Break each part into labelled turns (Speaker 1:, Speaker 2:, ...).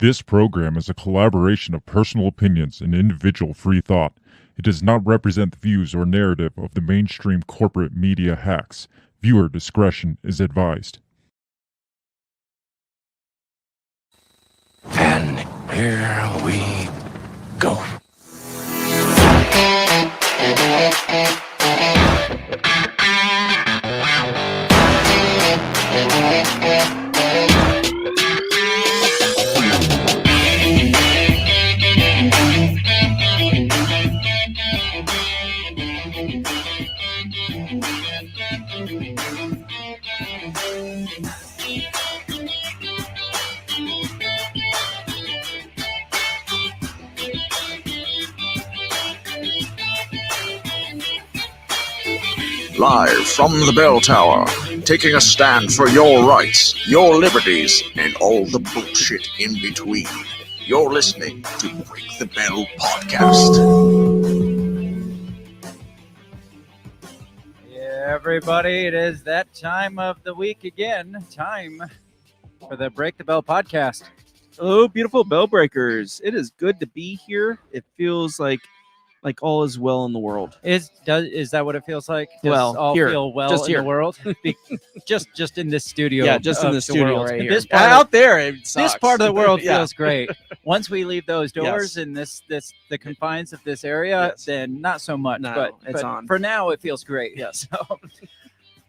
Speaker 1: This program is a collaboration of personal opinions and individual free thought. It does not represent the views or narrative of the mainstream corporate media hacks. Viewer discretion is advised.
Speaker 2: And here we go.
Speaker 3: Live from the bell tower, taking a stand for your rights, your liberties, and all the bullshit in between. You're listening to Break the Bell Podcast.
Speaker 4: Yeah, everybody, it is that time of the week again. Time for the Break the Bell Podcast.
Speaker 5: Hello, beautiful bell breakers. It is good to be here. It feels like all is well in the world.
Speaker 4: Is that what it feels like? Does
Speaker 5: Well,
Speaker 4: all
Speaker 5: here,
Speaker 4: feel well
Speaker 5: just
Speaker 4: in
Speaker 5: here.
Speaker 4: the world? just in this studio.
Speaker 5: Yeah, just in
Speaker 4: of
Speaker 5: the studio
Speaker 4: world.
Speaker 5: right
Speaker 4: And
Speaker 5: here.
Speaker 4: This part
Speaker 5: Out there, it sucks.
Speaker 4: This part of the world
Speaker 5: Yeah.
Speaker 4: feels great. Once we leave those doors
Speaker 5: Yes.
Speaker 4: and the confines of this area,
Speaker 5: Yes.
Speaker 4: then not so much.
Speaker 5: No,
Speaker 4: but
Speaker 5: it's on.
Speaker 4: For now, it feels great.
Speaker 5: Yes.
Speaker 4: So,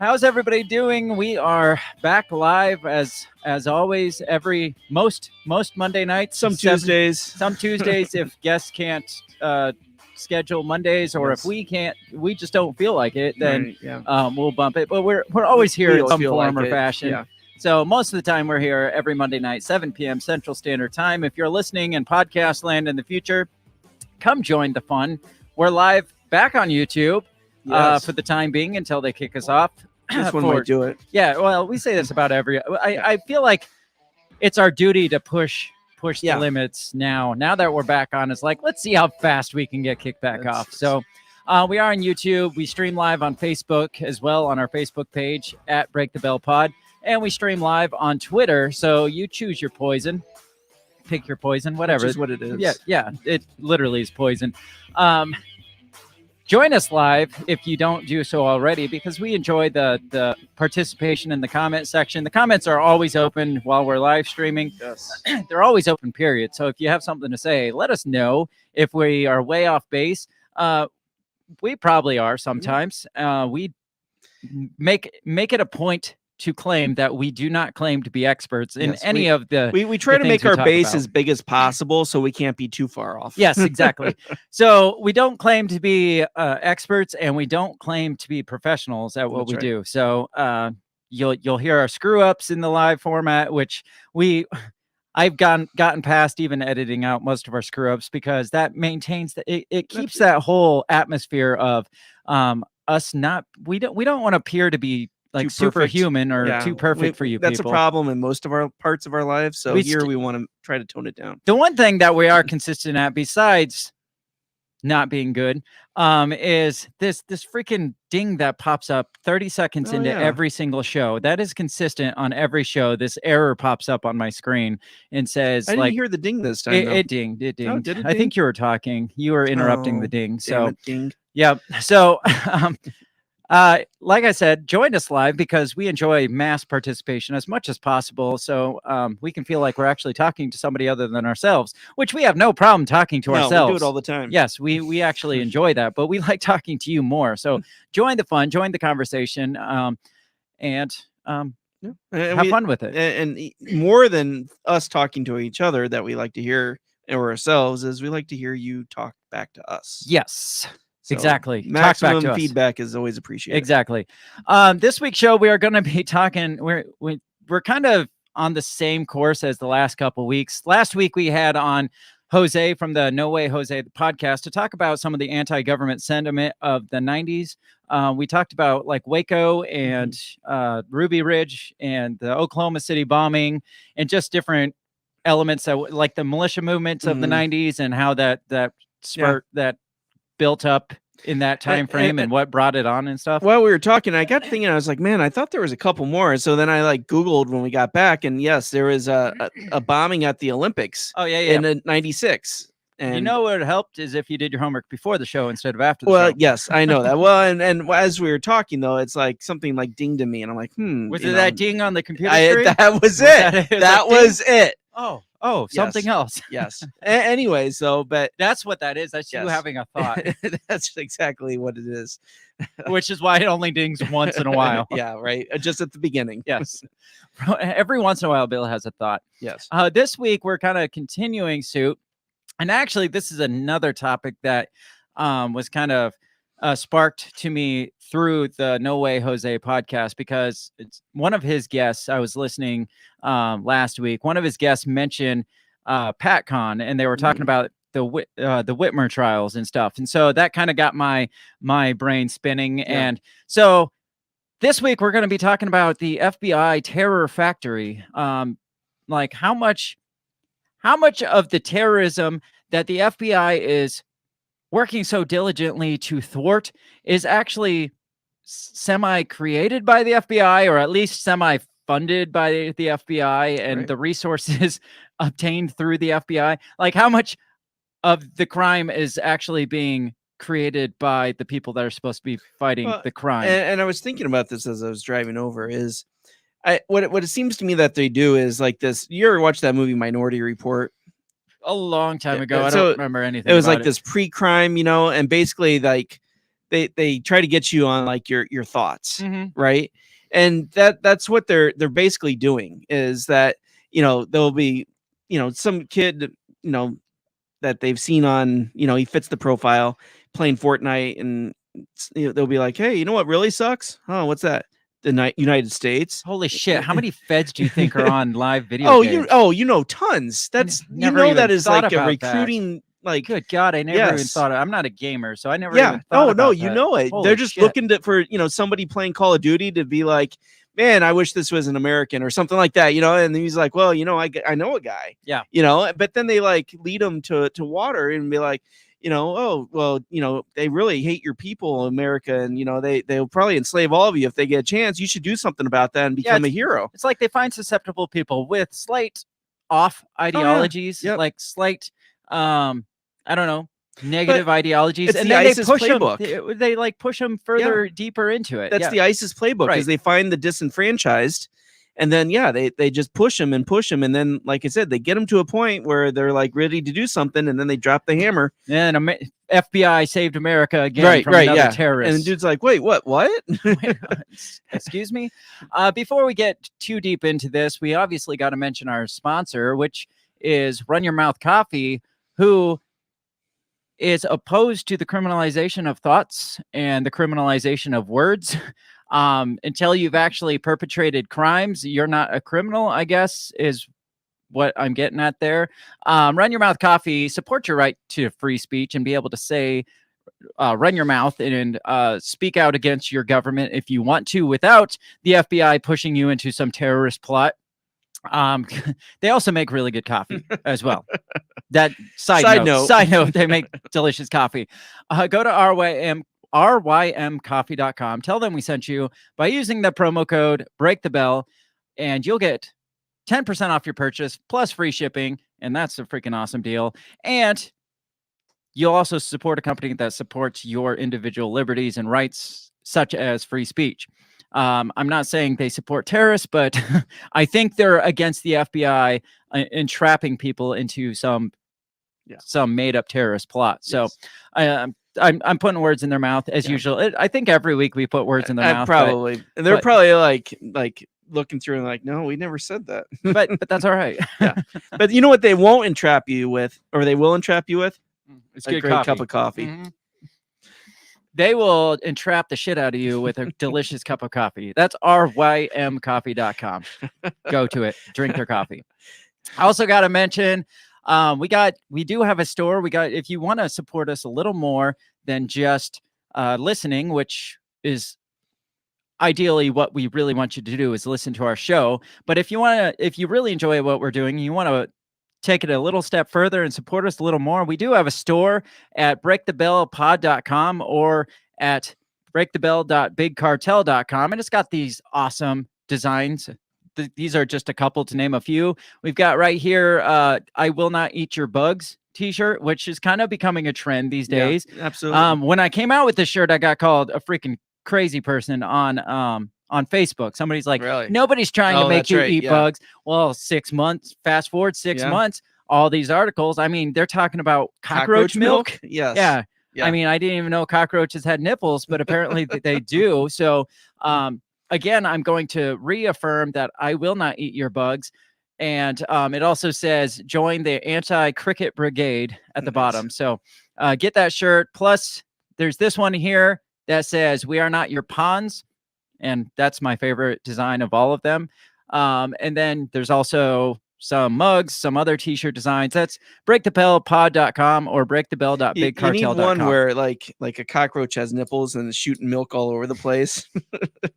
Speaker 4: how's everybody doing? We are back live as always every most Monday nights.
Speaker 5: Some Tuesdays.
Speaker 4: Some Tuesdays if guests can't schedule Mondays, or
Speaker 5: Yes.
Speaker 4: if we just don't feel like it, then
Speaker 5: Right, yeah.
Speaker 4: we'll bump it. But we're always here
Speaker 5: We
Speaker 4: in
Speaker 5: always
Speaker 4: some
Speaker 5: feel
Speaker 4: form
Speaker 5: like
Speaker 4: or
Speaker 5: it.
Speaker 4: fashion.
Speaker 5: Yeah.
Speaker 4: So most of the time we're here every Monday night, 7 p.m. Central Standard Time. If you're listening in podcast land in the future, come join the fun. We're live back on YouTube
Speaker 5: Yes.
Speaker 4: for the time being until they kick us off.
Speaker 5: This one
Speaker 4: for-
Speaker 5: might do it.
Speaker 4: Yeah, well, we say this about every. I feel like it's our duty to push
Speaker 5: Yeah.
Speaker 4: the limits now. Now that we're back on, it's like, let's see how fast we can get kicked back
Speaker 5: That's-
Speaker 4: off. So we are on YouTube. We stream live on Facebook as well, on our Facebook page at Break the Bell Pod. And we stream live on Twitter. So you choose your poison. Pick your poison, whatever.
Speaker 5: Which is what it is.
Speaker 4: Yeah, it literally is poison. Join us live if you don't do so already, because we enjoy the participation in the comment section. The comments are always open while we're live streaming.
Speaker 5: Yes.
Speaker 4: They're always open, period. So if you have something to say, let us know. If we are way off base, we probably are sometimes. We make it a point to claim that we do not claim to be experts in
Speaker 5: Yes,
Speaker 4: any of the.
Speaker 5: We try to
Speaker 4: things
Speaker 5: make
Speaker 4: we
Speaker 5: our
Speaker 4: talk
Speaker 5: base
Speaker 4: about.
Speaker 5: as big as possible so we can't be too far off.
Speaker 4: Yes, exactly. So we don't claim to be experts, and we don't claim to be professionals at what
Speaker 5: That's
Speaker 4: we
Speaker 5: right.
Speaker 4: do. So you'll hear our screw ups in the live format, which I've gotten past even editing out most of our screw ups, because that maintains that it keeps that whole atmosphere of us not we don't want to appear to be like
Speaker 5: Too perfect.
Speaker 4: superhuman or
Speaker 5: Yeah.
Speaker 4: too perfect for you
Speaker 5: That's
Speaker 4: people.
Speaker 5: a problem in most of our parts of our lives. So
Speaker 4: We
Speaker 5: here
Speaker 4: st-
Speaker 5: we want to try to tone it down.
Speaker 4: The one thing that we are consistent at, besides not being good, is this freaking ding that pops up 30 seconds
Speaker 5: Oh,
Speaker 4: into
Speaker 5: yeah.
Speaker 4: every single show. That is consistent on every show. This error pops up on my screen and says,
Speaker 5: I didn't
Speaker 4: like,
Speaker 5: hear the ding this time.
Speaker 4: it dinged. It dinged.
Speaker 5: did it
Speaker 4: I think
Speaker 5: ding?
Speaker 4: you were talking. You were interrupting the
Speaker 5: Oh,
Speaker 4: ding.
Speaker 5: Damn
Speaker 4: So
Speaker 5: it, ding.
Speaker 4: yeah. So, like I said, join us live because we enjoy mass participation as much as possible. So we can feel like we're actually talking to somebody other than ourselves, which we have no problem talking to
Speaker 5: No,
Speaker 4: ourselves.
Speaker 5: we do it all the time.
Speaker 4: Yes, we actually enjoy that, but we like talking to you more. So join the fun, join the conversation, and
Speaker 5: And
Speaker 4: have fun with it.
Speaker 5: And more than us talking to each other that we like to hear or ourselves is we like to hear you talk back to us.
Speaker 4: Yes.
Speaker 5: So
Speaker 4: Exactly. Talk back
Speaker 5: Maximum
Speaker 4: to us.
Speaker 5: feedback is always appreciated.
Speaker 4: Exactly. This week's show, we are going to be talking. We're kind of on the same course as the last couple weeks. Last week we had on Jose from the No Way Jose podcast to talk about some of the anti-government sentiment of the 90s. We talked about like Waco and Ruby Ridge and the Oklahoma City bombing and just different elements that like the militia movements of the 90s and how that spurt that built up in that time frame and what brought it on and stuff?
Speaker 5: While we were talking, I got thinking, I was like, man, I thought there was a couple more. So then I like Googled when we got back, and yes, there was a bombing at the Olympics
Speaker 4: Oh yeah,
Speaker 5: in '96. And
Speaker 4: you know what helped is if you did your homework before the show instead of after the
Speaker 5: well,
Speaker 4: show.
Speaker 5: yes, I know that. Well, and as we were talking though, it's like something like dinged to me, and I'm like,
Speaker 4: Was
Speaker 5: you
Speaker 4: it
Speaker 5: know,
Speaker 4: that ding on the computer screen?
Speaker 5: that was it. That was it.
Speaker 4: Oh, something else.
Speaker 5: Yes. Anyway, so but
Speaker 4: That's what that is. That's you
Speaker 5: Yes.
Speaker 4: having a thought,
Speaker 5: that's exactly what it is.
Speaker 4: which is why it only dings once in a while.
Speaker 5: Yeah, right. Just at the beginning.
Speaker 4: Yes. Every once in a while, Bill has a thought.
Speaker 5: Yes.
Speaker 4: This week, we're kind of continuing suit. And actually, this is another topic that was kind of sparked to me through the No Way Jose podcast, because it's one of his guests. I was listening last week. One of his guests mentioned PATCON, and they were talking about the Whitmer trials and stuff. And so that kind of got my brain spinning.
Speaker 5: Yeah.
Speaker 4: And so this week, we're going to be talking about the FBI terror factory. Like how much of the terrorism that the FBI is working so diligently to thwart is actually semi-created by the FBI, or at least semi-funded by the FBI, and
Speaker 5: Right.
Speaker 4: the resources obtained through the FBI. Like how much of the crime is actually being created by the people that are supposed to be fighting
Speaker 5: Well,
Speaker 4: the crime.
Speaker 5: And I was thinking about this as I was driving over. Is what it seems to me that they do is like this. You ever watch that movie Minority Report?
Speaker 4: A long time ago. I
Speaker 5: So
Speaker 4: don't remember anything.
Speaker 5: It was
Speaker 4: about
Speaker 5: like this pre-crime, and basically like they try to get you on like your thoughts, right? And that's what they're basically doing, is that there'll be some kid that they've seen on he fits the profile playing Fortnite, and they'll be like, hey, you know what really sucks? Oh, what's that? The United States.
Speaker 4: Holy shit! How many feds do you think are on live video?
Speaker 5: Oh,
Speaker 4: games?
Speaker 5: Tons. That's
Speaker 4: never even
Speaker 5: that is
Speaker 4: thought
Speaker 5: like a
Speaker 4: about that.
Speaker 5: recruiting. Like,
Speaker 4: good God, I never even
Speaker 5: Yes.
Speaker 4: thought. I'm not a gamer, so I never.
Speaker 5: yeah.
Speaker 4: Even thought
Speaker 5: Oh
Speaker 4: about
Speaker 5: no,
Speaker 4: that.
Speaker 5: you know it.
Speaker 4: Holy
Speaker 5: They're just
Speaker 4: shit.
Speaker 5: looking for somebody playing Call of Duty to be like, man, I wish this was an American or something like that. And he's like, well, I know a guy.
Speaker 4: Yeah.
Speaker 5: But then they like lead them to water and be like, oh well, they really hate your people, America, and they'll probably enslave all of you if they get a chance. You should do something about that and become a hero.
Speaker 4: It's like they find susceptible people with slight off ideologies,
Speaker 5: Yep.
Speaker 4: like slight, I don't know, negative ideologies,
Speaker 5: it's
Speaker 4: and
Speaker 5: the
Speaker 4: then
Speaker 5: ISIS
Speaker 4: they push
Speaker 5: playbook.
Speaker 4: them. They like push them further, deeper into it.
Speaker 5: That's the ISIS playbook,
Speaker 4: Right.
Speaker 5: is they find the disenfranchised, and then they just push them, and then like I said, they get them to a point where they're like ready to do something, and then they drop the hammer.
Speaker 4: And FBI saved America again from another terrorist.
Speaker 5: And the dude's like, wait, what?
Speaker 4: Excuse me. Before we get too deep into this, we obviously got to mention our sponsor, which is Run Your Mouth Coffee, who is opposed to the criminalization of thoughts and the criminalization of words. Until you've actually perpetrated crimes, you're not a criminal, I guess, is what I'm getting at there. Run Your Mouth Coffee, support your right to free speech and be able to say, run your mouth and speak out against your government if you want to, without the FBI pushing you into some terrorist plot. They also make really good coffee as well. That side note, they make delicious coffee. Go to rymcoffee.com. Tell them we sent you by using the promo code Break the Bell, and you'll get 10% off your purchase plus free shipping. And that's a freaking awesome deal. And you'll also support a company that supports your individual liberties and rights, such as free speech. I'm not saying they support terrorists, but I think they're against the FBI entrapping people into some made-up terrorist plot. So I'm putting words in their mouth as usual. I think every week we put words in their mouth.
Speaker 5: Probably. And they're probably like looking through and like, no, we never said that.
Speaker 4: but that's all right.
Speaker 5: Yeah. But you know what they won't entrap you with, or they will entrap you with?
Speaker 4: It's
Speaker 5: a
Speaker 4: good
Speaker 5: great cup of coffee.
Speaker 4: Mm-hmm. They will entrap the shit out of you with a delicious cup of coffee. That's rymcoffee.com. Go to it. Drink their coffee. I also got to mention, we do have a store. If you want to support us a little more than just listening, which is ideally what we really want you to do, is listen to our show. But if you really enjoy what we're doing, you want to take it a little step further and support us a little more, we do have a store at breakthebellpod.com or at breakthebell.bigcartel.com, and it's got these awesome designs. These are just a couple to name a few. We've got right here, I Will Not Eat Your Bugs t-shirt, which is kind of becoming a trend these days.
Speaker 5: Yeah, absolutely.
Speaker 4: When I came out with this shirt, I got called a freaking crazy person on Facebook. Somebody's like,
Speaker 5: Really?
Speaker 4: nobody's trying to make you eat bugs. Well, 6 months, fast forward 6 months, all these articles. I mean, they're talking about cockroach milk.
Speaker 5: Yes.
Speaker 4: Yeah.
Speaker 5: Yeah.
Speaker 4: I mean, I didn't even know cockroaches had nipples, but apparently they do. So, again, I'm going to reaffirm that I will not eat your bugs. And it also says join the anti-cricket brigade at the bottom. So get that shirt. Plus, there's this one here that says we are not your pawns. And that's my favorite design of all of them. And then there's also some mugs, some other t-shirt designs. That's breakthebellpod.com or breakthebell.bigcartel.com.
Speaker 5: You need one where like a cockroach has nipples and is shooting milk all over the place.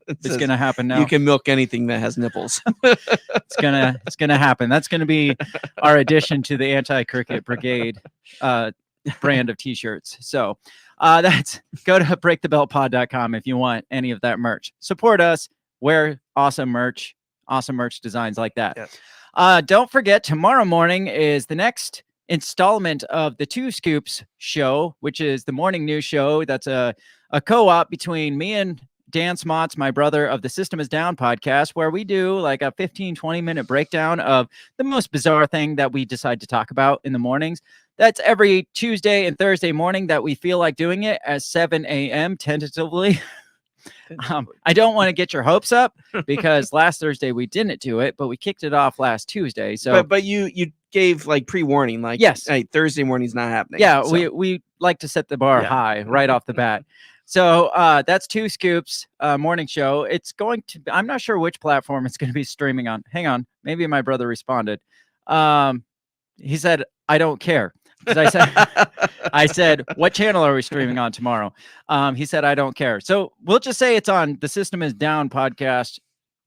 Speaker 4: It's going to happen now.
Speaker 5: You can milk anything that has nipples.
Speaker 4: It's gonna happen. That's going to be our addition to the anti-cricket brigade brand of t-shirts. So that's go to breakthebellpod.com if you want any of that merch. Support us. Wear awesome merch designs like that.
Speaker 5: Yes.
Speaker 4: Don't forget, tomorrow morning is the next installment of the Two Scoops show, which is the morning news show. That's a co-op between me and Dan Smots, my brother of the System is Down podcast, where we do like a 15-20 minute breakdown of the most bizarre thing that we decide to talk about in the mornings. That's every Tuesday and Thursday morning that we feel like doing it at 7 a.m. tentatively. I don't want to get your hopes up because last Thursday we didn't do it, but we kicked it off last Tuesday. So,
Speaker 5: but you gave like pre-warning, like
Speaker 4: yes,
Speaker 5: hey, Thursday morning's not happening.
Speaker 4: Yeah, so. we like to set the bar high right off the bat. So that's Two Scoops morning show. It's going to. I'm not sure which platform it's going to be streaming on. Hang on, maybe my brother responded. He said, "I don't care." I said, what channel are we streaming on tomorrow? He said, I don't care. So we'll just say it's on the System is Down podcast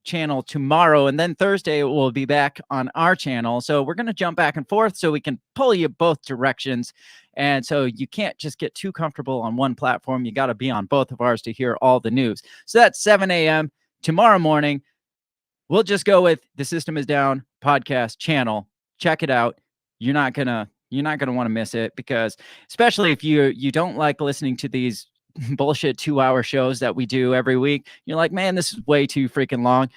Speaker 4: channel tomorrow. And then Thursday, we'll be back on our channel. So we're going to jump back and forth so we can pull you both directions. And so you can't just get too comfortable on one platform. You got to be on both of ours to hear all the news. So that's 7 a.m. tomorrow morning. We'll just go with the System is Down podcast channel. Check it out. You're not going to want to miss it, because especially if you don't like listening to these bullshit 2-hour shows that we do every week, you're like, man, this is way too freaking long.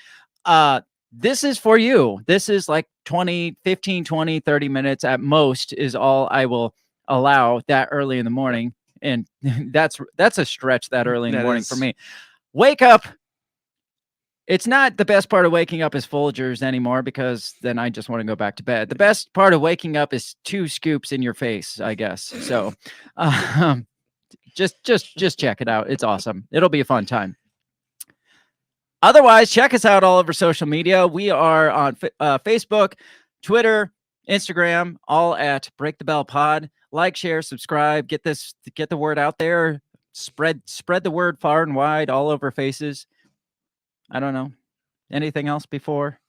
Speaker 4: This is for you. This is like 15, 20, 30 minutes at most is all I will allow that early in the morning. And that's a stretch that early in the morning for me. Wake up. It's not the best part of waking up is Folgers anymore, because then I just want to go back to bed. The best part of waking up is 2 scoops in your face, I guess. So just check it out. It's awesome. It'll be a fun time. Otherwise, check us out all over social media. We are on Facebook, Twitter, Instagram, all at Break the Bell Pod. Like, share, subscribe, get the word out there. Spread the word far and wide all over faces. I don't know. Anything else before?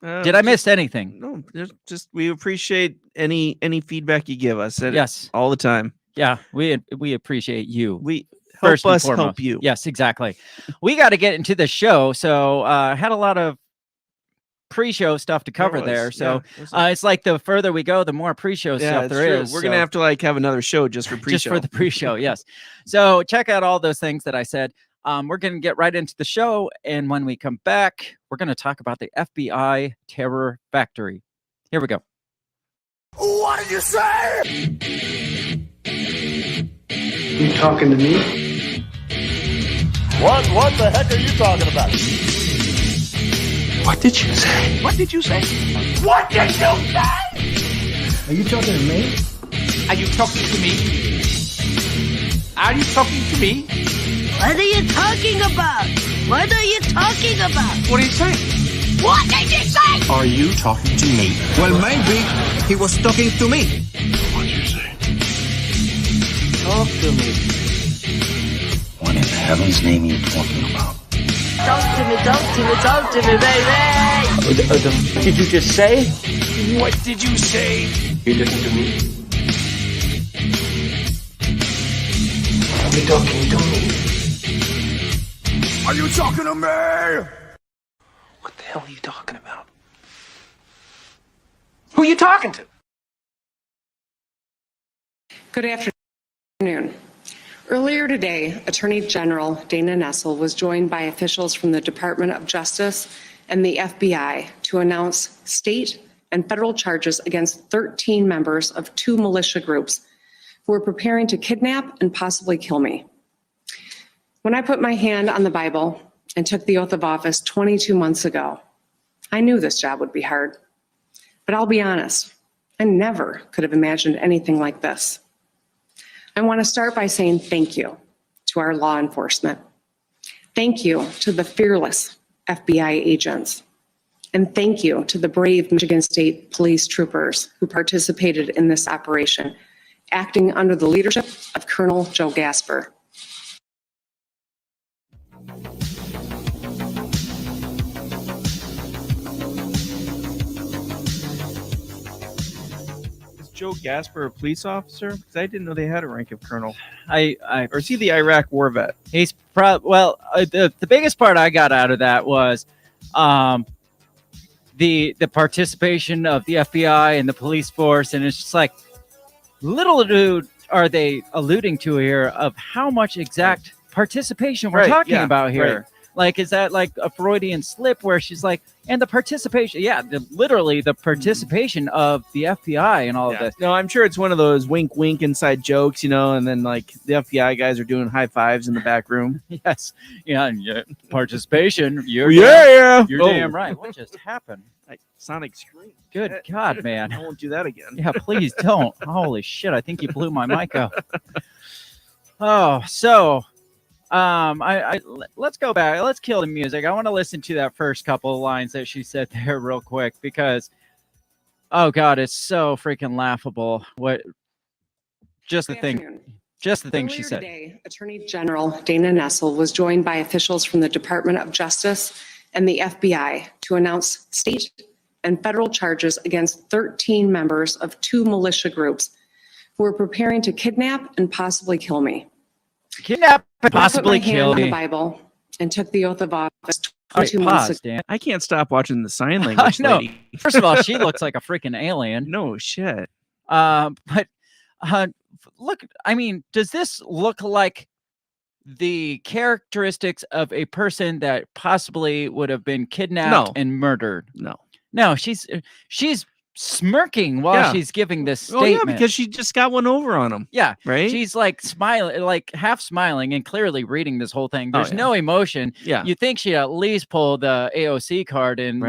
Speaker 4: Did I miss anything?
Speaker 5: No, just we appreciate any feedback you give us.
Speaker 4: Yes,
Speaker 5: all the time.
Speaker 4: Yeah, we appreciate you.
Speaker 5: We help us help you.
Speaker 4: Yes, exactly. We got to get into the show. So had a lot of pre-show stuff to cover there. So it's like the further we go, the more pre-show stuff there is.
Speaker 5: We're gonna have to have another show just for pre-show.
Speaker 4: Just for the pre-show, yes. So check out all those things that I said. We're going to get right into the show, and when we come back, we're going to talk about the FBI Terror Factory. Here we go.
Speaker 6: What did you say?
Speaker 7: You talking to me?
Speaker 6: What the heck are you talking about?
Speaker 2: What did you say?
Speaker 6: What did you say? What did you say?
Speaker 7: Are you talking to me?
Speaker 8: Are you talking to me? Are you talking to me?
Speaker 9: What are you talking about? What are you talking about?
Speaker 8: What did he say?
Speaker 9: What did you say?
Speaker 2: Are you talking to me?
Speaker 10: Well, maybe he was talking to me.
Speaker 2: What did you say?
Speaker 7: Talk to me.
Speaker 2: What in heaven's name are you talking about?
Speaker 9: Talk to me, baby.
Speaker 7: What did you just say?
Speaker 8: What did you say?
Speaker 7: You talking to me? Are you talking to me?
Speaker 3: Are you talking to me?
Speaker 7: What the hell are you talking about?
Speaker 8: Who you talking to?
Speaker 11: Good afternoon. Earlier today, Attorney General Dana Nessel was joined by officials from the Department of Justice and the FBI to announce state and federal charges against 13 members of 2 militia groups who were preparing to kidnap and possibly kill me. When I put my hand on the Bible and took the oath of office 22 months ago, I knew this job would be hard. But I'll be honest, I never could have imagined anything like this. I want to start by saying thank you to our law enforcement. Thank you to the fearless FBI agents. And thank you to the brave Michigan State Police troopers who participated in this operation, acting under the leadership of Colonel Joe Gasper.
Speaker 5: Joe Gasper a police officer? Because I didn't know they had a rank of colonel.
Speaker 4: Or
Speaker 5: is he the Iraq war vet?
Speaker 4: He's the biggest part I got out of that was the participation of the FBI and the police force, and it's just like little are they alluding to here of how much exact participation we're talking about here. Right. Like, is that like a Freudian slip where she's like, and the participation, literally the participation of the FBI and all of this.
Speaker 5: No, I'm sure it's one of those wink, wink inside jokes, and then like the FBI guys are doing high fives in the back room.
Speaker 4: Yes. Yeah. Participation. You're damn right. What just happened?
Speaker 5: Like Sonic Scream.
Speaker 4: Good God, man.
Speaker 5: I won't do that again.
Speaker 4: Yeah, please don't. Holy shit. I think you blew my mic out. Oh, so let's go back. Let's kill the music. I want to listen to that first couple of lines that she said there real quick because, oh God, it's so freaking laughable. Just the thing she said.
Speaker 11: Today, Attorney General Dana Nessel was joined by officials from the Department of Justice and the FBI to announce state and federal charges against 13 members of 2 militia groups who were preparing to kidnap and possibly kill me.
Speaker 4: Kidnap and possibly kill me.
Speaker 11: I put my hand on the Bible and took the oath of office 22 months ago.
Speaker 5: Dan. I can't stop watching the sign language lady.
Speaker 4: First of all, she looks like a freaking alien.
Speaker 5: No shit.
Speaker 4: But look, I mean, does this look like the characteristics of a person that possibly would have been kidnapped and murdered? No, she's smirking while she's giving this statement.
Speaker 5: Oh, yeah, because she just got one over on him.
Speaker 4: Yeah,
Speaker 5: right.
Speaker 4: She's like smiling, like half smiling, and clearly reading this whole thing. There's no emotion.
Speaker 5: Yeah,
Speaker 4: you think she'd at least pull the AOC card and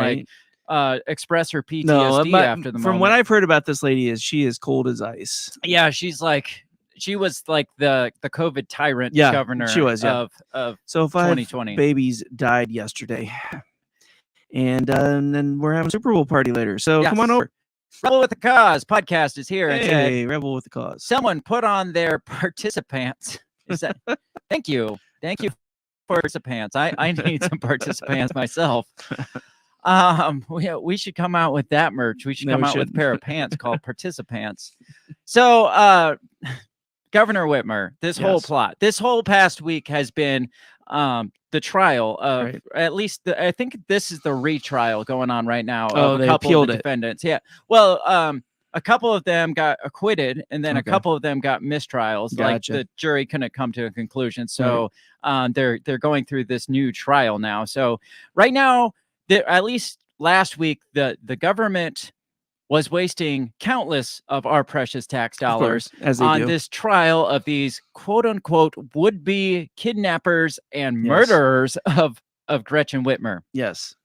Speaker 4: express her PTSD after the moment.
Speaker 5: From what I've heard about this lady, is she is cold as ice.
Speaker 4: Yeah, she was like the COVID tyrant governor.
Speaker 5: She was
Speaker 4: of
Speaker 5: so
Speaker 4: 2020.
Speaker 5: 5 babies died yesterday. And then we're having a Super Bowl party later. So come on over.
Speaker 4: Rebel with the Cause podcast is here.
Speaker 5: Hey, Rebel with the Cause.
Speaker 4: Someone put on their participants. Thank you for participants. I need some participants myself. We should come out with that merch. We should come out with a pair of pants called participants. So Governor Whitmer, this whole plot, this whole past week has been the trial of at least I think this is the retrial going on right now of a couple of the defendants. Yeah. Well, a couple of them got acquitted and then a couple of them got mistrials.
Speaker 5: Gotcha.
Speaker 4: Like the jury couldn't come to a conclusion. So they're going through this new trial now. So right now, at least last week, the government was wasting countless of our precious tax dollars on this trial of these quote unquote would-be kidnappers and murderers of Gretchen Whitmer.
Speaker 5: Yes.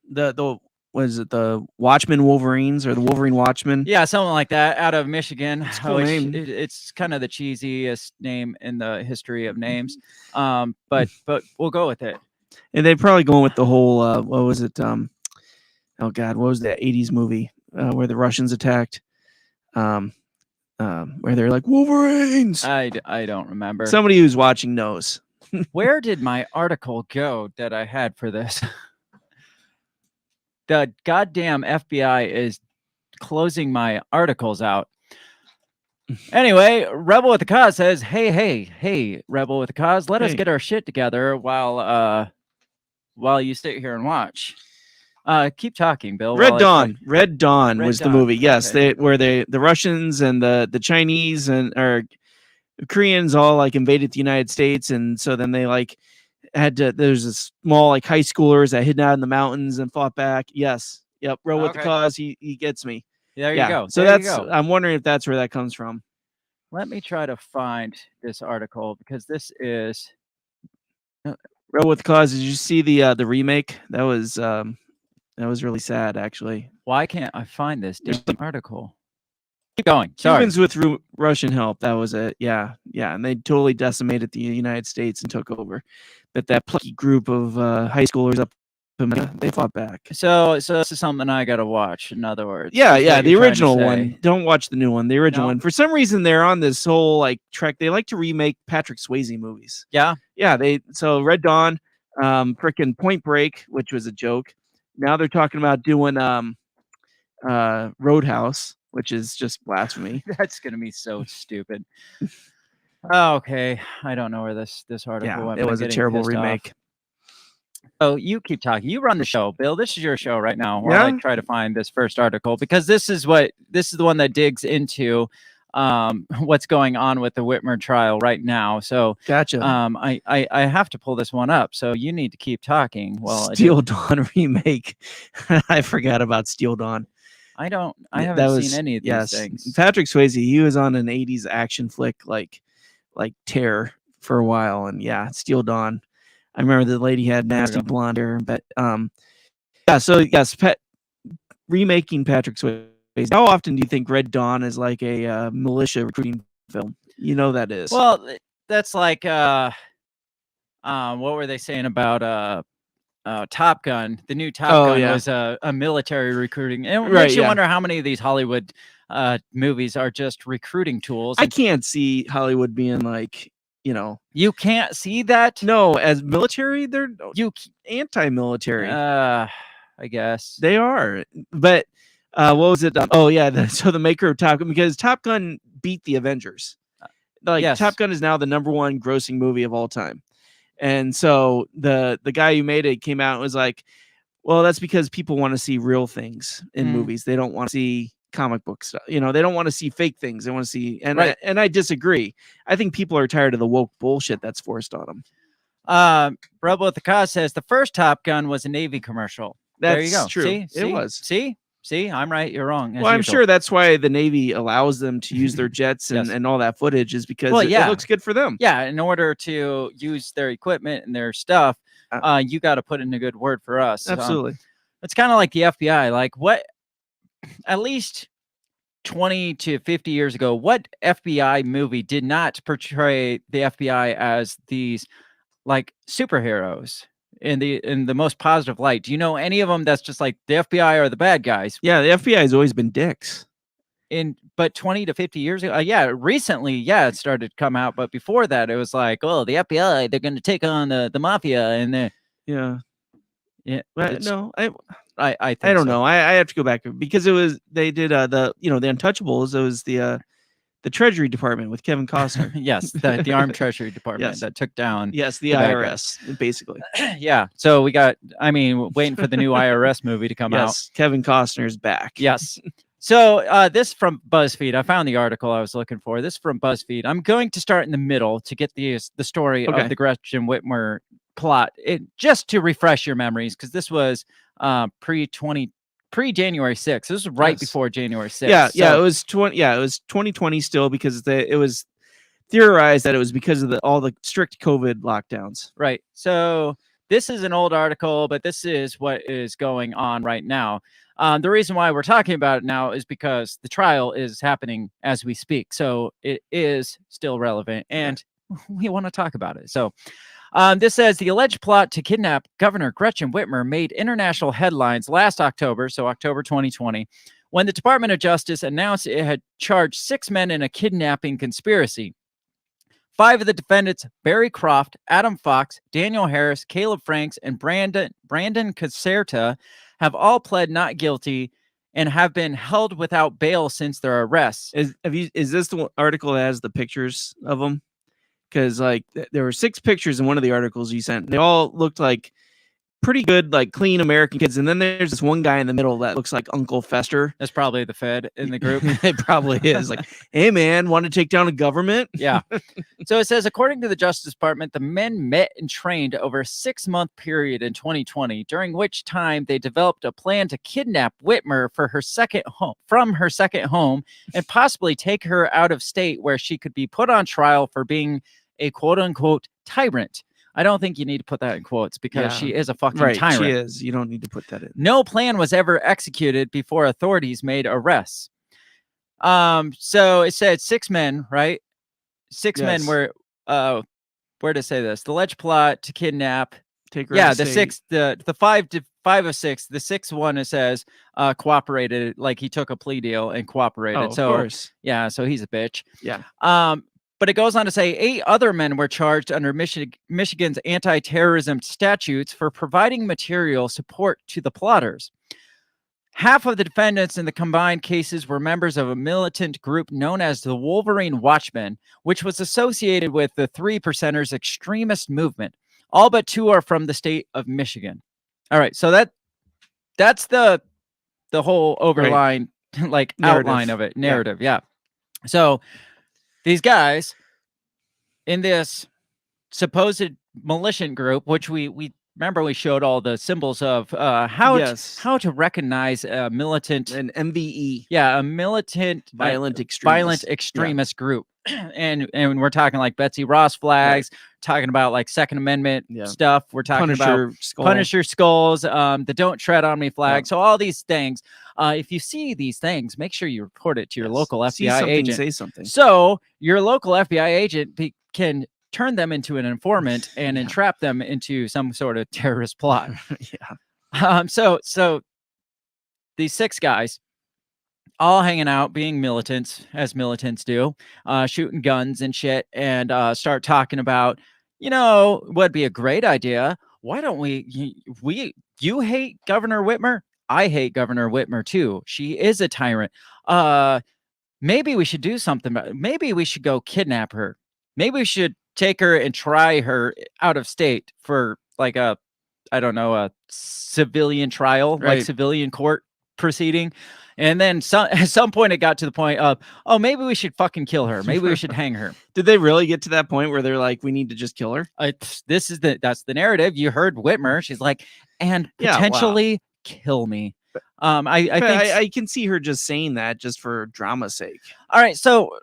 Speaker 5: Was it the Watchmen Wolverines or the Wolverine Watchmen?
Speaker 4: Yeah, something like that out of Michigan.
Speaker 5: It's a cool name.
Speaker 4: It's kind of the cheesiest name in the history of names. But we'll go with it.
Speaker 5: And they're probably going with the whole what was it? Oh God, what was that 80s movie? Where the Russians attacked, where they're like Wolverines.
Speaker 4: I don't remember.
Speaker 5: Somebody who's watching knows.
Speaker 4: Where did my article go that I had for this? The goddamn FBI is closing my articles out. Anyway, Rebel with the Cause says, hey, Rebel with the Cause, let us get our shit together while you sit here and watch. Keep talking, Bill.
Speaker 5: Red Dawn was the movie. Yes,
Speaker 4: okay.
Speaker 5: the Russians and the Chinese and the Koreans all like invaded the United States, and so then they like had to. There's a small like high schoolers that hid out in the mountains and fought back. Yes, yep. Rebel with the Cause. He gets me.
Speaker 4: There you go.
Speaker 5: So I'm wondering if that's where that comes from.
Speaker 4: Let me try to find this article because this is
Speaker 5: Rebel with the Cause. Did you see the remake? That was really sad, actually.
Speaker 4: Why can't I find this damn article? Keep going. Sorry.
Speaker 5: Cubans with Russian help. That was it. Yeah, and they totally decimated the United States and took over. But that plucky group of high schoolers up, they fought back.
Speaker 4: So this is something I got to watch. In other words,
Speaker 5: yeah, the original one. Don't watch the new one. The original one. For some reason, they're on this whole like trek. They like to remake Patrick Swayze movies.
Speaker 4: Yeah.
Speaker 5: So Red Dawn, frickin' Point Break, which was a joke. Now they're talking about doing Roadhouse, which is just blasphemy.
Speaker 4: That's gonna be so stupid. Okay, I don't know where this article went.
Speaker 5: It was a terrible remake.
Speaker 4: Oh, you keep talking. You run the show, Bill. This is your show right now. While I try to find this first article because this is the one that digs into what's going on with the Whitmer trial right now. So
Speaker 5: gotcha.
Speaker 4: I have to pull this one up. So you need to keep talking. Well,
Speaker 5: Steel Dawn remake. I forgot about Steel Dawn.
Speaker 4: I haven't seen any of these things.
Speaker 5: Patrick Swayze, he was on an 80s action flick like Terror for a while, and Steel Dawn. I remember the lady had nasty blonde hair, but so yes, remaking Patrick Swayze. How often do you think Red Dawn is like a militia recruiting film? You know that is.
Speaker 4: Well, that's like what were they saying about Top Gun? The new Top Gun was a military recruiting. And it makes you wonder how many of these Hollywood movies are just recruiting tools.
Speaker 5: I can't see Hollywood being like,
Speaker 4: you can't see that.
Speaker 5: No, as military, they're anti-military.
Speaker 4: I guess
Speaker 5: they are. But what was it? So the maker of Top Gun, because Top Gun beat the Avengers. Top Gun is now the #1 grossing movie of all time. And so the guy who made it came out and was like, well, that's because people want to see real things in movies. They don't want to see comic book stuff. They don't want to see fake things. They want to see, and I disagree. I think people are tired of the woke bullshit that's forced on them.
Speaker 4: Rebel with the Cause says the first Top Gun was a Navy commercial. There you go.
Speaker 5: True.
Speaker 4: See?
Speaker 5: It was.
Speaker 4: See, I'm right. You're wrong.
Speaker 5: Well, I'm sure that's why the Navy allows them to use their jets and all that footage is because it looks good for them.
Speaker 4: Yeah. In order to use their equipment and their stuff, you got to put in a good word for us.
Speaker 5: Absolutely.
Speaker 4: It's kind of like the FBI. Like what, at least 20 to 50 years ago, what FBI movie did not portray the FBI as these like superheroes in the most positive light? Do you know any of them that's just like the FBI are the bad guys?
Speaker 5: Yeah, the FBI has always been dicks.
Speaker 4: But 20 to 50 years ago, recently, it started to come out. But before that, it was like, oh, the FBI, they're going to take on the mafia, and
Speaker 5: no,
Speaker 4: I
Speaker 5: don't know. I have to go back because they did the Untouchables. It was the Treasury Department with Kevin Costner.
Speaker 4: Yes, the Armed Treasury Department that took down.
Speaker 5: Yes, the IRS, basically.
Speaker 4: Yeah. So we got, waiting for the new IRS movie to come out.
Speaker 5: Yes, Kevin Costner's back.
Speaker 4: Yes. So this from BuzzFeed. I found the article I was looking for. This from BuzzFeed. I'm going to start in the middle to get the story of the Gretchen Whitmer plot. Just to refresh your memories, because this was pre-January 6th. This was right before January 6th.
Speaker 5: It was 2020 still, because it was theorized that it was because of all the strict COVID lockdowns.
Speaker 4: Right. So this is an old article, but this is what is going on right now. The reason why we're talking about it now is because the trial is happening as we speak. So it is still relevant, and we want to talk about it. So this says the alleged plot to kidnap Governor Gretchen Whitmer made international headlines last October, so October 2020, when the Department of Justice announced it had charged 6 men in a kidnapping conspiracy. 5 of the defendants, Barry Croft, Adam Fox, Daniel Harris, Caleb Franks, and Brandon Caserta, have all pled not guilty and have been held without bail since their arrests.
Speaker 5: Is this the article that has the pictures of them? Because like there were 6 pictures in one of the articles you sent. They all looked like pretty good, like clean American kids, and then there's this one guy in the middle that looks like Uncle Fester.
Speaker 4: That's probably the Fed in the group.
Speaker 5: It probably is. Like, hey man, want to take down a government?
Speaker 4: Yeah. So it says, according to the Justice Department, the men met and trained over a 6-month period in 2020, during which time they developed a plan to kidnap Whitmer from her second home and possibly take her out of state where she could be put on trial for being a quote unquote tyrant. I don't think you need to put that in quotes because she is a fucking tyrant.
Speaker 5: She is. You don't need to put that in.
Speaker 4: No plan was ever executed before authorities made arrests. So it said 6 men, right? 6 men were where to say this? The alleged plot to kidnap.
Speaker 5: Take her.
Speaker 4: Yeah, the 6, the 5 of 6. The 6th one, it says cooperated, like he took a plea deal and cooperated.
Speaker 5: Oh, of course.
Speaker 4: Yeah, so he's a bitch.
Speaker 5: Yeah.
Speaker 4: But it goes on to say 8 other men were charged under Michigan's anti-terrorism statutes for providing material support to the plotters. Half of the defendants in the combined cases were members of a militant group known as the Wolverine Watchmen, which was associated with the 3 Percenters extremist movement. All but 2 are from the state of Michigan. All right, so that's the whole overline, like outline of it, narrative. Yeah. So these guys in this supposed militant group, which we remember we showed all the symbols of how to recognize a militant,
Speaker 5: an MVE.
Speaker 4: Yeah, a militant
Speaker 5: violent
Speaker 4: extremist group. And we're talking like Betsy Ross flags, talking about like Second Amendment stuff. We're talking about Punisher skulls, the Don't Tread on Me flag. So all these things, if you see these things, make sure you report it to your local FBI agent.
Speaker 5: Say something.
Speaker 4: So your local FBI agent can turn them into an informant and entrap them into some sort of terrorist plot. So these 6 guys, all hanging out, being militants, as militants do, shooting guns and shit, and start talking about, what'd be a great idea. Why don't you hate Governor Whitmer? I hate Governor Whitmer too. She is a tyrant. Maybe we should do something about it. Maybe we should go kidnap her. Maybe we should take her and try her out of state for like a civilian trial, like civilian court proceeding. And then at some point it got to the point of, oh, maybe we should fucking kill her. Maybe we should hang her.
Speaker 5: Did they really get to that point where they're like, we need to just kill her?
Speaker 4: That's the narrative. You heard Whitmer. She's like, and potentially kill me.
Speaker 5: I can see her just saying that just for drama's sake.
Speaker 4: All right. So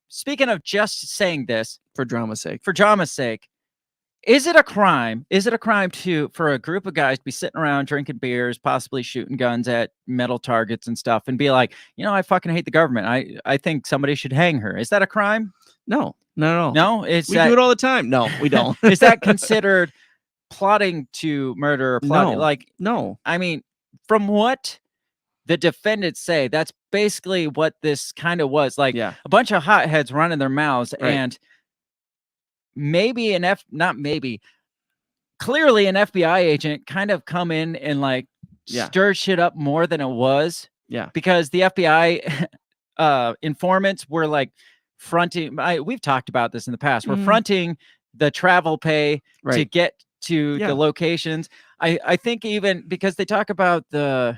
Speaker 4: speaking of just saying this
Speaker 5: for drama's
Speaker 4: sake, is it a crime? Is it a crime for a group of guys to be sitting around drinking beers, possibly shooting guns at metal targets and stuff, and be like, I fucking hate the government. I think somebody should hang her. Is that a crime?
Speaker 5: No.
Speaker 4: We
Speaker 5: do it all the time. No, we don't.
Speaker 4: Is that considered plotting to murder or plotting?
Speaker 5: No.
Speaker 4: I mean, from what the defendants say, that's basically what this kind of was. Like a bunch of hotheads running their mouths and maybe clearly an FBI agent kind of come in and like stir shit up more than it was.
Speaker 5: Yeah.
Speaker 4: Because the FBI informants were like fronting, we've talked about this in the past. We're fronting the travel pay to get to the locations. I think even because they talk about a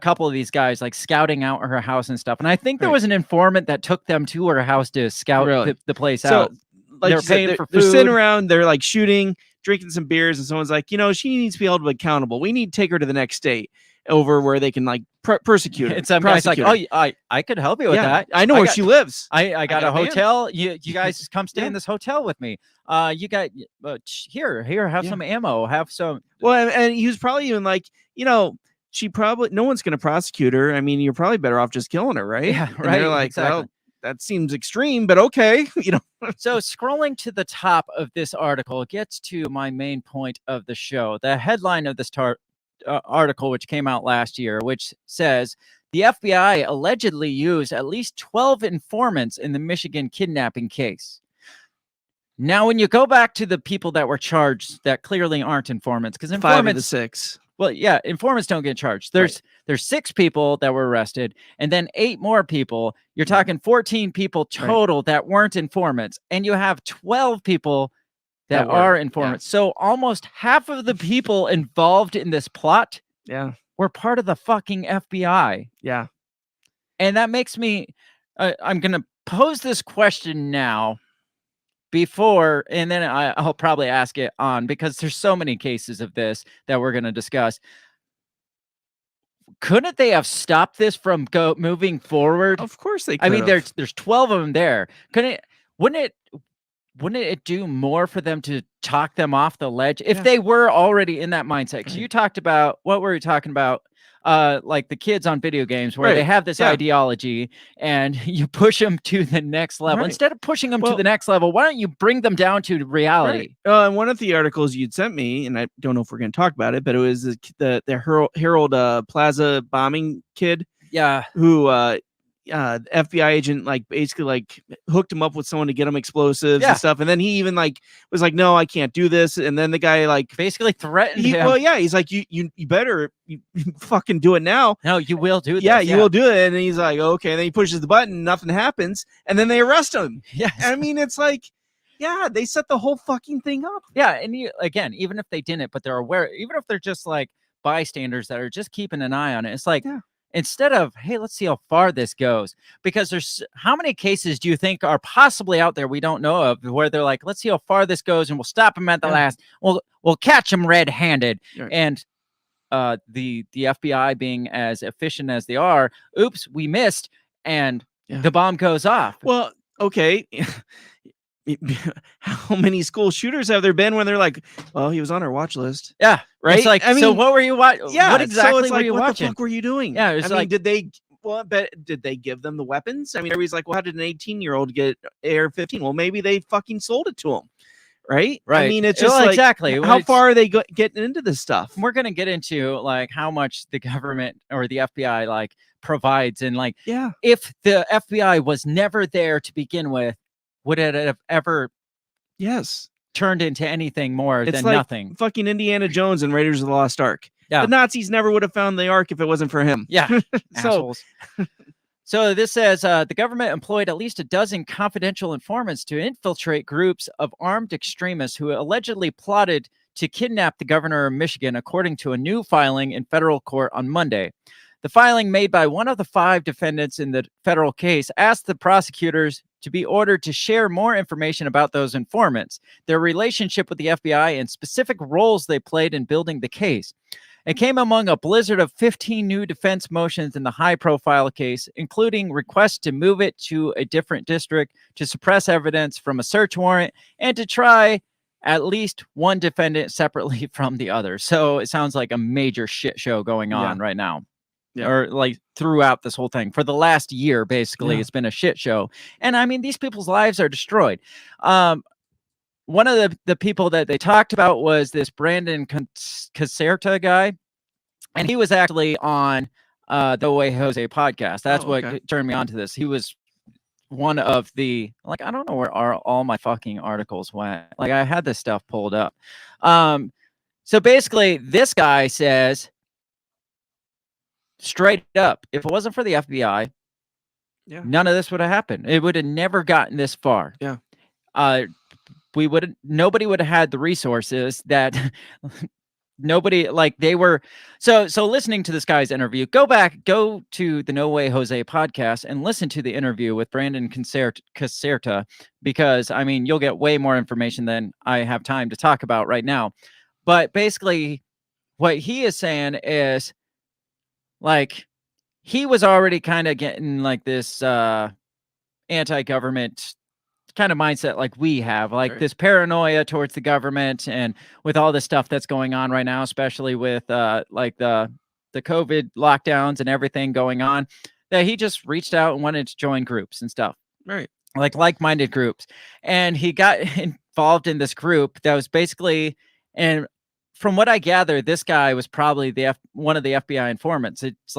Speaker 4: couple of these guys like scouting out her house and stuff. And I think there was an informant that took them to her house to scout the place out.
Speaker 5: Like
Speaker 4: they're paying for food.
Speaker 5: They're sitting around, they're like shooting, drinking some beers, and someone's like, she needs to be held accountable. We need to take her to the next state over where they can like persecute her.
Speaker 4: And some guy's like, I could help you with that.
Speaker 5: I know where she lives.
Speaker 4: I got a hotel. You guys come stay in this hotel with me. You got here, have some ammo, have some.
Speaker 5: Well, and he was probably even like, she probably, no one's going to prosecute her. I mean, you're probably better off just killing her, right?
Speaker 4: Yeah,
Speaker 5: and they're like, well, that seems extreme, but okay.
Speaker 4: So scrolling to the top of this article gets to my main point of the show. The headline of this article, which came out last year, which says the FBI allegedly used at least 12 informants in the Michigan kidnapping case. Now, when you go back to the people that were charged that clearly aren't informants, because informants,
Speaker 5: 5 of the 6.
Speaker 4: Well, yeah, informants don't get charged. There's 6 people that were arrested, and then 8 more people. You're talking 14 people total that weren't informants, and you have 12 people that are informants. So almost half of the people involved in this plot were part of the fucking FBI.
Speaker 5: Yeah.
Speaker 4: And that makes me, I'm going to pose this question now before, and then I'll probably ask it on, because there's so many cases of this that we're going to discuss. Couldn't they have stopped this from moving forward?
Speaker 5: Of course they could.
Speaker 4: I mean, there's 12 of them there. Wouldn't it do more for them to talk them off the ledge if they were already in that mindset? Because you talked about, what were you talking about? Like the kids on video games where they have this ideology and you push them to the next level. Instead of pushing them to the next level, why don't you bring them down to reality?
Speaker 5: One of the articles you'd sent me, and I don't know if we're going to talk about it, but it was the Harold Plaza bombing kid.
Speaker 4: Yeah.
Speaker 5: Who FBI agent basically hooked him up with someone to get him explosives and stuff, and then he even was like, no, I can't do this, and then the guy
Speaker 4: basically threatened him.
Speaker 5: Well, yeah, he's like, you better fucking do it now.
Speaker 4: No, you will do this.
Speaker 5: Yeah, you will do it. And he's like, okay, and then he pushes the button, nothing happens, and then they arrest him.
Speaker 4: Yeah,
Speaker 5: I mean, it's like, yeah, they set the whole fucking thing up.
Speaker 4: Yeah, and again, even if they didn't, but they're aware, even if they're just bystanders that are just keeping an eye on it, it's like, instead of, hey, let's see how far this goes, because there's how many cases do you think are possibly out there we don't know of where they're like, let's see how far this goes and we'll stop them at the last. We'll catch them red-handed. And the FBI being as efficient as they are, oops, we missed, and the bomb goes off.
Speaker 5: Well, okay. How many school shooters have there been when they're like, well, he was on our watch list?
Speaker 4: Yeah.
Speaker 5: Right.
Speaker 4: It's like, I mean, so what were you watching?
Speaker 5: Yeah.
Speaker 4: What exactly
Speaker 5: were you
Speaker 4: watching?
Speaker 5: What the fuck were you doing?
Speaker 4: Yeah. It's
Speaker 5: did they give them the weapons? I mean, everybody's like, well, how did an 18-year-old get AR-15? Well, maybe they fucking sold it to him. Right. I mean, it's just
Speaker 4: exactly.
Speaker 5: How far are they getting into this stuff?
Speaker 4: We're going to get into how much the government or the FBI provides. And if the FBI was never there to begin with, would it have ever turned into anything more than nothing?
Speaker 5: Fucking Indiana Jones and Raiders of the Lost Ark.
Speaker 4: Yeah.
Speaker 5: The Nazis never would have found the Ark if it wasn't for him.
Speaker 4: Yeah. So this says the government employed at least a dozen confidential informants to infiltrate groups of armed extremists who allegedly plotted to kidnap the governor of Michigan, according to a new filing in federal court on Monday. The filing made by one of the 5 defendants in the federal case asked the prosecutors to be ordered to share more information about those informants, their relationship with the FBI, and specific roles they played in building the case. It came among a blizzard of 15 new defense motions in the high-profile case, including requests to move it to a different district, to suppress evidence from a search warrant, and to try at least one defendant separately from the other. So it sounds like a major shit show going on right now. Yeah. Or throughout this whole thing for the last year, basically, it's been a shit show. And I mean, these people's lives are destroyed. One of the people that they talked about was this Brandon Caserta guy, and he was actually on the Way Jose podcast. That's what turned me on to this. He was one of the I don't know where all my fucking articles went. I had this stuff pulled up. So basically, this guy says, straight up, if it wasn't for the FBI, none of this would have happened. It would have never gotten this far.
Speaker 5: Yeah.
Speaker 4: Nobody would have had the resources that nobody they were. So listening to this guy's interview, go to the No Way Jose podcast and listen to the interview with Brandon Caserta, because I mean, you'll get way more information than I have time to talk about right now. But basically what he is saying is, he was already kind of getting this anti-government kind of mindset we have, this paranoia towards the government, and with all this stuff that's going on right now, especially with the COVID lockdowns and everything going on, that he just reached out and wanted to join groups and stuff.
Speaker 5: Right.
Speaker 4: Like-minded groups. And he got involved in this group that was basically, and from what I gather, this guy was probably one of the FBI informants. It's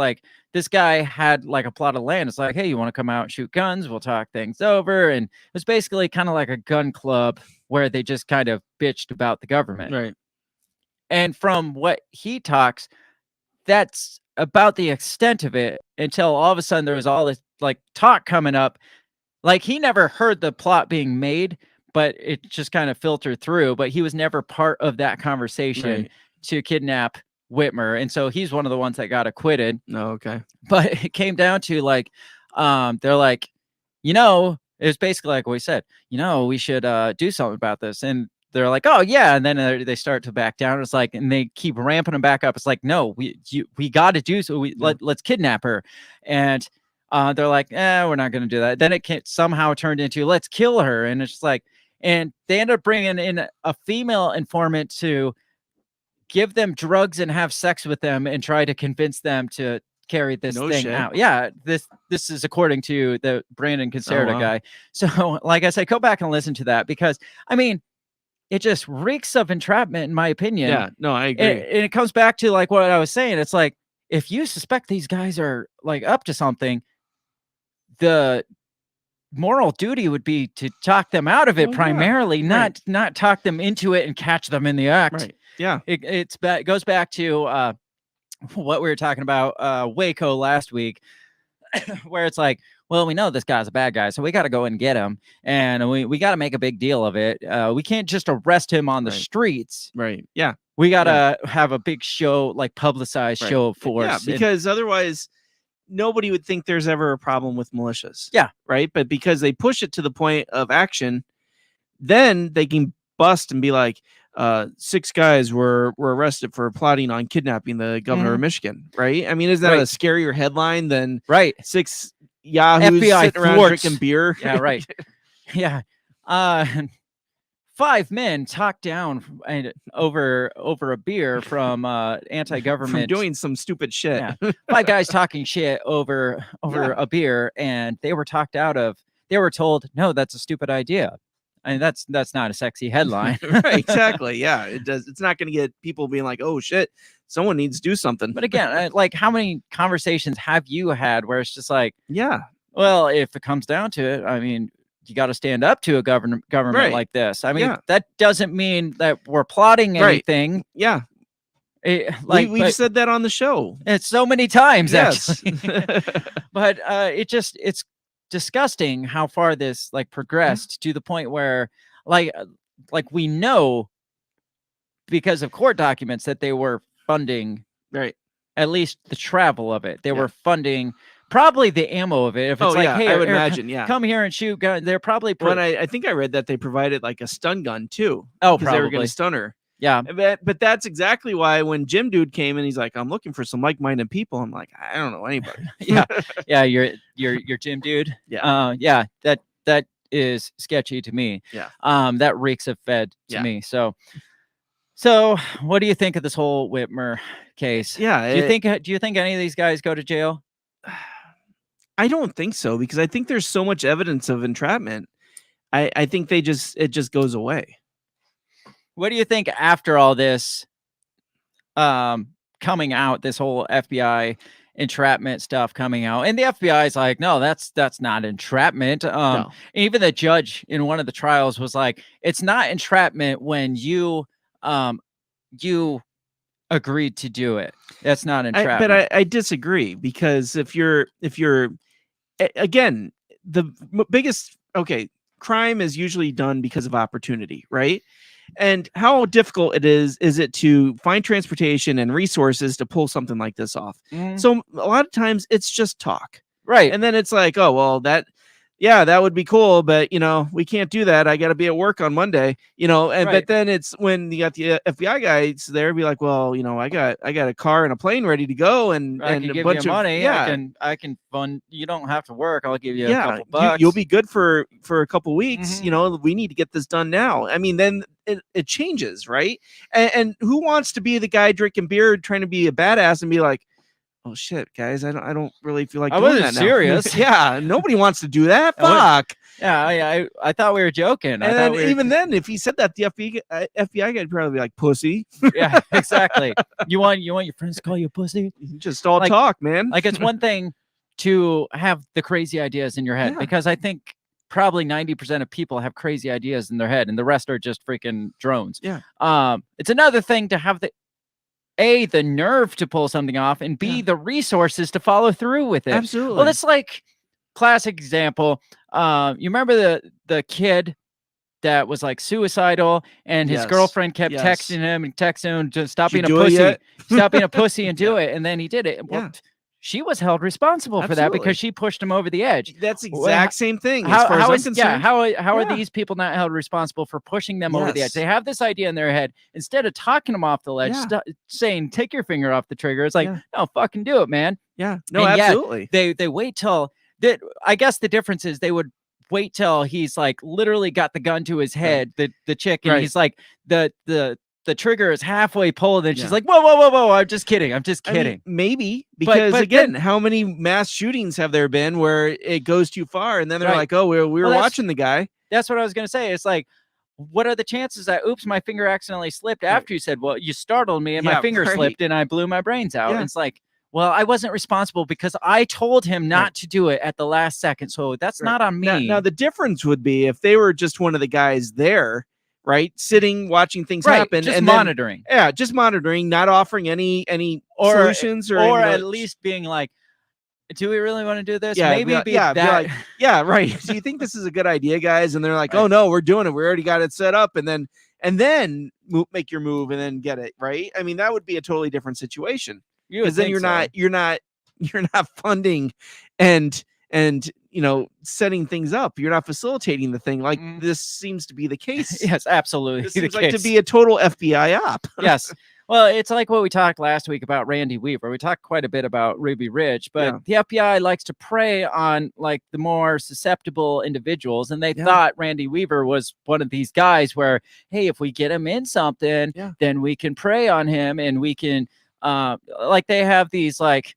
Speaker 4: this guy had a plot of land. It's like, hey, you want to come out and shoot guns? We'll talk things over. And it was basically kind of like a gun club where they just kind of bitched about the government.
Speaker 5: Right.
Speaker 4: And from what he talks, that's about the extent of it until all of a sudden there was all this like talk coming up. Like he never heard the plot being made, but it just kind of filtered through. But he was never part of that conversation to kidnap Whitmer. And so he's one of the ones that got acquitted.
Speaker 5: No, okay.
Speaker 4: But it came down to like, they're like, you know, it was basically like what we said, you know, we should do something about this. And they're like, oh yeah. And then they start to back down. It's like, and they keep ramping them back up. It's like, no, we got to do so. Let's kidnap her. And they're like, we're not going to do that. Then it somehow turned into let's kill her. And it's just like, and they end up bringing in a female informant to give them drugs and have sex with them and try to convince them to carry this thing out. Yeah, this is according to the Brandon Concerta guy. So like I said, go back and listen to that, because I mean, it just reeks of entrapment in my opinion.
Speaker 5: Yeah, no, I agree.
Speaker 4: And it comes back to like what I was saying. It's like, if you suspect these guys are like up to something, the moral duty would be to talk them out of it primarily, not talk them into it and catch them in the act.
Speaker 5: Right. Yeah.
Speaker 4: It goes back to what we were talking about Waco last week, where it's like, well, we know this guy's a bad guy, so we got to go and get him, and we got to make a big deal of it. We can't just arrest him on the streets.
Speaker 5: Right. Yeah.
Speaker 4: We got to have a big show, like publicized show of force.
Speaker 5: Yeah, because otherwise nobody would think there's ever a problem with militias.
Speaker 4: Yeah.
Speaker 5: Right. But because they push it to the point of action, then they can bust and be like, 6 guys were arrested for plotting on kidnapping the governor of Michigan. Right. I mean, isn't that a scarier headline than 6 yahoos
Speaker 4: FBI
Speaker 5: sitting around drinking beer?
Speaker 4: Yeah. Right. Yeah. 5 men talked down over a beer from anti-government
Speaker 5: from doing some stupid shit.
Speaker 4: Yeah. 5 guys talking shit over a beer, and they were talked out of. They were told, no, that's a stupid idea. I mean, that's not a sexy headline.
Speaker 5: Right, exactly. Yeah, it does. It's not going to get people being like, oh shit, someone needs to do something.
Speaker 4: But again, like, how many conversations have you had where it's just like,
Speaker 5: yeah,
Speaker 4: well, if it comes down to it, I mean, you got to stand up to a government like this. I mean, that doesn't mean that we're plotting anything.
Speaker 5: Yeah. We've said that on the show.
Speaker 4: It's so many times, actually. But it's disgusting how far this like progressed to the point where like we know because of court documents that they were funding at least the travel of it. They were funding probably the ammo of it. If it's hey,
Speaker 5: I would imagine,
Speaker 4: come here and shoot gun. They're probably
Speaker 5: I think I read that they provided like a stun gun too.
Speaker 4: Oh,
Speaker 5: because they were going to stun her.
Speaker 4: Yeah,
Speaker 5: but that's exactly why when Jim Dude came in, he's like, I'm looking for some like-minded people. I'm like, I don't know anybody.
Speaker 4: yeah, you're Jim Dude.
Speaker 5: Yeah,
Speaker 4: that is sketchy to me.
Speaker 5: Yeah,
Speaker 4: that reeks of Fed to me. So what do you think of this whole Whitmer case?
Speaker 5: Yeah,
Speaker 4: do you think any of these guys go to jail?
Speaker 5: I don't think so, because I think there's so much evidence of entrapment. I think it just goes away.
Speaker 4: What do you think after all this coming out, this whole FBI entrapment stuff coming out, and the FBI is like, no, that's not entrapment.
Speaker 5: No.
Speaker 4: Even the judge in one of the trials was like, it's not entrapment when you agreed to do it. That's not entrapment.
Speaker 5: But I disagree, because if you're again, the biggest crime is usually done because of opportunity, right? And how difficult is it to find transportation and resources to pull something like this off? So a lot of times it's just talk,
Speaker 4: right?
Speaker 5: And then it's like, oh well, that would be cool, but we can't do that. I got to be at work on Monday, but then it's when you got the FBI guys there, be like, well, I got a car and a plane ready to go, and
Speaker 4: I can
Speaker 5: a
Speaker 4: give
Speaker 5: bunch
Speaker 4: you money.
Speaker 5: of
Speaker 4: I can fund. You don't have to work. I'll give you a couple bucks.
Speaker 5: You'll be good for a couple weeks. We need to get this done now. I mean, then it changes, right? And who wants to be the guy drinking beer, trying to be a badass, and be like, oh shit, guys, I don't really feel like doing that now.
Speaker 4: Serious.
Speaker 5: Yeah, nobody wants to do that. Fuck.
Speaker 4: Yeah, I thought we were joking.
Speaker 5: And then, even then, if he said that, the FBI guy'd probably be like, pussy.
Speaker 4: Yeah, exactly. You want your friends to call you a pussy?
Speaker 5: Just all talk, man.
Speaker 4: Like, it's one thing to have the crazy ideas in your head, because I think probably 90% of people have crazy ideas in their head, and the rest are just freaking drones.
Speaker 5: Yeah.
Speaker 4: It's another thing to have A, the nerve to pull something off, and B, the resources to follow through with it.
Speaker 5: Absolutely.
Speaker 4: Well, it's like classic example. You remember the kid that was like suicidal, and his girlfriend kept texting him and texting him to stop being a pussy, stop being a pussy and do it. And then he did it. Well, she was held responsible for that because she pushed him over the edge.
Speaker 5: That's the exact same thing.
Speaker 4: How
Speaker 5: How
Speaker 4: are these people not held responsible for pushing them over the edge? They have this idea in their head. Instead of talking them off the ledge, saying, take your finger off the trigger. It's like, no, fucking do it, man.
Speaker 5: Yeah. No,
Speaker 4: and
Speaker 5: absolutely.
Speaker 4: They wait till that. I guess the difference is they would wait till he's like literally got the gun to his head, the chick, and he's like the trigger is halfway pulled, and she's like, whoa, I'm just kidding. I mean,
Speaker 5: maybe because again, how many mass shootings have there been where it goes too far, and then they're like, oh, we were watching the guy.
Speaker 4: That's what I was gonna say. It's like, what are the chances that, oops, my finger accidentally slipped after you said, well, you startled me and my finger slipped and I blew my brains out. And it's like, well, I wasn't responsible because I told him not to do it at the last second. So that's not on me.
Speaker 5: Now, the difference would be if they were just one of the guys there, right, sitting, watching things happen,
Speaker 4: just
Speaker 5: and
Speaker 4: monitoring.
Speaker 5: Just monitoring, not offering any solutions or
Speaker 4: at least being like, do we really want to do this?
Speaker 5: Yeah,
Speaker 4: maybe
Speaker 5: be like, right. Do you think this is a good idea, guys? And they're like, oh no, we're doing it. We already got it set up, and then make your move and then get it right. I mean, that would be a totally different situation because then you're not funding and setting things up. You're not facilitating the thing like this seems to be the case.
Speaker 4: Yes, absolutely.
Speaker 5: This seems like to be a total FBI op.
Speaker 4: Yes. Well, it's like what we talked last week about Randy Weaver. We talked quite a bit about Ruby Ridge, but the FBI likes to prey on like the more susceptible individuals. And they thought Randy Weaver was one of these guys where, hey, if we get him in something, then we can prey on him and we can, like they have these like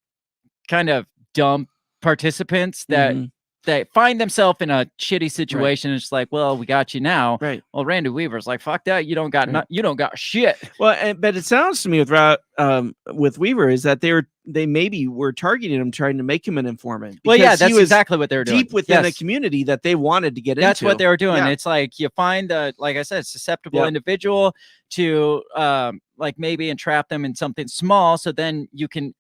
Speaker 4: kind of dumb participants that they find themselves in a shitty situation. It's like, well, we got you now.
Speaker 5: Right.
Speaker 4: Well, Randy Weaver's like, fuck that. You don't got you don't got shit.
Speaker 5: Well, but it sounds to me with Weaver is that they maybe were targeting him, trying to make him an informant.
Speaker 4: Well, yeah, that's exactly what they were doing.
Speaker 5: Deep within a community that they wanted to get into.
Speaker 4: That's what they were doing. Yeah. It's like you find the, like I said, susceptible individual to like maybe entrap them in something small, so then you can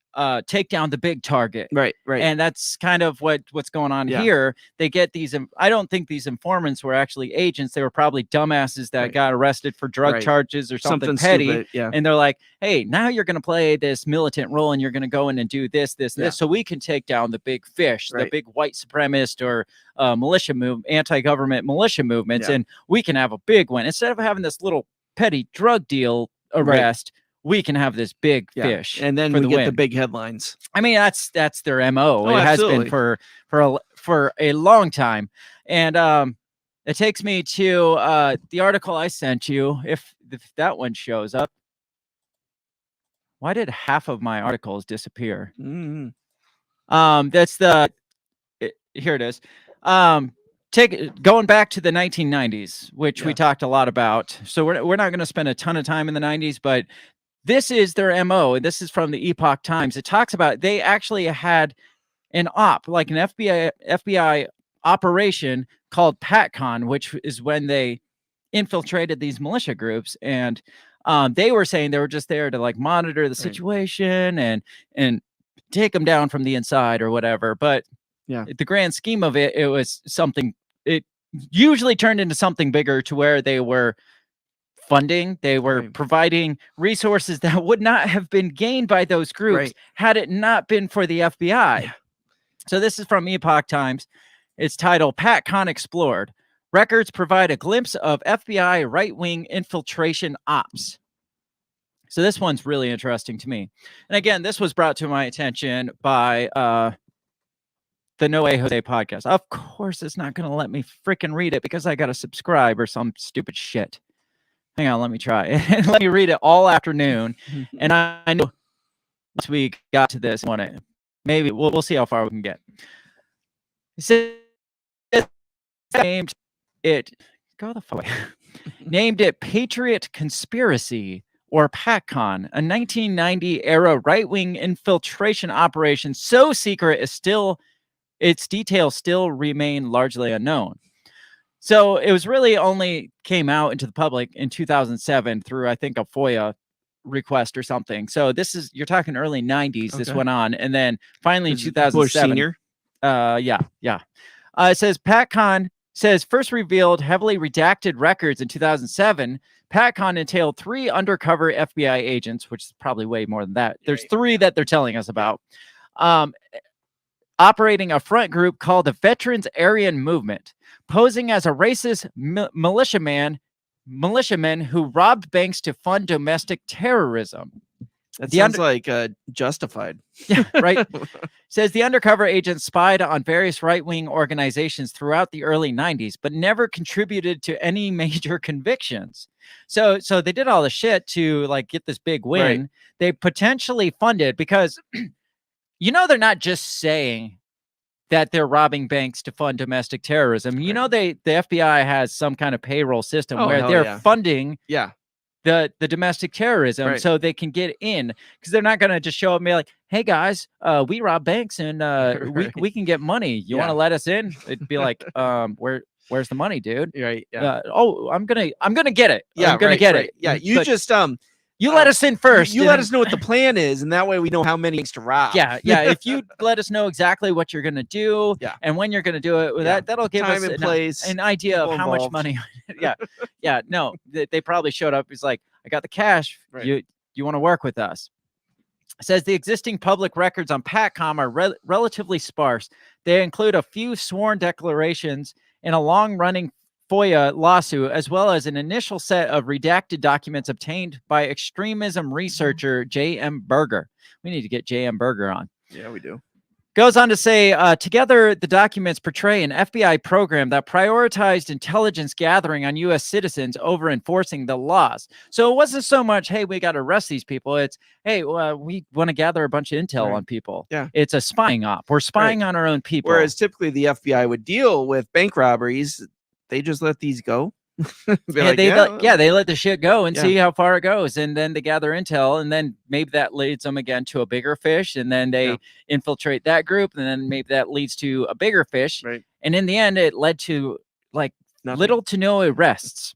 Speaker 4: take down the big target.
Speaker 5: Right.
Speaker 4: And that's kind of what's going on here. They get these, I don't think these informants were actually agents. They were probably dumbasses that got arrested for drug charges or something petty.
Speaker 5: Stupid,
Speaker 4: and they're like, hey, now you're going to play this militant role and you're going to go in and do this, so we can take down the big fish, the big white supremacist or militia anti-government militia movements, and we can have a big one. Instead of having this little petty drug deal arrest, we can have this big fish,
Speaker 5: and then we get the big headlines.
Speaker 4: I mean, that's their MO.
Speaker 5: Oh,
Speaker 4: it has been for a long time, and it takes me to the article I sent you. If that one shows up, why did half of my articles disappear? That's here it is. Going back to the 1990s, which we talked a lot about. So we're not going to spend a ton of time in the 90s, but this is their MO. This is from the Epoch Times. It talks about they actually had an like an FBI operation called PATCON, which is when they infiltrated these militia groups. And they were saying they were just there to like monitor the situation and take them down from the inside or whatever. But the grand scheme of it, it was something, it usually turned into something bigger to where they were funding, they were providing resources that would not have been gained by those groups had it not been for the FBI. So this is from Epoch Times. It's titled PATCON Explored. Records provide a glimpse of FBI right-wing infiltration ops. So this one's really interesting to me. And again, this was brought to my attention by the No Way Jose podcast. Of course, it's not going to let me freaking read it because I got to subscribe or some stupid shit. Hang on, let me try. Let me read it all afternoon. And I know once we got to this, maybe we'll see how far we can get. It named it, go the fuck away. Named it Patriot Conspiracy or PATCON, a 1990 era right-wing infiltration operation so secret its details still remain largely unknown. So it was really only came out into the public in 2007 through, I think, a FOIA request or something. So you're talking early 90s. This
Speaker 5: Okay.
Speaker 4: went on, and then finally in
Speaker 5: Is
Speaker 4: 2007.
Speaker 5: Bush Senior?
Speaker 4: Yeah. It says PATCON says first revealed heavily redacted records in 2007. PATCON entailed 3 undercover FBI agents, which is probably way more than that. There's 3 that they're telling us about. Operating a front group called the Veterans Aryan Movement, posing as a racist militiamen who robbed banks to fund domestic terrorism.
Speaker 5: That sounds like Justified.
Speaker 4: Yeah, right. Says the undercover agents spied on various right-wing organizations throughout the early 90s, but never contributed to any major convictions. So they did all the shit to like get this big win.
Speaker 5: Right.
Speaker 4: They potentially funded because they're not just saying that they're robbing banks to fund domestic terrorism. The FBI has some kind of payroll system where they're funding the domestic terrorism so they can get in, because they're not going to just show up and be like, hey guys, we rob banks and we can get money. You want to let us in? It'd be like, where's the money, dude?
Speaker 5: Right. Yeah.
Speaker 4: I'm gonna get it.
Speaker 5: Yeah.
Speaker 4: I'm gonna get it.
Speaker 5: Yeah. You just
Speaker 4: you let us in first.
Speaker 5: You let us know what the plan is, and that way we know how many banks to rob.
Speaker 4: Yeah. If you let us know exactly what you're gonna do and when you're gonna do it, that'll give
Speaker 5: Time
Speaker 4: us
Speaker 5: and place,
Speaker 4: an idea of how much money. No, they probably showed up. It's like, I got the cash. Right. You want to work with us? It says the existing public records on PATCON are relatively sparse. They include a few sworn declarations and a long-running FOIA lawsuit, as well as an initial set of redacted documents obtained by extremism researcher J.M. Berger. We need to get J.M. Berger on.
Speaker 5: Yeah, we do.
Speaker 4: Goes on to say, together, the documents portray an FBI program that prioritized intelligence gathering on U.S. citizens over enforcing the laws. So it wasn't so much, hey, we got to arrest these people. It's, hey, we want to gather a bunch of intel on people.
Speaker 5: Yeah.
Speaker 4: It's a spying op. We're spying on our own people.
Speaker 5: Whereas typically the FBI would deal with bank robberies. They just let these go.
Speaker 4: They let the shit go and see how far it goes, and then they gather intel, and then maybe that leads them again to a bigger fish, and then they infiltrate that group, and then maybe that leads to a bigger fish, and in the end it led to like little to no arrests.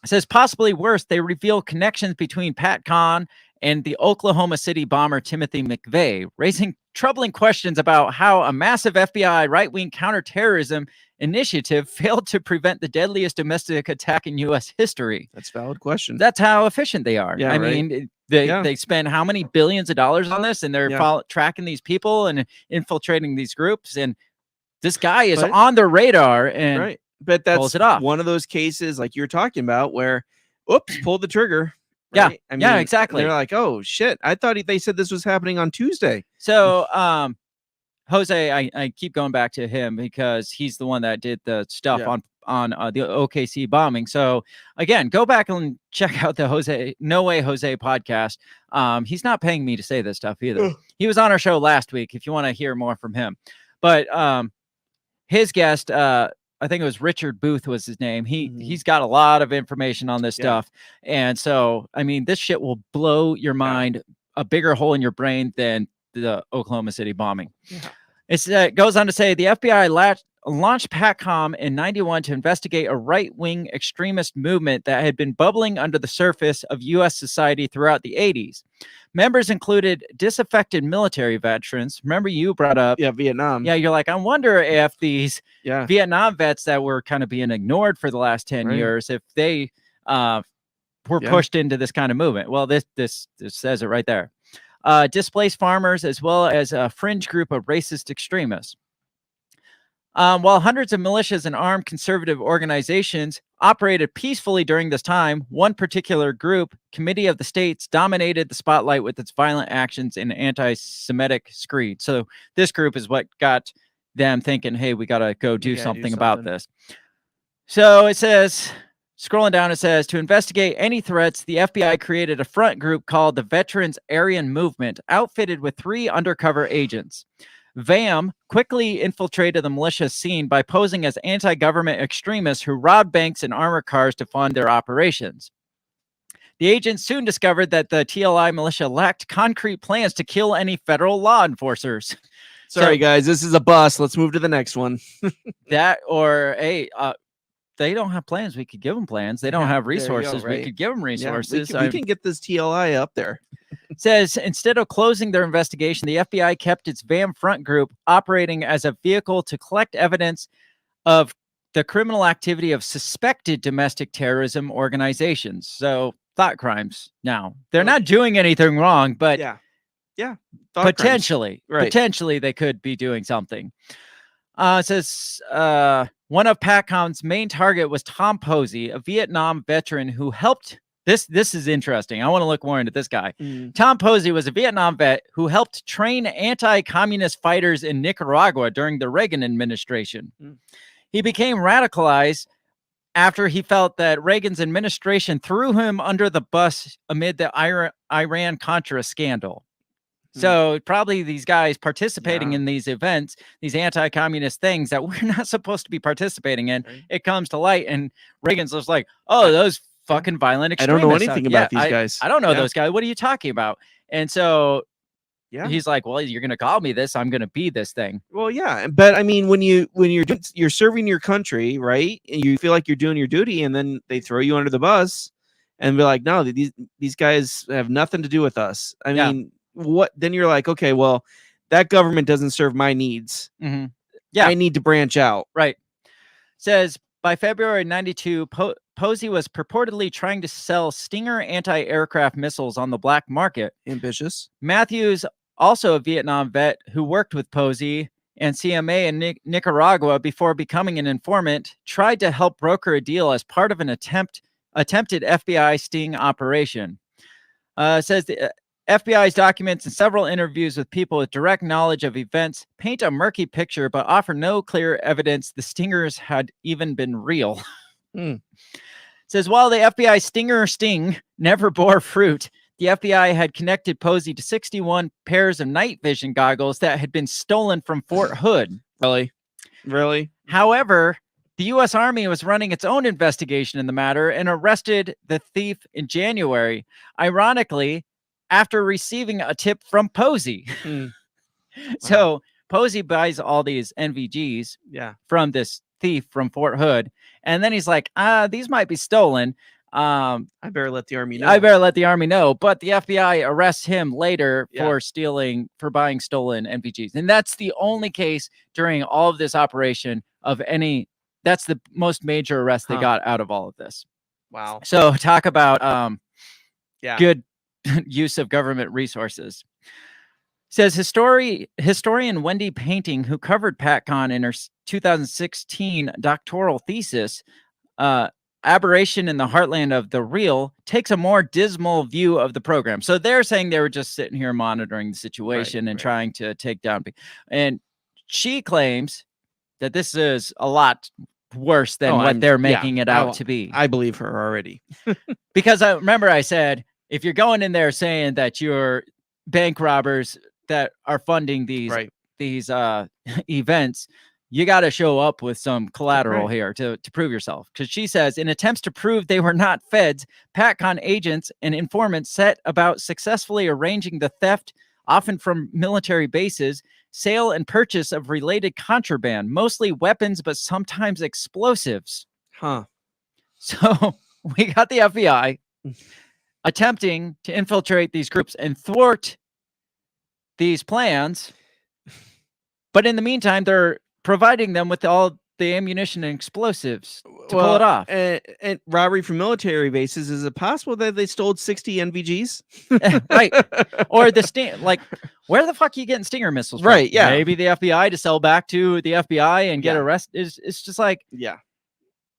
Speaker 4: It says possibly worse, they reveal connections between PATCON and the Oklahoma City bomber Timothy McVeigh, raising troubling questions about how a massive FBI right-wing counterterrorism initiative failed to prevent the deadliest domestic attack in U.S. history.
Speaker 5: That's a valid question.
Speaker 4: That's how efficient they are.
Speaker 5: Yeah,
Speaker 4: I mean, they spend how many billions of dollars on this, and they're tracking these people and infiltrating these groups, and this guy is on their radar and
Speaker 5: but that's
Speaker 4: pulls it off.
Speaker 5: One of those cases like you're talking about where, oops, pulled the trigger.
Speaker 4: Right?
Speaker 5: I mean,
Speaker 4: exactly.
Speaker 5: They're like, oh shit, I thought they said this was happening on Tuesday.
Speaker 4: So, Jose, I keep going back to him because he's the one that did the stuff on the OKC bombing. So again, go back and check out the No Way Jose podcast. He's not paying me to say this stuff either. He was on our show last week if you want to hear more from him. But his guest, I think it was Richard Booth was his name. He's got a lot of information on this stuff. And so, I mean, this shit will blow your mind, a bigger hole in your brain than the Oklahoma City bombing. It goes on to say the FBI launched PATCON in 91 to investigate a right-wing extremist movement that had been bubbling under the surface of U.S. society throughout the 80s. Members included disaffected military veterans. Remember you brought up
Speaker 5: Vietnam.
Speaker 4: Yeah, you're like, I wonder if these Vietnam vets that were kind of being ignored for the last 10 years, if they were pushed into this kind of movement. Well, this says it right there. Displaced farmers, as well as a fringe group of racist extremists. While hundreds of militias and armed conservative organizations operated peacefully during this time, one particular group, Committee of the States, dominated the spotlight with its violent actions and anti-Semitic screed. So this group is what got them thinking, hey, we got to go do something about this. So it says, scrolling down, it says, to investigate any threats, the FBI created a front group called the Veterans Aryan Movement, outfitted with 3 undercover agents. VAM quickly infiltrated the militia scene by posing as anti-government extremists who robbed banks and armored cars to fund their operations. The agents soon discovered that the TLI militia lacked concrete plans to kill any federal law enforcers.
Speaker 5: Sorry, guys, this is a bust. Let's move to the next one.
Speaker 4: That or, hey, they don't have plans. We could give them plans. They don't have resources.
Speaker 5: Right?
Speaker 4: We could give them resources.
Speaker 5: We can get this TLI up there.
Speaker 4: Says instead of closing their investigation, the FBI kept its VAM front group operating as a vehicle to collect evidence of the criminal activity of suspected domestic terrorism organizations. So thought crimes. Now they're not doing anything wrong, but potentially they could be doing something. It says one of PATCON's main target was Tom Posey, a Vietnam veteran who helped. This is interesting. I want to look more into this guy. Tom Posey was a Vietnam vet who helped train anti-communist fighters in Nicaragua during the Reagan administration. He became radicalized after he felt that Reagan's administration threw him under the bus amid the Iran-Contra scandal. So probably these guys participating in these events, these anti-communist things that we're not supposed to be participating in, it comes to light, and Reagan's just like, oh, those fucking violent extremists.
Speaker 5: I don't know anything about these guys.
Speaker 4: I don't know those guys. What are you talking about? And so he's like, well, you're going to call me this. I'm going to be this thing.
Speaker 5: Well, yeah. But I mean, when you're serving your country, right? And you feel like you're doing your duty, and then they throw you under the bus and be like, no, these guys have nothing to do with us. I mean, what? Then you're like, okay, well, that government doesn't serve my needs. Yeah. I need to branch out.
Speaker 4: Right. Says by February 92, Posey was purportedly trying to sell Stinger anti-aircraft missiles on the black market.
Speaker 5: Ambitious.
Speaker 4: Matthews, also a Vietnam vet who worked with Posey and CMA in Nicaragua before becoming an informant, tried to help broker a deal as part of an attempted FBI sting operation. Says the FBI's documents and several interviews with people with direct knowledge of events paint a murky picture, but offer no clear evidence the stingers had even been real. Says while the FBI Stinger sting never bore fruit, the FBI had connected Posey to 61 pairs of night vision goggles that had been stolen from Fort Hood.
Speaker 5: Really?
Speaker 4: However, the U.S. Army was running its own investigation in the matter and arrested the thief in January. Ironically, after receiving a tip from Posey. So Posey buys all these NVGs from this thief from Fort Hood. And then he's like, these might be stolen.
Speaker 5: I better let the Army know.
Speaker 4: But the FBI arrests him later for buying stolen NVGs. And that's the only case during all of this operation of any. That's the most major arrest they got out of all of this.
Speaker 5: Wow.
Speaker 4: So talk about good use of government resources. Says historian Wendy Painting, who covered PATCON in her 2016 doctoral thesis, Aberration in the Heartland of the Real, takes a more dismal view of the program. So they're saying they were just sitting here monitoring the situation and trying to take down. And she claims that this is a lot worse than what they're making it out to be.
Speaker 5: I believe her already.
Speaker 4: Because I remember I said, if you're going in there saying that you're bank robbers that are funding these events, you got to show up with some collateral here to prove yourself. Because she says, in attempts to prove they were not feds, PATCON agents and informants set about successfully arranging the theft, often from military bases, sale and purchase of related contraband, mostly weapons, but sometimes explosives. So we got the FBI attempting to infiltrate these groups and thwart these plans. But in the meantime, they're providing them with all the ammunition and explosives to pull it off.
Speaker 5: And robbery from military bases, is it possible that they stole 60 NVGs?
Speaker 4: Right. Or where the fuck are you getting Stinger missiles from?
Speaker 5: Right, yeah.
Speaker 4: Maybe the FBI to sell back to the FBI and get arrested. It's just like,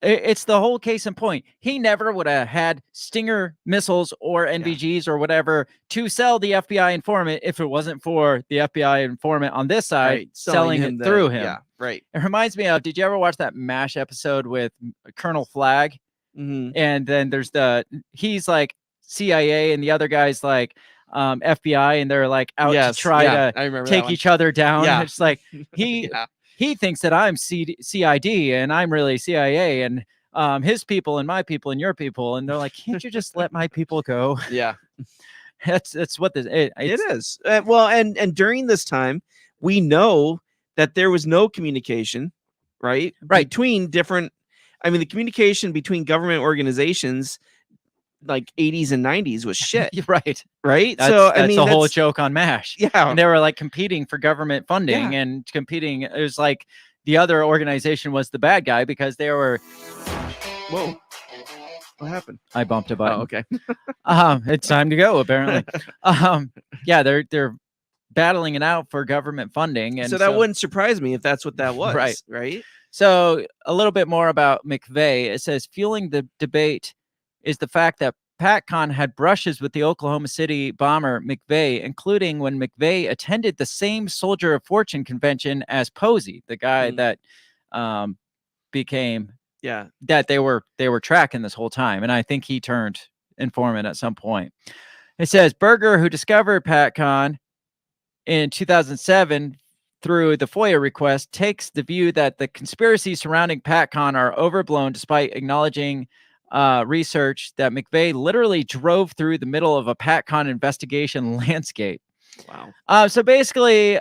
Speaker 4: it's the whole case in point. He never would have had Stinger missiles or NVGs or whatever to sell the FBI informant if it wasn't for the FBI informant on this side selling it through him.
Speaker 5: Yeah, right.
Speaker 4: It reminds me of, did you ever watch that MASH episode with Colonel Flagg? And then he's like CIA and the other guy's like FBI, and they're like out to try to take each other down. It's like he thinks that I'm CID and I'm really CIA, and his people and my people and your people. And they're like, can't you just let my people go?
Speaker 5: Yeah.
Speaker 4: That's what it
Speaker 5: is. Well, and during this time, we know that there was no communication, right? Between different I mean, the communication between government organizations like 80s and 90s was shit.
Speaker 4: Right.
Speaker 5: So I
Speaker 4: that's
Speaker 5: mean,
Speaker 4: the whole joke on MASH.
Speaker 5: Yeah.
Speaker 4: And they were like competing for government funding and competing. It was like the other organization was the bad guy because they were.
Speaker 5: Whoa. What happened?
Speaker 4: I bumped a button.
Speaker 5: Oh, okay.
Speaker 4: It's time to go, apparently. Yeah, they're battling it out for government funding. And
Speaker 5: so that wouldn't surprise me if that's what that was. Right.
Speaker 4: So a little bit more about McVeigh. It says fueling the debate is the fact that PATCON had brushes with the Oklahoma City bomber McVeigh, including when McVeigh attended the same Soldier of Fortune convention as Posey, the guy that became that they were tracking this whole time. And I think he turned informant at some point. It says Berger, who discovered PATCON in 2007 through the FOIA request, takes the view that the conspiracies surrounding PATCON are overblown, despite acknowledging research that McVeigh literally drove through the middle of a PATCON investigation landscape.
Speaker 5: Wow.
Speaker 4: So basically,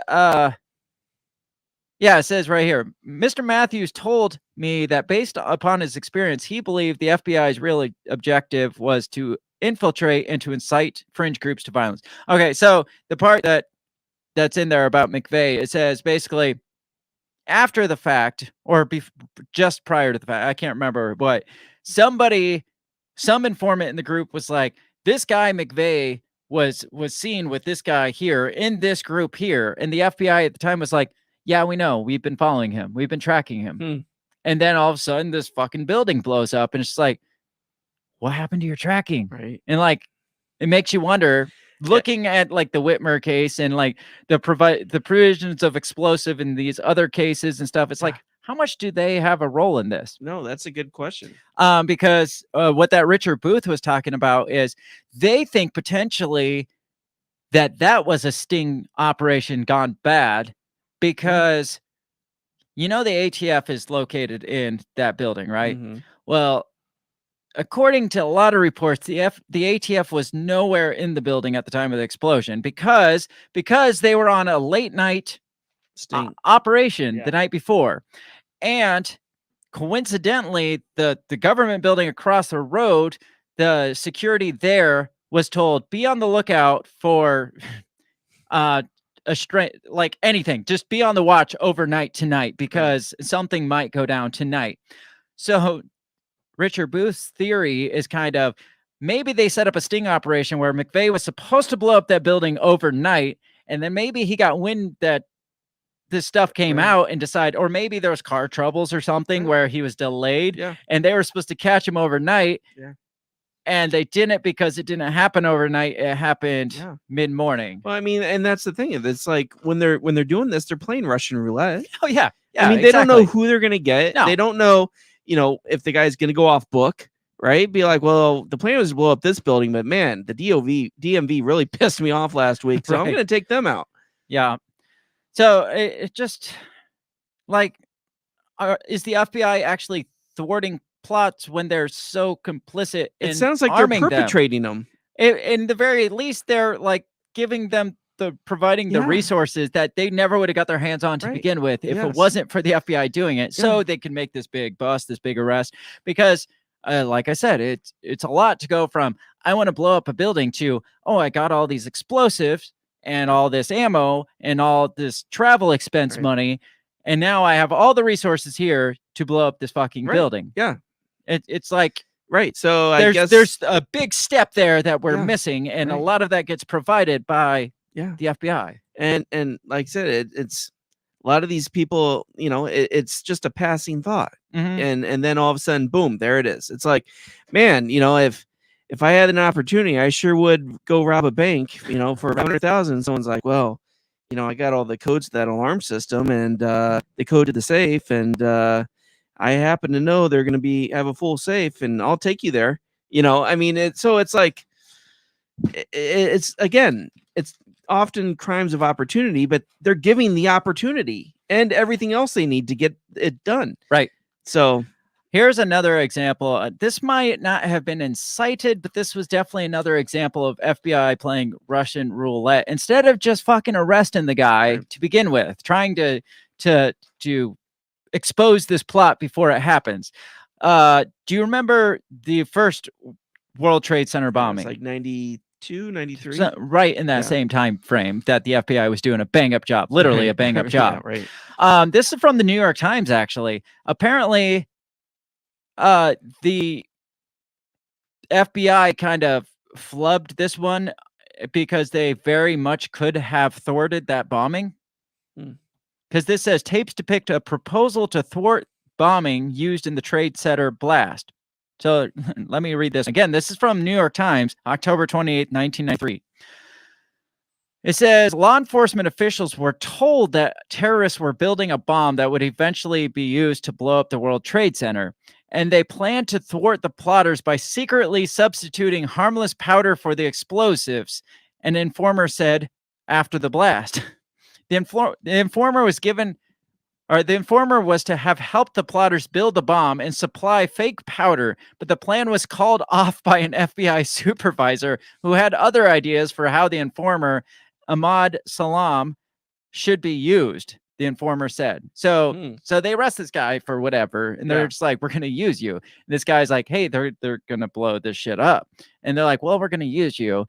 Speaker 4: it says right here, Mr. Matthews told me that based upon his experience, he believed the FBI's real objective was to infiltrate and to incite fringe groups to violence. Okay, so the part that's in there about McVeigh, it says basically after the fact or just prior to the fact, I can't remember what, some informant in the group was like, this guy McVeigh was seen with this guy here in this group here. And the FBI at the time was like, yeah, we know. We've been following him. We've been tracking him. And then all of a sudden this fucking building blows up and it's like, what happened to your tracking?
Speaker 5: Right.
Speaker 4: And like, it makes you wonder, looking at like the Whitmer case and like the provisions of explosive in these other cases and stuff. It's like, how much do they have a role in this?
Speaker 5: No, that's a good question.
Speaker 4: Because what that Richard Booth was talking about is they think potentially that was a sting operation gone bad because, the ATF is located in that building, right? Well, according to a lot of reports, the ATF was nowhere in the building at the time of the explosion because they were on a late night operation the night before. And coincidentally, the government building across the road, the security there was told, be on the lookout for like anything. Just be on the watch overnight tonight because something might go down tonight. So Richard Booth's theory is kind of maybe they set up a sting operation where McVeigh was supposed to blow up that building overnight, and then maybe he got wind that this stuff came out and decided, or maybe there was car troubles or something where he was delayed and they were supposed to catch him overnight. And they didn't because it didn't happen overnight. It happened mid-morning.
Speaker 5: Well, I mean, and that's the thing. It's like when they're doing this, they're playing Russian roulette.
Speaker 4: Oh yeah.
Speaker 5: I mean, they don't know who they're gonna get. No. They don't know, if the guy's gonna go off book, right? Be like, well, the plan was to blow up this building, but man, the DMV really pissed me off last week, so I'm gonna take them out.
Speaker 4: Yeah. So it just like, is the FBI actually thwarting plots when they're so complicit in
Speaker 5: it sounds like they're perpetrating them.
Speaker 4: In the very least, they're like giving them providing the resources that they never would have got their hands on to begin with if it wasn't for the FBI doing it, so they can make this big bust, this big arrest. Because like I said, it's a lot to go from I want to blow up a building to, oh, I got all these explosives and all this ammo and all this travel expense money, and now I have all the resources here to blow up this fucking building.
Speaker 5: Yeah.
Speaker 4: It's like,
Speaker 5: so I guess
Speaker 4: there's a big step there that we're missing, and a lot of that gets provided by the FBI.
Speaker 5: And like I said, it's a lot of these people, it's just a passing thought. And then all of a sudden, boom, there it is. It's like, man, if I had an opportunity, I sure would go rob a bank, for 100,000. Someone's like, well, I got all the codes to that alarm system and the code to the safe, and I happen to know they're going to have a full safe, and I'll take you there. I mean, it's like, it's often crimes of opportunity, but they're giving the opportunity and everything else they need to get it done.
Speaker 4: Right.
Speaker 5: So
Speaker 4: here's another example. This might not have been incited, but this was definitely another example of FBI playing Russian roulette. Instead of just fucking arresting the guy to begin with, trying to expose this plot before it happens. Do you remember the first World Trade Center bombing?
Speaker 5: It was like 92, 93.
Speaker 4: So, right in that same time frame that the FBI was doing a bang up job, literally a bang up job.
Speaker 5: Yeah, right.
Speaker 4: This is from the New York Times, actually. Apparently, the FBI kind of flubbed this one because they very much could have thwarted that bombing. Because this says tapes depict a proposal to thwart bombing used in the Trade Center blast. So let me read this again. This is from New York Times, October 28, 1993. It says law enforcement officials were told that terrorists were building a bomb that would eventually be used to blow up the World Trade Center. And they planned to thwart the plotters by secretly substituting harmless powder for the explosives, an informer said after the blast. The informer was to have helped the plotters build the bomb and supply fake powder, but the plan was called off by an FBI supervisor who had other ideas for how the informer, Ahmad Salam, should be used, the informer said. So they arrest this guy for whatever, and they're just like, we're going to use you. And this guy's like, hey, they're going to blow this shit up. And they're like, well, we're going to use you.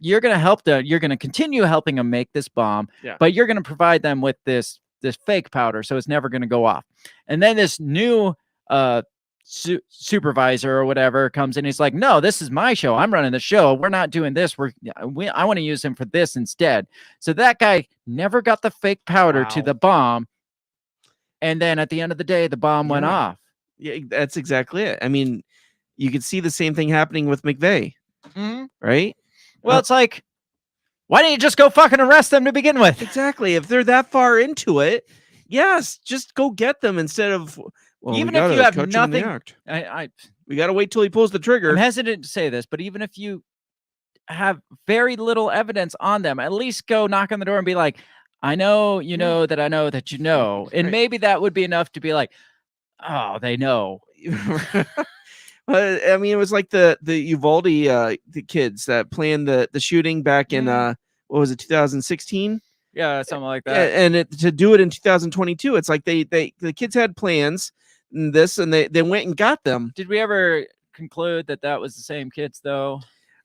Speaker 4: You're going to continue helping them make this bomb, but you're going to provide them with this fake powder, so it's never going to go off. And then this new supervisor or whatever comes in. He's like, no, this is my show. I'm running the show. We're not doing this. I want to use him for this instead. So that guy never got the fake powder to the bomb. And then at the end of the day, the bomb went off.
Speaker 5: Yeah, that's exactly it. I mean, you could see the same thing happening with McVeigh, right?
Speaker 4: Well, it's like, why didn't you just go fucking arrest them to begin with?
Speaker 5: Exactly. If they're that far into it, yes, just go get them instead of, well,
Speaker 4: even if you have nothing.
Speaker 5: We got to wait till he pulls the trigger.
Speaker 4: I'm hesitant to say this, but even if you have very little evidence on them, at least go knock on the door and be like, I know you know that I know that you know. And maybe that would be enough to be like, oh, they know.
Speaker 5: I mean, it was like the Uvalde the kids that planned the shooting back in what was it, 2016?
Speaker 4: Yeah, something like that.
Speaker 5: And to do it in 2022, it's like the kids had plans and they went and got them.
Speaker 4: Did we ever conclude that was the same kids though?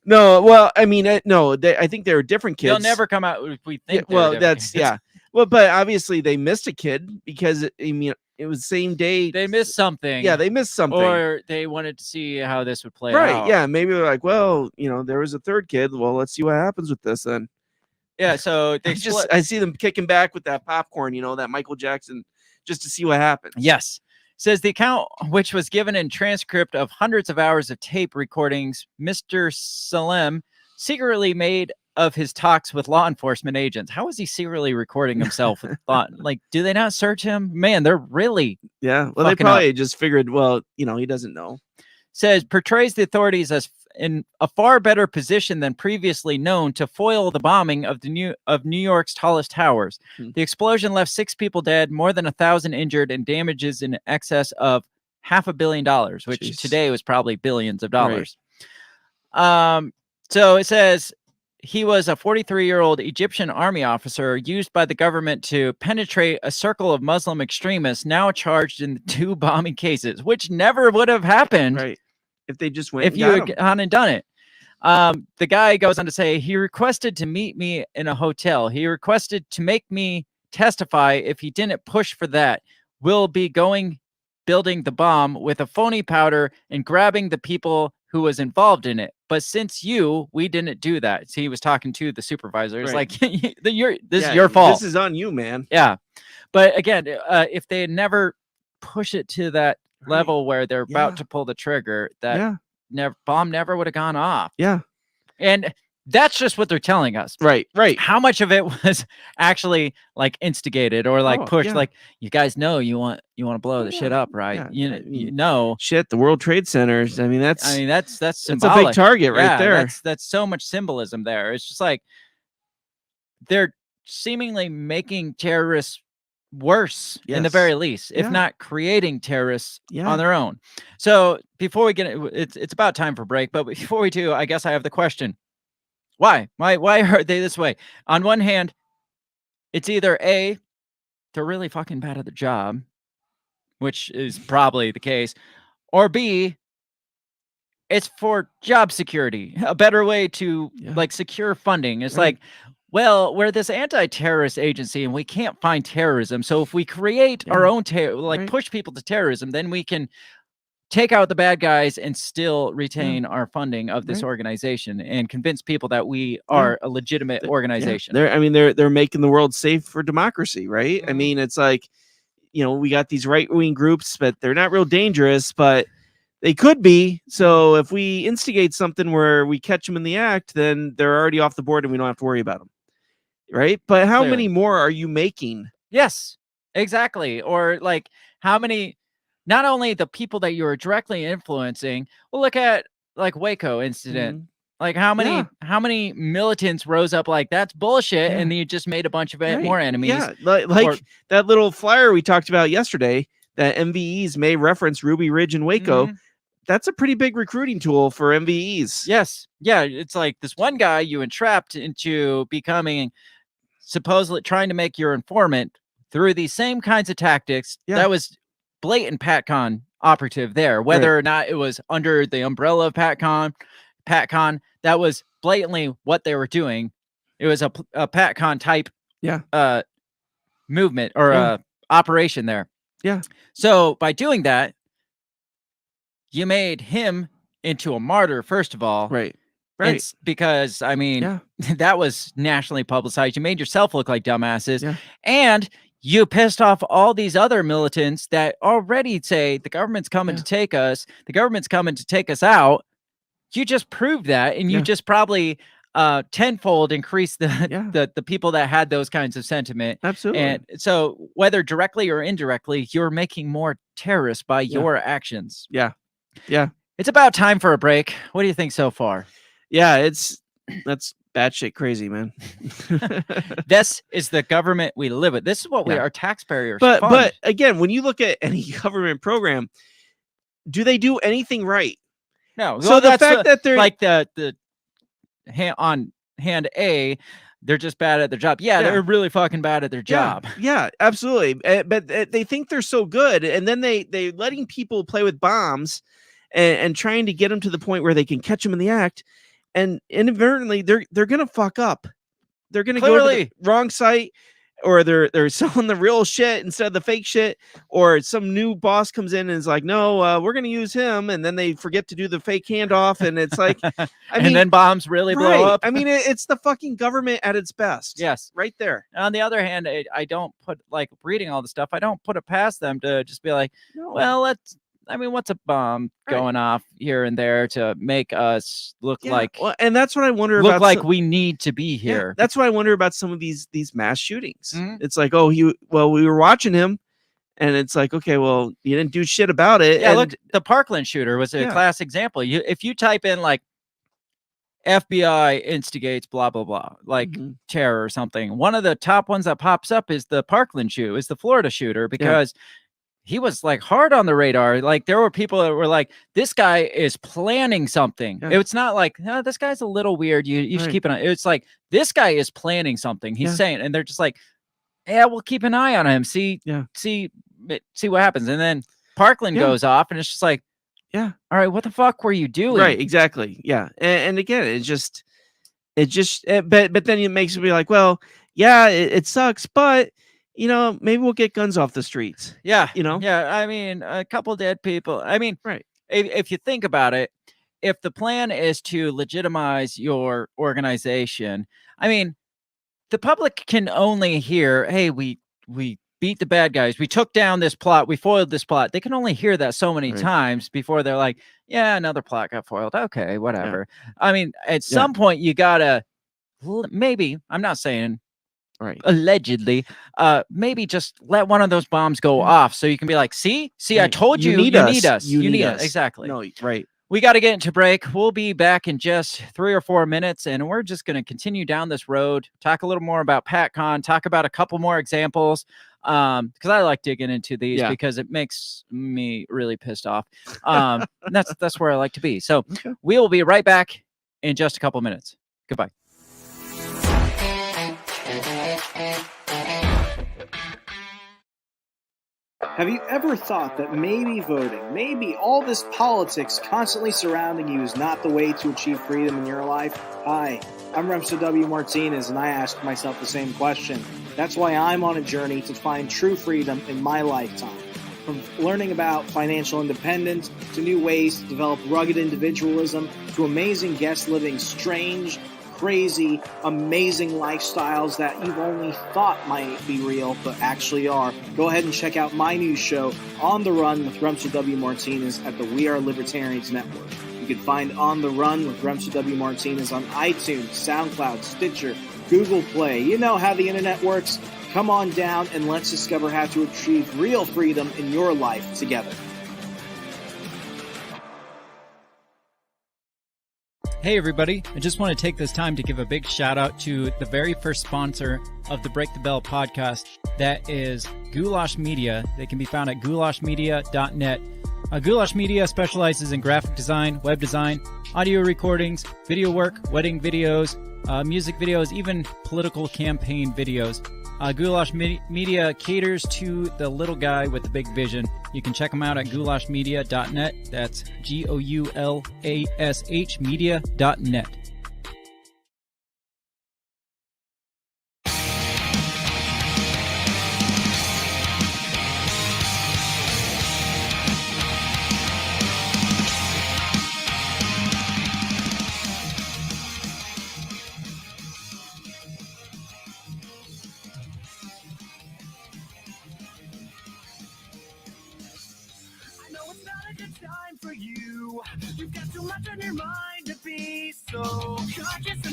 Speaker 5: No, well, I mean, no, I think they were different kids.
Speaker 4: They'll never come out if we think.
Speaker 5: Well, that's kids. Well, but obviously they missed a kid because it was the same day.
Speaker 4: They missed something.
Speaker 5: Yeah, they missed something.
Speaker 4: Or they wanted to see how this would play out.
Speaker 5: Right, yeah. Maybe they're like, well, there was a third kid. Well, let's see what happens with this then.
Speaker 4: Yeah, so
Speaker 5: I see them kicking back with that popcorn, that Michael Jackson, just to see what happens.
Speaker 4: Yes. Says the account, which was given in transcript of hundreds of hours of tape recordings, Mr. Salem secretly made of his talks with law enforcement agents. How is he secretly recording himself? Like, do they not search him? Man, they're really
Speaker 5: well, they probably just figured, well, he doesn't know.
Speaker 4: Says portrays the authorities as in a far better position than previously known to foil the bombing of New York's tallest towers. The explosion left 6 people dead, more than 1,000 injured, and damages in excess of $500 million, which today was probably billions of dollars. Right. So it says he was a 43-year-old Egyptian army officer used by the government to penetrate a circle of Muslim extremists, now charged in the 2 bombing cases, which never would have happened.
Speaker 5: Right. If they just went
Speaker 4: if you had gone and done it. The guy goes on to say, he requested to meet me in a hotel. He requested to make me testify. If he didn't push for that, we'll be building the bomb with a phony powder and grabbing the people who was involved in it. But since we didn't do that. So he was talking to the supervisor. It's like, this is your fault.
Speaker 5: This is on you, man.
Speaker 4: Yeah. But again, if they had never push it to that level where they're about to pull the trigger, that bomb never would have gone off.
Speaker 5: Yeah.
Speaker 4: And that's just what they're telling us.
Speaker 5: Right.
Speaker 4: How much of it was actually like instigated or like pushed? Like, you guys know you want to blow the shit up, right?
Speaker 5: Yeah. Shit, the World Trade Centers. I mean, that's
Speaker 4: symbolic.
Speaker 5: A big target right there.
Speaker 4: That's so much symbolism there. It's just like they're seemingly making terrorists worse in the very least, if not creating terrorists on their own. So before we get it's about time for break, but before we do, I guess I have the question. Why are they this way? On one hand, it's either A, they're really fucking bad at the job, which is probably the case, or B, it's for job security, a better way to like secure funding. It's like, well, we're this anti-terrorist agency and we can't find terrorism. So if we create our own push people to terrorism, then we can take out the bad guys and still retain our funding of this organization and convince people that we are a legitimate organization.
Speaker 5: They're making the world safe for democracy, right? I mean, it's like, we got these right-wing groups, but they're not real dangerous, but they could be. So if we instigate something where we catch them in the act, then they're already off the board and we don't have to worry about them. Right. But how many more are you making?
Speaker 4: Yes, exactly. Or like how many, not only the people that you're directly influencing, well, look at like Waco incident. Like how many militants rose up like that's bullshit, and you just made a bunch of more enemies.
Speaker 5: Yeah, like that little flyer we talked about yesterday that MVEs may reference Ruby Ridge and Waco. That's a pretty big recruiting tool for MVEs.
Speaker 4: Yes. Yeah. It's like this one guy you entrapped into becoming supposedly trying to make your informant through these same kinds of tactics. That was blatant PATCON operative there, whether or not it was under the umbrella of PATCON, that was blatantly what they were doing. It was a PATCON type movement or operation there.
Speaker 5: Yeah.
Speaker 4: So by doing that, you made him into a martyr, first of all.
Speaker 5: Right.
Speaker 4: It's because, I mean, that was nationally publicized. You made yourself look like dumbasses. And you pissed off all these other militants that already say the government's coming to take us. The government's coming to take us out. You just proved that. And you just probably tenfold increased the people that had those kinds of sentiment.
Speaker 5: Absolutely.
Speaker 4: And so whether directly or indirectly, you're making more terrorists by your actions.
Speaker 5: Yeah.
Speaker 4: It's about time for a break. What do you think so far?
Speaker 5: Yeah, that's batshit crazy, man.
Speaker 4: This is the government we live with. This is what our taxpayers fund.
Speaker 5: But again, when you look at any government program, do they do anything right?
Speaker 4: No.
Speaker 5: So the fact that they're
Speaker 4: like the on hand A, they're just bad at their job. Yeah, they're really fucking bad at their job.
Speaker 5: Yeah, absolutely. But they think they're so good, and then they letting people play with bombs and trying to get them to the point where they can catch them in the act. And inadvertently, they're gonna fuck up. They're gonna go to the wrong site, or they're selling the real shit instead of the fake shit, or some new boss comes in and is like, no, we're gonna use him, and then they forget to do the fake handoff, and it's like,
Speaker 4: and then bombs really blow up.
Speaker 5: I mean, it's the fucking government at its best.
Speaker 4: Yes,
Speaker 5: right there.
Speaker 4: On the other hand, I don't put like reading all the stuff. I don't put it past them to just be like, well, what's a bomb going off here and there to make us look like?
Speaker 5: Well, and that's what I wonder about.
Speaker 4: Look like we need to be here.
Speaker 5: Yeah, that's what I wonder about some of these mass shootings. It's like, we were watching him, and it's like, okay, well, you didn't do shit about it.
Speaker 4: Yeah, look, the Parkland shooter was a class example. If you type in like FBI instigates blah blah blah, like terror or something, one of the top ones that pops up is the Parkland shooter, is the Florida shooter, because he was like hard on the radar. Like there were people that were like, this guy is planning something. It's not like, no, this guy's a little weird. You should keep an eye. It's like, this guy is planning something. He's saying, and they're just like, yeah, we'll keep an eye on him. See what happens. And then Parkland goes off, and it's just like, all right, what the fuck were you doing?
Speaker 5: Right. Exactly. Yeah. And again, but then it makes me like, well, yeah, it sucks, but maybe we'll get guns off the streets.
Speaker 4: Yeah. I mean, a couple dead people. I mean, if you think about it, if the plan is to legitimize your organization, I mean, the public can only hear, hey, we beat the bad guys. We took down this plot. We foiled this plot. They can only hear that so many times before they're like, yeah, another plot got foiled. Okay, whatever. I mean, at some point you gotta, maybe, I'm not saying, allegedly, maybe just let one of those bombs go off so you can be like, see, I told you need us. You need us. Exactly.
Speaker 5: No, right.
Speaker 4: We got to get into break. We'll be back in just 3 or 4 minutes, and we're just going to continue down this road, talk a little more about PATCON, talk about a couple more examples, because I like digging into these because it makes me really pissed off. That's where I like to be. So we will be right back in just a couple minutes. Goodbye.
Speaker 12: Have you ever thought that maybe voting, maybe all this politics constantly surrounding you is not the way to achieve freedom in your life? Hi, I'm Remso W. Martinez, and I ask myself the same question. That's why I'm on a journey to find true freedom in my lifetime. From learning about financial independence, to new ways to develop rugged individualism, to amazing guests living strange, crazy, amazing lifestyles that you've only thought might be real, but actually are. Go ahead and check out my new show, On the Run with Remso W. Martinez at the We Are Libertarians Network. You can find On the Run with Remso W. Martinez on iTunes, SoundCloud, Stitcher, Google Play. You know how the internet works. Come on down and let's discover how to achieve real freedom in your life together.
Speaker 4: Hey everybody, I just want to take this time to give a big shout out to the very first sponsor of the Break the Bell podcast. That is Goulash Media. They can be found at goulashmedia.net. Goulash Media specializes in graphic design, web design, audio recordings, video work, wedding videos, music videos, even political campaign videos. Goulash Media caters to the little guy with the big vision. You can check them out at goulashmedia.net. That's GOULASH media.net.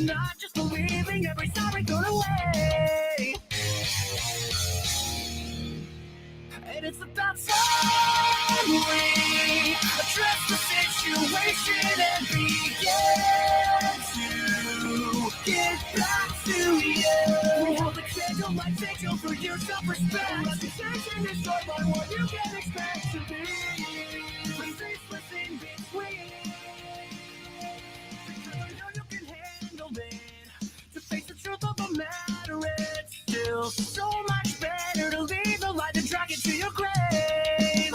Speaker 6: Not just believing every sorry gone away. And it's about time we address the situation and begin to get back to you. We hold a candle like vigil for your self-respect. Reputation is destroyed by what you can expect to be. The faceless in between. To face the truth of the matter, it's still so much better to leave the light and drag it to your grave.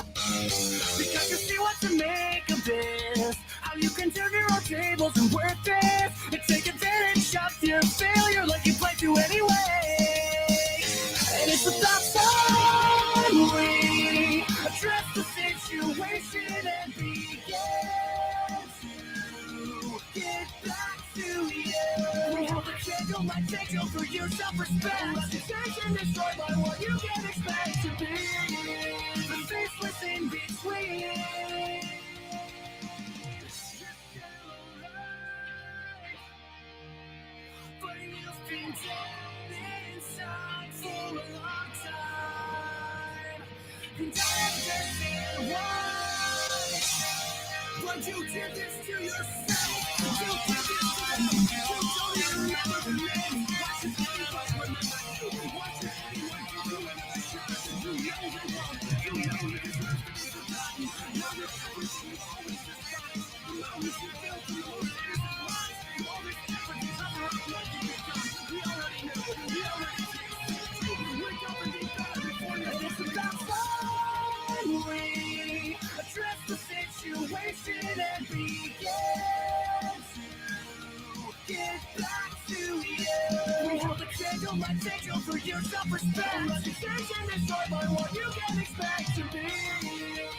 Speaker 6: Because you see what to make of this, how you can turn your own tables and work this, and take advantage of your failure like you planned to anyway. And it's about time we address the situation and begin to get back to you. We hold a candle like vigil for your self-respect. Reputation destroyed by what you can expect to be. The faceless in between. But you've been dead inside for a long time. And I understand why. But you did this to yourself. You did this to them. You don't even remember the name. Why should anybody remember you? Why should anyone give you another shot? You know you're wrong. You know you deserve to be forgotten. Now you're everything you always despise. You always feel guilty. You always lies. You always effort to cover up what you've done. We already knew. We already knew. Wake up and be better before you. And it's about time we address the situation and begin to get back to you. We hold a candle like vigil for your self-respect. Reputation is destroyed by what you can expect to be.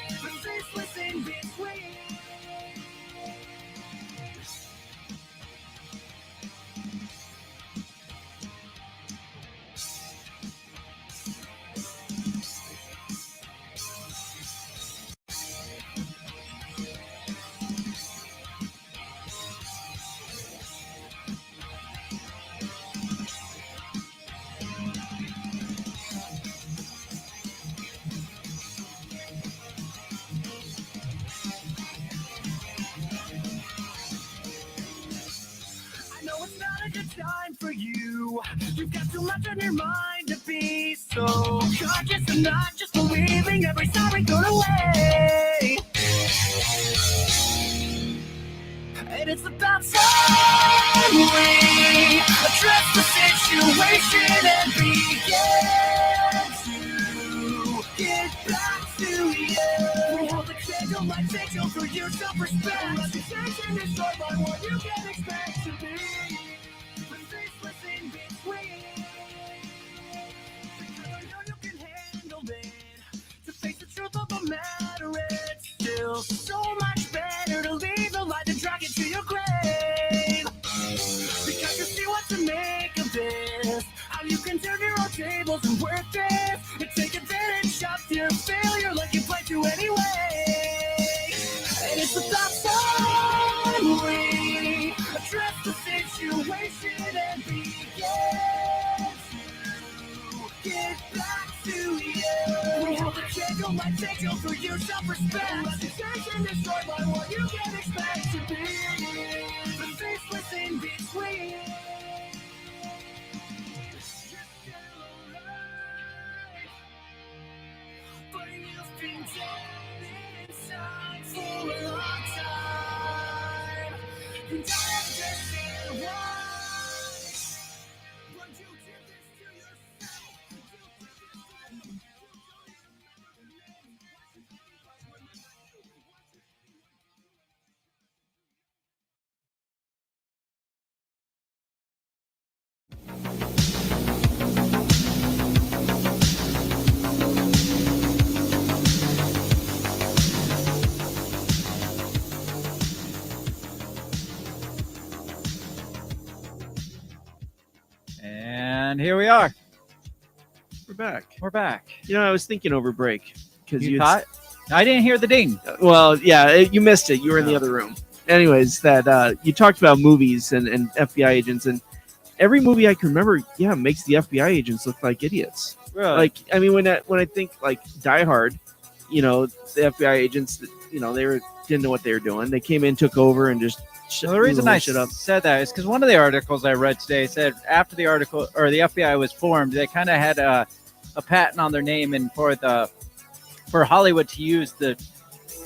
Speaker 6: The faceless in between. Time for you. You've got too much on your mind to be so conscious and not just believing every sorry gone away. And it's about time we address the situation and begin to get back what to make of this. How you can turn your own tables and work this. And take advantage of your failure like you plan to anyway. And it's the thoughts only. Address the situation and begin to get back to you. We have to change your mind, take you for your self-respect. Reputation destroyed by what you can expect to be. The faceless in between. But you've been dead inside for a long time. And I understand why. But you did this to yourself.
Speaker 4: And here we are.
Speaker 5: We're back.
Speaker 4: We're back.
Speaker 5: You know, I was thinking over break because
Speaker 4: You thought? I didn't hear the ding.
Speaker 5: Well, yeah, you missed it. You were in the other room. Anyways, that you talked about movies and FBI agents, and every movie I can remember, makes the FBI agents look like idiots.
Speaker 4: Really?
Speaker 5: Like, I mean, when I think like Die Hard, the FBI agents, they didn't know what they were doing. They came in, took over, and just
Speaker 4: Well, the reason I
Speaker 5: shit up.
Speaker 4: said that is because one of the articles I read today said after the article or the FBI was formed, they kind of had a patent on their name, and for Hollywood to use the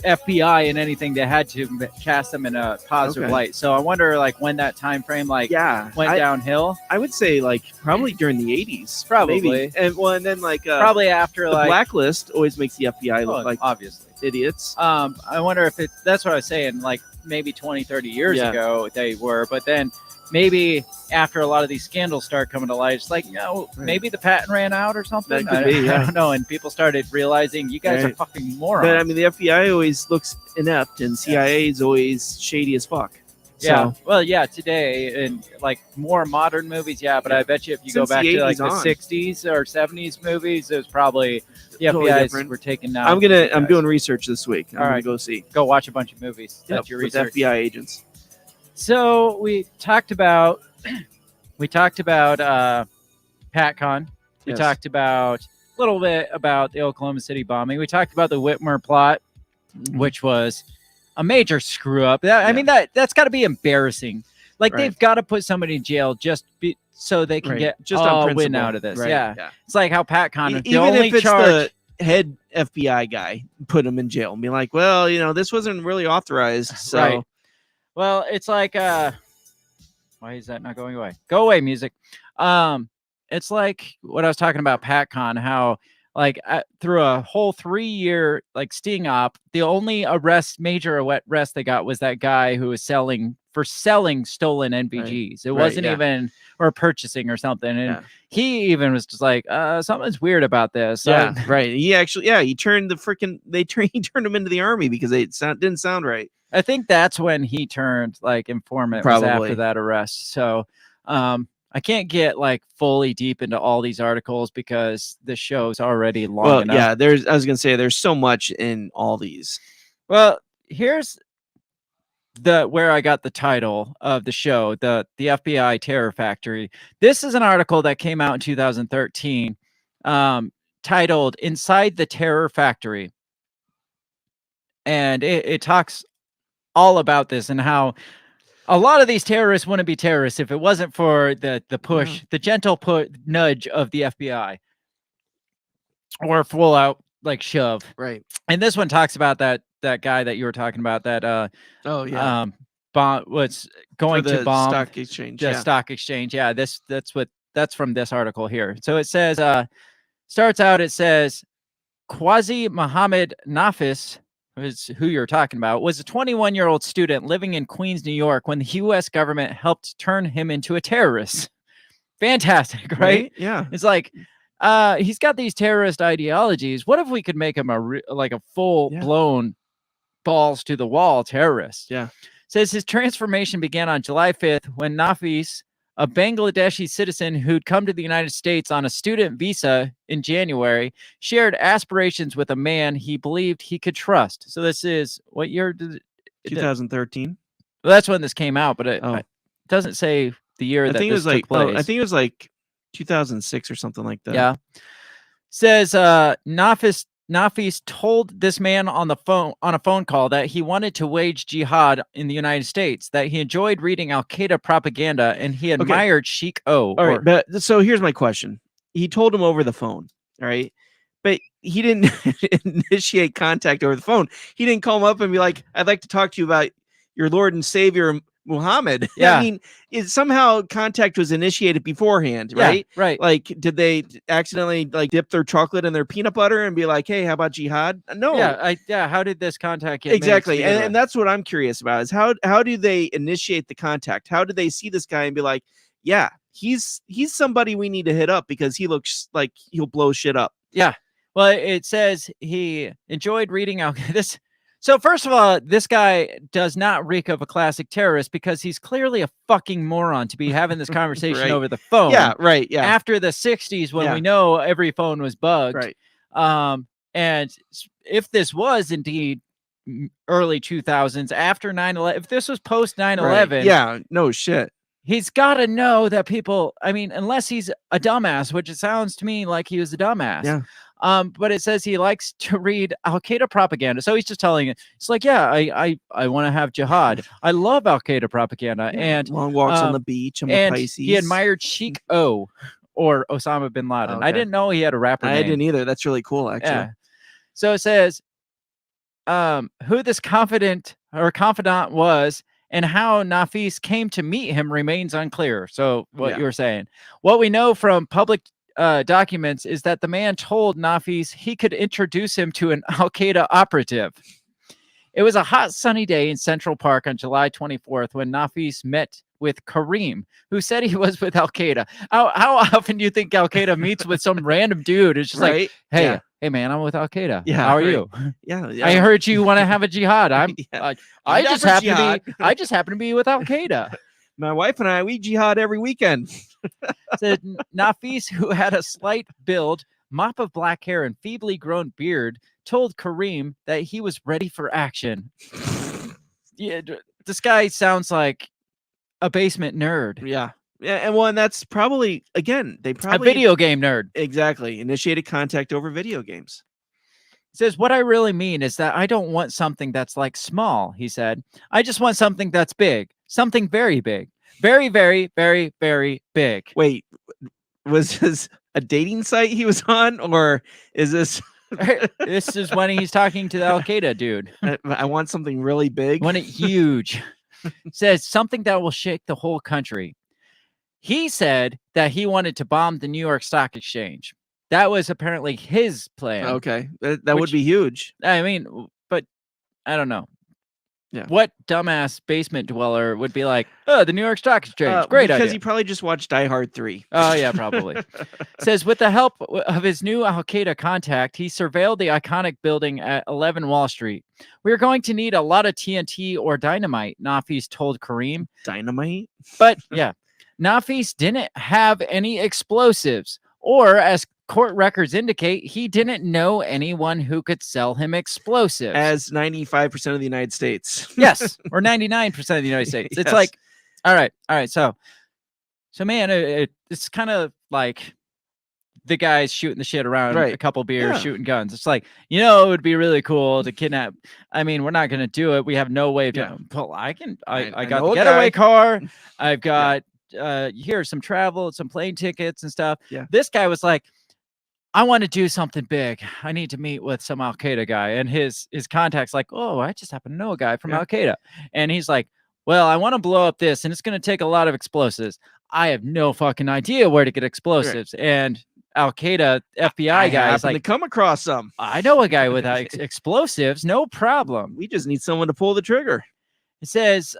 Speaker 4: FBI in anything, they had to cast them in a positive
Speaker 5: Okay.
Speaker 4: light. So I wonder, like, when that time frame went downhill.
Speaker 5: I would say like probably during the 80s,
Speaker 4: Probably.
Speaker 5: maybe. And then like
Speaker 4: Probably after
Speaker 5: the
Speaker 4: like
Speaker 5: Blacklist always makes the FBI look like
Speaker 4: obviously
Speaker 5: idiots.
Speaker 4: I wonder if that's what I was saying, like maybe 20, 30 years
Speaker 5: Yeah.
Speaker 4: ago they were, but then maybe after a lot of these scandals start coming to light, it's like, maybe the patent ran out or something.
Speaker 5: That could be,
Speaker 4: I
Speaker 5: yeah.
Speaker 4: don't know. And people started realizing you guys are
Speaker 5: Right.
Speaker 4: fucking morons.
Speaker 5: But I mean, the FBI always looks inept, and CIA is always shady as fuck.
Speaker 4: Yeah.
Speaker 5: So,
Speaker 4: Well, yeah, today in like more modern movies, but I bet you if you go
Speaker 5: Since
Speaker 4: back
Speaker 5: the
Speaker 4: to like
Speaker 5: 80s
Speaker 4: the
Speaker 5: on.
Speaker 4: 60s or 70s movies, it was probably the
Speaker 5: Totally
Speaker 4: FBI's
Speaker 5: different.
Speaker 4: were taking down.
Speaker 5: I'm
Speaker 4: the
Speaker 5: I'm
Speaker 4: guys.
Speaker 5: doing research this week. I'm
Speaker 4: All
Speaker 5: gonna
Speaker 4: right.
Speaker 5: go
Speaker 4: watch a bunch of movies. That's your
Speaker 5: with
Speaker 4: research.
Speaker 5: FBI agents.
Speaker 4: So we talked about PATCON. We
Speaker 5: Yes.
Speaker 4: talked about a little bit about the Oklahoma City bombing. We talked about the Whitmer plot, which was a major screw up. I mean, that's got to be embarrassing. Like,
Speaker 5: Right.
Speaker 4: they've got to put somebody in jail so they can
Speaker 5: Right.
Speaker 4: get
Speaker 5: Just on
Speaker 4: a win
Speaker 5: principle.
Speaker 4: out of this.
Speaker 5: Right.
Speaker 4: Yeah.
Speaker 5: Yeah.
Speaker 4: It's like how PATCON, the
Speaker 5: Even
Speaker 4: only
Speaker 5: if it's
Speaker 4: charge.
Speaker 5: the head FBI guy, put him in jail and be like, well, this wasn't really authorized. So
Speaker 4: Right. Well, it's like, why is that not going away? Go away, music. It's like what I was talking about PATCON, how like through a whole 3-year like sting op, the only major arrest they got was that guy who was selling stolen NVGs. It
Speaker 5: Right,
Speaker 4: wasn't
Speaker 5: yeah.
Speaker 4: even, or purchasing or something. And
Speaker 5: Yeah.
Speaker 4: he even was just like, something's weird about this.
Speaker 5: yeah, right. He actually, he turned he turned him into the army because it didn't sound right.
Speaker 4: I think that's when he turned like informant, was
Speaker 5: Probably.
Speaker 4: after that arrest. So I can't get like fully deep into all these articles because the show's already long enough.
Speaker 5: Yeah, I was gonna say there's so much in all these.
Speaker 4: Well, here's where I got the title of the show, the FBI Terror Factory. This is an article that came out in 2013, titled "Inside the Terror Factory," and it talks all about this and how a lot of these terrorists wouldn't be terrorists if it wasn't for the push, the gentle nudge of the FBI, or full out like shove.
Speaker 5: Right.
Speaker 4: And this one talks about that guy that you were talking about, that bomb was going
Speaker 5: For the
Speaker 4: to bomb
Speaker 5: stock exchange.
Speaker 4: the stock exchange. Yeah, that's from this article here. So it says, starts out, it says Qazi Mohammed Nafis, is who you're talking about, was a 21-year-old student living in Queens, New York, when the U.S. government helped turn him into a terrorist. Fantastic, right?
Speaker 5: Yeah.
Speaker 4: It's like, he's got these terrorist ideologies. What if we could make him a full-blown balls to the wall terrorist?
Speaker 5: Yeah.
Speaker 4: Says his transformation began on July 5th when Nafis a Bangladeshi citizen who'd come to the United States on a student visa in January, shared aspirations with a man he believed he could trust. So this is what year?
Speaker 5: 2013.
Speaker 4: Well, that's when this came out, but it doesn't say the year
Speaker 5: I
Speaker 4: that
Speaker 5: think it
Speaker 4: this
Speaker 5: was like
Speaker 4: took place.
Speaker 5: I think it was like 2006 or something like that.
Speaker 4: Yeah. Says Nafis told this man on a phone call that he wanted to wage jihad in the United States, that he enjoyed reading Al-Qaeda propaganda, and he admired Sheikh O.
Speaker 5: All right, but so here's my question. He told him over the phone, all right? But he didn't initiate contact over the phone. He didn't call him up and be like, "I'd like to talk to you about your Lord and Savior Muhammad."
Speaker 4: Yeah.
Speaker 5: I mean, somehow contact was initiated beforehand, right?
Speaker 4: Yeah, right.
Speaker 5: Like, did they accidentally like dip their chocolate in their peanut butter and be like, "Hey, how about jihad?" No.
Speaker 4: Yeah, how did this contact get
Speaker 5: exactly?
Speaker 4: made?
Speaker 5: And that's what I'm curious about is how do they initiate the contact? How do they see this guy and be like, "Yeah, he's somebody we need to hit up because he looks like he'll blow shit up."
Speaker 4: Yeah. Well, it says he enjoyed reading this. So first of all, this guy does not reek of a classic terrorist because he's clearly a fucking moron to be having this conversation
Speaker 5: Right.
Speaker 4: over the phone.
Speaker 5: Yeah, right. Yeah.
Speaker 4: After the 60s when
Speaker 5: Yeah.
Speaker 4: we know every phone was bugged.
Speaker 5: Right.
Speaker 4: And if this was indeed early 2000s after 9/11, if this was post 9/11,
Speaker 5: Right. Yeah, no shit.
Speaker 4: He's got to know that people, I mean, unless he's a dumbass, which it sounds to me like he was a dumbass.
Speaker 5: Yeah.
Speaker 4: But it says he likes to read Al-Qaeda propaganda. So he's just telling it. It's like, yeah, I want to have jihad. I love Al-Qaeda propaganda.
Speaker 5: Yeah.
Speaker 4: And
Speaker 5: long walks on the beach. I'm a
Speaker 4: and
Speaker 5: Pisces.
Speaker 4: he admired Sheikh O or Osama bin Laden.
Speaker 5: Okay.
Speaker 4: I didn't know he had a rapper name.
Speaker 5: I didn't either. That's really cool, actually.
Speaker 4: Yeah. So it says who this confidant was and how Nafis came to meet him remains unclear. So what you were saying. What we know from public documents is that the man told Nafis he could introduce him to an Al-Qaeda operative. It was a hot sunny day in Central Park on July 24th when Nafis met with Kareem, who said he was with Al-Qaeda. How often do you think Al-Qaeda meets with some random dude? It's just like, hey, hey man, I'm with Al-Qaeda.
Speaker 5: Yeah,
Speaker 4: how are you?
Speaker 5: Yeah,
Speaker 4: I heard you want to have a jihad. I
Speaker 5: I'm
Speaker 4: just
Speaker 5: down for
Speaker 4: happen to be with Al-Qaeda.
Speaker 5: My wife and I, we jihad every weekend.
Speaker 4: Said Nafis, who had a slight build, mop of black hair, and feebly grown beard, told Kareem that he was ready for action. Yeah, this guy sounds like a basement nerd.
Speaker 5: Yeah. Yeah, and that's probably, again, they probably
Speaker 4: a video game nerd.
Speaker 5: Exactly. Initiated contact over video games.
Speaker 4: He says, what I really mean is that I don't want something that's like small, he said. I just want something that's big. Something very big. Very, very, very, very big.
Speaker 5: Wait, was this a dating site he was on, or is this...
Speaker 4: This is when he's talking to the Al-Qaeda dude.
Speaker 5: I want something really big.
Speaker 4: Want it huge. Says something that will shake the whole country. He said that he wanted to bomb the New York Stock Exchange. That was apparently his plan.
Speaker 5: Okay. That would be huge.
Speaker 4: I mean, but I don't know.
Speaker 5: Yeah.
Speaker 4: What dumbass basement dweller would be like, oh, the New York Stock Exchange. Great idea.
Speaker 5: Because he probably just watched Die Hard 3.
Speaker 4: Oh, yeah, probably. Says, with the help of his new Al-Qaeda contact, he surveilled the iconic building at 11 Wall Street. We're going to need a lot of TNT or dynamite, Nafis told Kareem.
Speaker 5: Dynamite?
Speaker 4: But, yeah, Nafis didn't have any explosives, or as court records indicate, he didn't know anyone who could sell him explosives.
Speaker 5: As 95% of the United States.
Speaker 4: Yes, or 99% of the United States. It's
Speaker 5: Yes.
Speaker 4: like, all right. So man, it's kind of like the guys shooting the shit around a couple beers, shooting guns. It's like, it would be really cool to kidnap. I mean, we're not going to do it. We have no way of doing it. But I got the getaway car. I've got here some travel, some plane tickets and stuff.
Speaker 5: Yeah.
Speaker 4: This guy was like, I want to do something big. I need to meet with some Al-Qaeda guy. And his contact's like, oh, I just happen to know a guy from Al-Qaeda. And he's like, well, I want to blow up this, and it's going to take a lot of explosives. I have no fucking idea where to get explosives. Right. And Al-Qaeda FBI guy is like,
Speaker 5: to come across some.
Speaker 4: I know a guy with explosives, no problem.
Speaker 5: We just need someone to pull the trigger.
Speaker 4: It says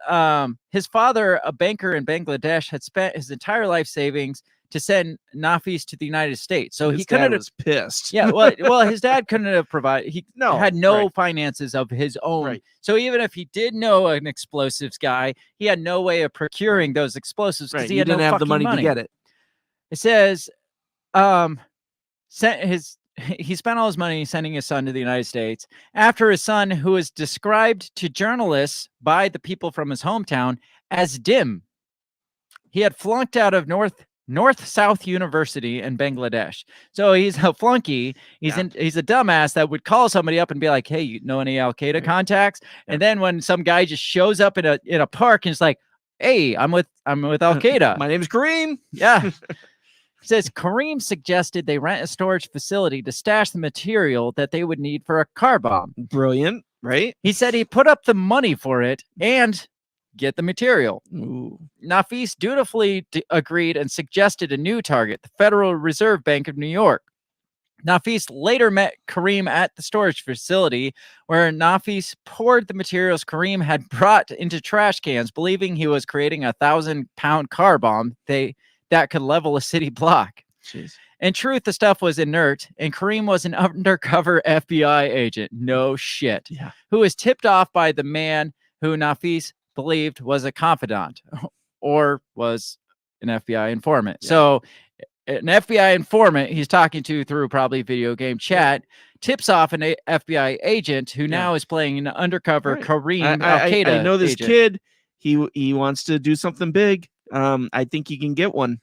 Speaker 4: his father, a banker in Bangladesh, had spent his entire life savings to send Nafis to the United States. So
Speaker 5: His
Speaker 4: he couldn't
Speaker 5: dad
Speaker 4: have
Speaker 5: was pissed.
Speaker 4: Yeah, well, his dad couldn't have provided. He had no
Speaker 5: right.
Speaker 4: finances of his own.
Speaker 5: Right.
Speaker 4: So even if he did know an explosives guy, he had no way of procuring those explosives because
Speaker 5: Right.
Speaker 4: he
Speaker 5: He
Speaker 4: had
Speaker 5: didn't
Speaker 4: no
Speaker 5: have the
Speaker 4: fucking
Speaker 5: money to get it.
Speaker 4: It says, he spent all his money sending his son to the United States after his son, who was described to journalists by the people from his hometown as dim. He had flunked out of North-South University in Bangladesh. So he's a flunky. He's a dumbass that would call somebody up and be like, "Hey, you know any Al Qaeda contacts?" And then when some guy just shows up in a park and is like, "Hey, I'm with Al Qaeda.
Speaker 5: My name's Kareem."
Speaker 4: Yeah. Says Kareem suggested they rent a storage facility to stash the material that they would need for a car bomb.
Speaker 5: Brilliant, right?
Speaker 4: He said he put up the money for it and get the material.
Speaker 5: Ooh.
Speaker 4: Nafis dutifully agreed and suggested a new target, the Federal Reserve Bank of New York. Nafis later met Kareem at the storage facility, where Nafis poured the materials Kareem had brought into trash cans, believing he was creating a 1,000-pound car bomb that could level a city block.
Speaker 5: Jeez.
Speaker 4: In truth, the stuff was inert, and Kareem was an undercover FBI agent. No shit.
Speaker 5: Yeah.
Speaker 4: Who was tipped off by the man who Nafis believed was a confidant or was an FBI informant.
Speaker 5: Yeah.
Speaker 4: So an FBI informant he's talking to through probably video game chat tips off an FBI agent who now is playing an undercover Kareem Al-Qaeda
Speaker 5: I know this
Speaker 4: agent.
Speaker 5: kid. He wants to do something big. I think he can get one.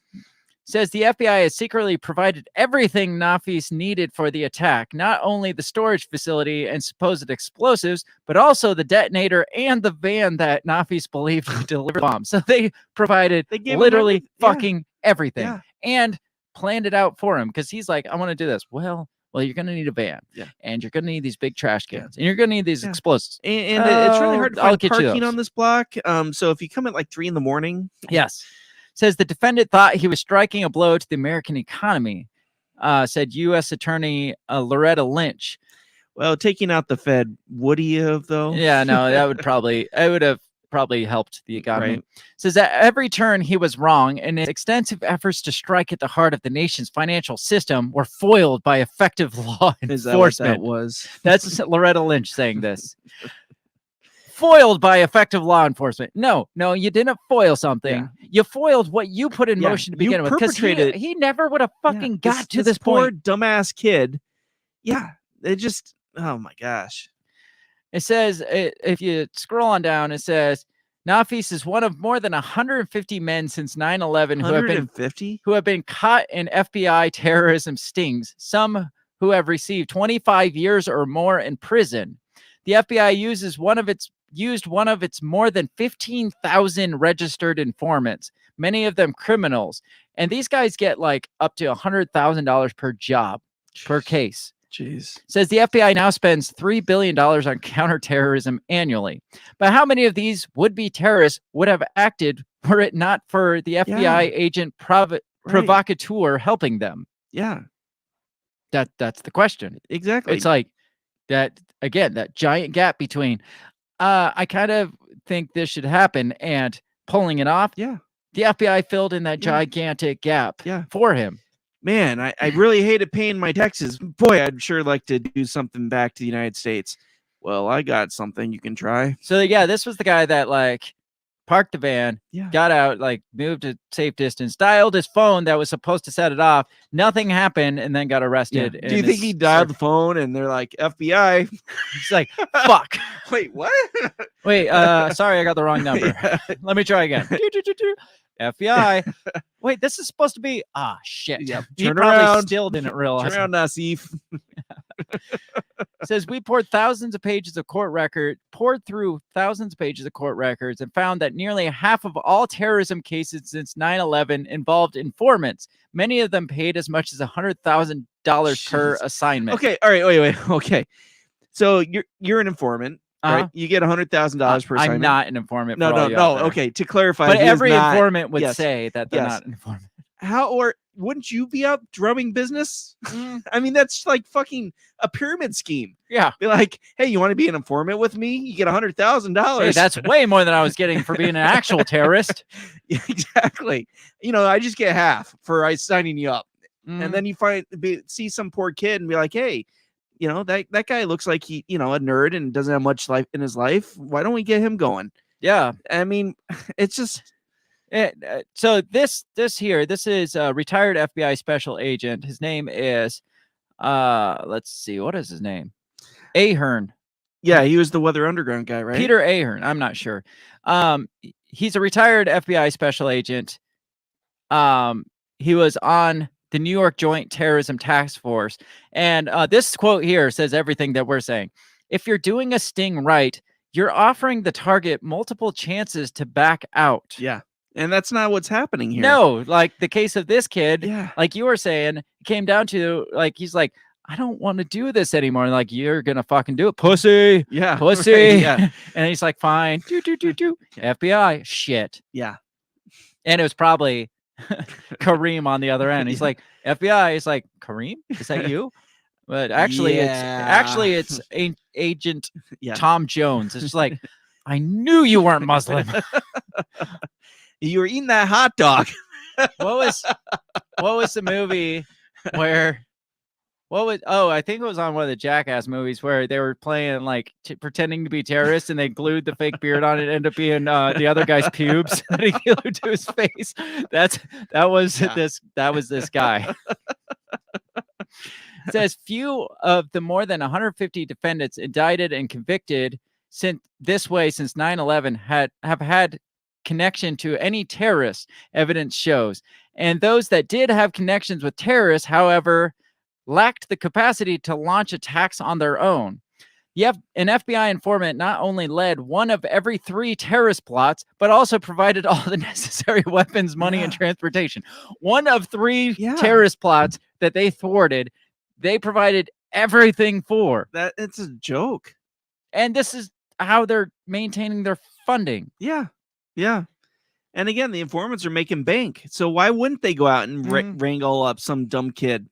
Speaker 4: Says the FBI has secretly provided everything Nafis needed for the attack, not only the storage facility and supposed explosives, but also the detonator and the van that Nafis believed would deliver bombs. So they provided literally fucking everything and planned it out for him because he's like, I want to do this. Well, you're going to need a van and you're going to need these big trash cans and you're going to need these explosives.
Speaker 5: And it's really hard to find parking
Speaker 4: those
Speaker 5: on this block. So if you come at like 3 a.m.
Speaker 4: Yes. Says the defendant thought he was striking a blow to the American economy, said U.S. Attorney Loretta Lynch.
Speaker 5: Well, taking out the Fed, would he have, though?
Speaker 4: Yeah, no, that would have probably helped the economy. Right. Says at every turn he was wrong, and his extensive efforts to strike at the heart of the nation's financial system were foiled by effective law enforcement.
Speaker 5: Is that what that was?
Speaker 4: That's Loretta Lynch saying this. Foiled by effective law enforcement. No, you didn't foil something.
Speaker 5: Yeah.
Speaker 4: You foiled what you put in motion to begin with. Because he never would have fucking got to this
Speaker 5: poor
Speaker 4: point.
Speaker 5: Dumbass kid. Yeah, it just. Oh my gosh.
Speaker 4: It says if you scroll on down, it says Nafis is one of more than 150 men since 9/11 who have been caught in FBI terrorism stings. Some who have received 25 years or more in prison. The FBI used one of its more than 15,000 registered informants, many of them criminals. And these guys get like up to $100,000 per job, per case.
Speaker 5: Jeez.
Speaker 4: Says the FBI now spends $3 billion on counterterrorism annually. But how many of these would-be terrorists would have acted were it not for the FBI agent provocateur helping them?
Speaker 5: Yeah.
Speaker 4: That's the question.
Speaker 5: Exactly.
Speaker 4: It's like that, again, that giant gap between I kind of think this should happen and pulling it off.
Speaker 5: Yeah.
Speaker 4: The FBI filled in that gigantic gap for him.
Speaker 5: Man, I really hated paying my taxes. Boy, I'd sure like to do something back to the United States. Well, I got something you can try.
Speaker 4: So yeah, this was the guy that like parked the van, got out, like moved to safe distance, dialed his phone that was supposed to set it off. Nothing happened, and then got arrested.
Speaker 5: Do you think he dialed the phone and they're like, FBI?
Speaker 4: He's like, fuck.
Speaker 5: Wait, what?
Speaker 4: Wait, sorry, I got the wrong number. Let me try again. FBI. Wait, this is supposed to be shit.
Speaker 5: Yep.
Speaker 4: He probably still didn't realize.
Speaker 5: Turn around, Nasif.
Speaker 4: Says we poured through thousands of pages of court records and found that nearly half of all terrorism cases since 9/11 involved informants. Many of them paid as much as $100,000 per assignment.
Speaker 5: Okay, all right, wait. Okay, so you're an informant. Right, you get $100,000 per assignment.
Speaker 4: I'm not an informant.
Speaker 5: No. Okay, to clarify,
Speaker 4: but every informant would say that they're not an informant.
Speaker 5: How, or wouldn't you be up drumming business?
Speaker 4: Mm.
Speaker 5: I mean, that's like fucking a pyramid scheme.
Speaker 4: Yeah.
Speaker 5: Be like, hey, you want to be an informant with me? You get $100,000.
Speaker 4: Hey, that's way more than I was getting for being an actual terrorist.
Speaker 5: Yeah, exactly. I just get half for signing you up. And then you see some poor kid and be like, hey, that guy looks like he, a nerd and doesn't have much life in his life. Why don't we get him going?
Speaker 4: Yeah.
Speaker 5: I mean, it's just.
Speaker 4: So this is a retired FBI special agent. His name is, let's see, what is his name? Ahern.
Speaker 5: Yeah, he was the Weather Underground guy, right?
Speaker 4: Peter Ahern. I'm not sure. He's a retired FBI special agent. He was on the New York Joint Terrorism Task Force. And this quote here says everything that we're saying. If you're doing a sting right, you're offering the target multiple chances to back out.
Speaker 5: Yeah. And that's not what's happening here.
Speaker 4: No, like the case of this kid,
Speaker 5: Yeah.
Speaker 4: like you were saying, came down to like, he's like, I don't want to do this anymore. And like, you're going to fucking do it. Pussy.
Speaker 5: Yeah.
Speaker 4: Pussy.
Speaker 5: Right, yeah.
Speaker 4: And he's like, fine. FBI. Shit.
Speaker 5: Yeah.
Speaker 4: And it was probably Kareem on the other end. He's like, FBI. He's like, Kareem? Is that you? But actually, it's Agent Tom Jones. It's like, I knew you weren't Muslim.
Speaker 5: You were eating that hot dog.
Speaker 4: What was the movie where? I think it was on one of the Jackass movies where they were playing like pretending to be terrorists and they glued the fake beard on it. It ended up being the other guy's pubes that he glued to his face. That was this guy. It says few of the more than 150 defendants indicted and convicted since 9/11 have had connection to any terrorist, evidence shows. And those that did have connections with terrorists, however, lacked the capacity to launch attacks on their own. An FBI informant not only led one of every 3 terrorist plots, but also provided all the necessary weapons, money, and transportation. One of 3 terrorist plots that they thwarted, they provided everything for.
Speaker 5: That it's a joke.
Speaker 4: And this is how they're maintaining their funding.
Speaker 5: Yeah. Yeah. And again, the informants are making bank. So why wouldn't they go out and wrangle up some dumb kid?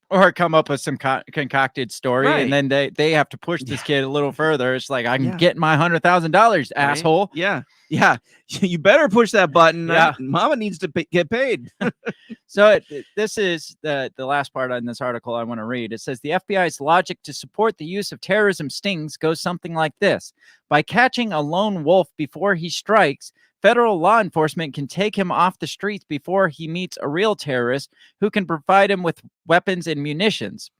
Speaker 4: Or come up with some concocted story,
Speaker 5: Right.
Speaker 4: and then they have to push this kid a little further. It's like, I'm getting my $100,000, asshole.
Speaker 5: Yeah. Yeah. You better push that button.
Speaker 4: Yeah.
Speaker 5: Mama needs to get paid.
Speaker 4: So this is the last part on this article I want to read. It says the FBI's logic to support the use of terrorism stings goes something like this. By catching a lone wolf before he strikes, federal law enforcement can take him off the streets before he meets a real terrorist who can provide him with weapons and munitions.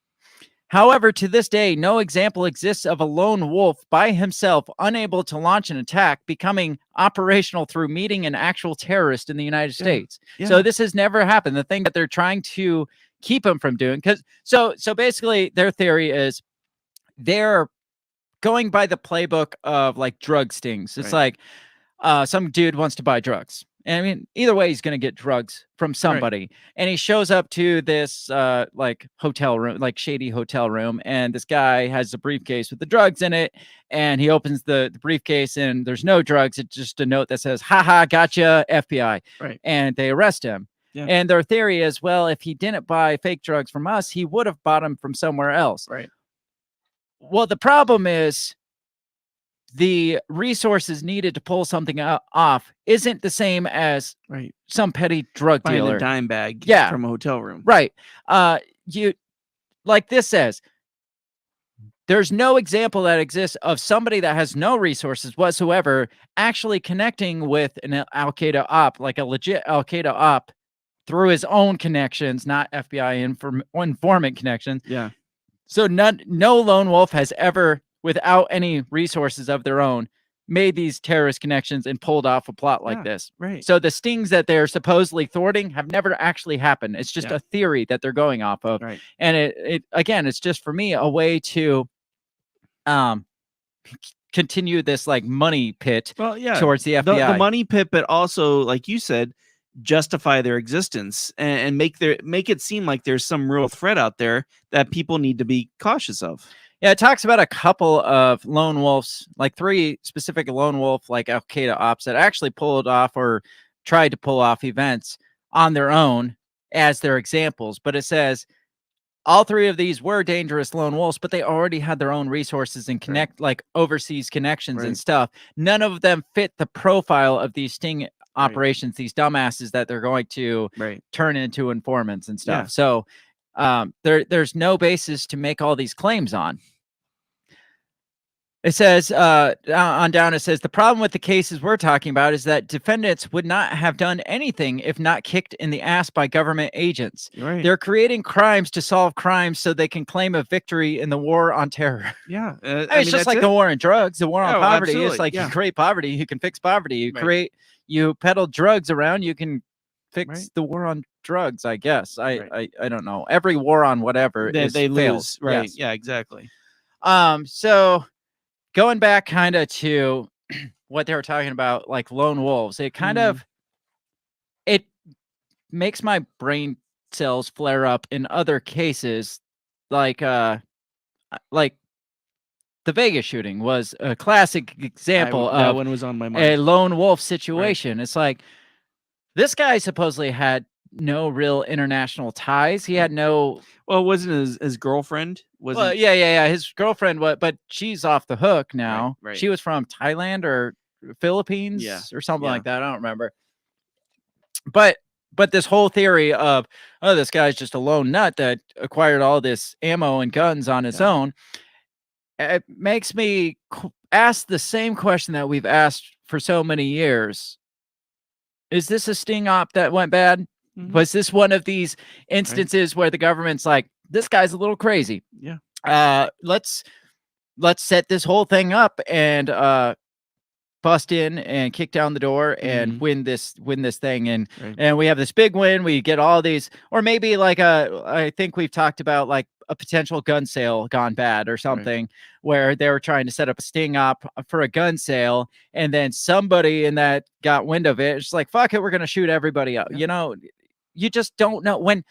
Speaker 4: However, to this day, no example exists of a lone wolf by himself unable to launch an attack becoming operational through meeting an actual terrorist in the United States.
Speaker 5: Yeah.
Speaker 4: So this has never happened. The thing that they're trying to keep him from doing, so basically their theory is they're going by the playbook of like drug stings. It's like some dude wants to buy drugs. And I mean, either way, he's going to get drugs from somebody. Right. And he shows up to this like hotel room, like shady hotel room. And this guy has a briefcase with the drugs in it. And he opens the briefcase and there's no drugs. It's just a note that says, haha, gotcha, FBI.
Speaker 5: Right.
Speaker 4: And they arrest him. Yeah. And their theory is, well, if he didn't buy fake drugs from us, he would have bought them from somewhere else.
Speaker 5: Right.
Speaker 4: Well, the problem is, the resources needed to pull something off isn't the same as some petty drug dealer.
Speaker 5: Buying a dime bag from a hotel room.
Speaker 4: Right. You like this says, there's no example that exists of somebody that has no resources whatsoever actually connecting with an Al-Qaeda op, like a legit Al-Qaeda op through his own connections, not FBI informant connections.
Speaker 5: Yeah.
Speaker 4: So no lone wolf has ever, without any resources of their own, made these terrorist connections and pulled off a plot like this.
Speaker 5: Right.
Speaker 4: So the stings that they're supposedly thwarting have never actually happened. It's just a theory that they're going off of.
Speaker 5: Right.
Speaker 4: And it again, it's just for me a way to continue this like money pit towards the FBI.
Speaker 5: The money pit, but also, like you said, justify their existence and make it seem like there's some real threat out there that people need to be cautious of.
Speaker 4: Yeah, it talks about a couple of lone wolves, like 3 specific lone wolf, like Al-Qaeda ops that actually pulled off or tried to pull off events on their own as their examples, but it says all three of these were dangerous lone wolves, but they already had their own resources and like overseas connections and stuff. None of them fit the profile of these sting operations, these dumbasses that they're going to turn into informants and stuff. So there's no basis to make all these claims on. It says on down, it says the problem with the cases we're talking about is that defendants would not have done anything if not kicked in the ass by government agents. They're creating crimes to solve crimes so they can claim a victory in the war on terror.
Speaker 5: Yeah.
Speaker 4: It's just like the war on drugs, the war on poverty.
Speaker 5: Absolutely.
Speaker 4: It's like you create poverty, you can fix poverty. You peddle drugs around, you can fix the war on drugs, I guess. I don't know. Every war on whatever
Speaker 5: they lose.
Speaker 4: fails.
Speaker 5: Right.
Speaker 4: Yes.
Speaker 5: Yeah, exactly.
Speaker 4: So going back kind of to what they were talking about, like lone wolves, it kind of, it makes my brain cells flare up in other cases. Like the Vegas shooting was a classic example
Speaker 5: that
Speaker 4: of
Speaker 5: one was on my mind.
Speaker 4: a lone wolf situation. It's like, this guy supposedly had no real international ties. He had no.
Speaker 5: Well, wasn't his girlfriend?
Speaker 4: Well, yeah. His girlfriend, but she's off the hook now.
Speaker 5: Right.
Speaker 4: She was from Thailand or Philippines or something like that. I don't remember. But this whole theory of, oh, this guy's just a lone nut that acquired all this ammo and guns on his own, it makes me ask the same question that we've asked for so many years. Is this a sting op that went bad? Was this one of these instances where the government's like, this guy's a little crazy?
Speaker 5: Yeah.
Speaker 4: Let's set this whole thing up and bust in and kick down the door and win this thing. And we have this big win. We get all these, or maybe like I think we've talked about like a potential gun sale gone bad or something where they were trying to set up a sting op for a gun sale. And then somebody in that got wind of it. It's like, fuck it, we're going to shoot everybody up. You know, you just don't know when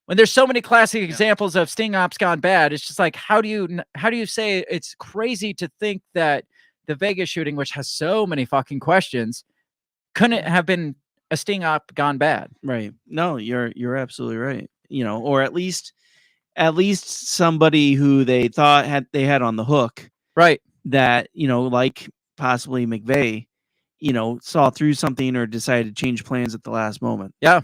Speaker 4: there's so many classic examples of sting ops gone bad. It's just like, how do you say it's crazy to think that the Vegas shooting, which has so many fucking questions, couldn't have been a sting op gone bad?
Speaker 5: Right. No, you're absolutely right. You know, or at least somebody who they thought they had on the hook.
Speaker 4: Right.
Speaker 5: That, you know, like possibly McVeigh, you know, saw through something or decided to change plans at the last moment.
Speaker 4: Yeah.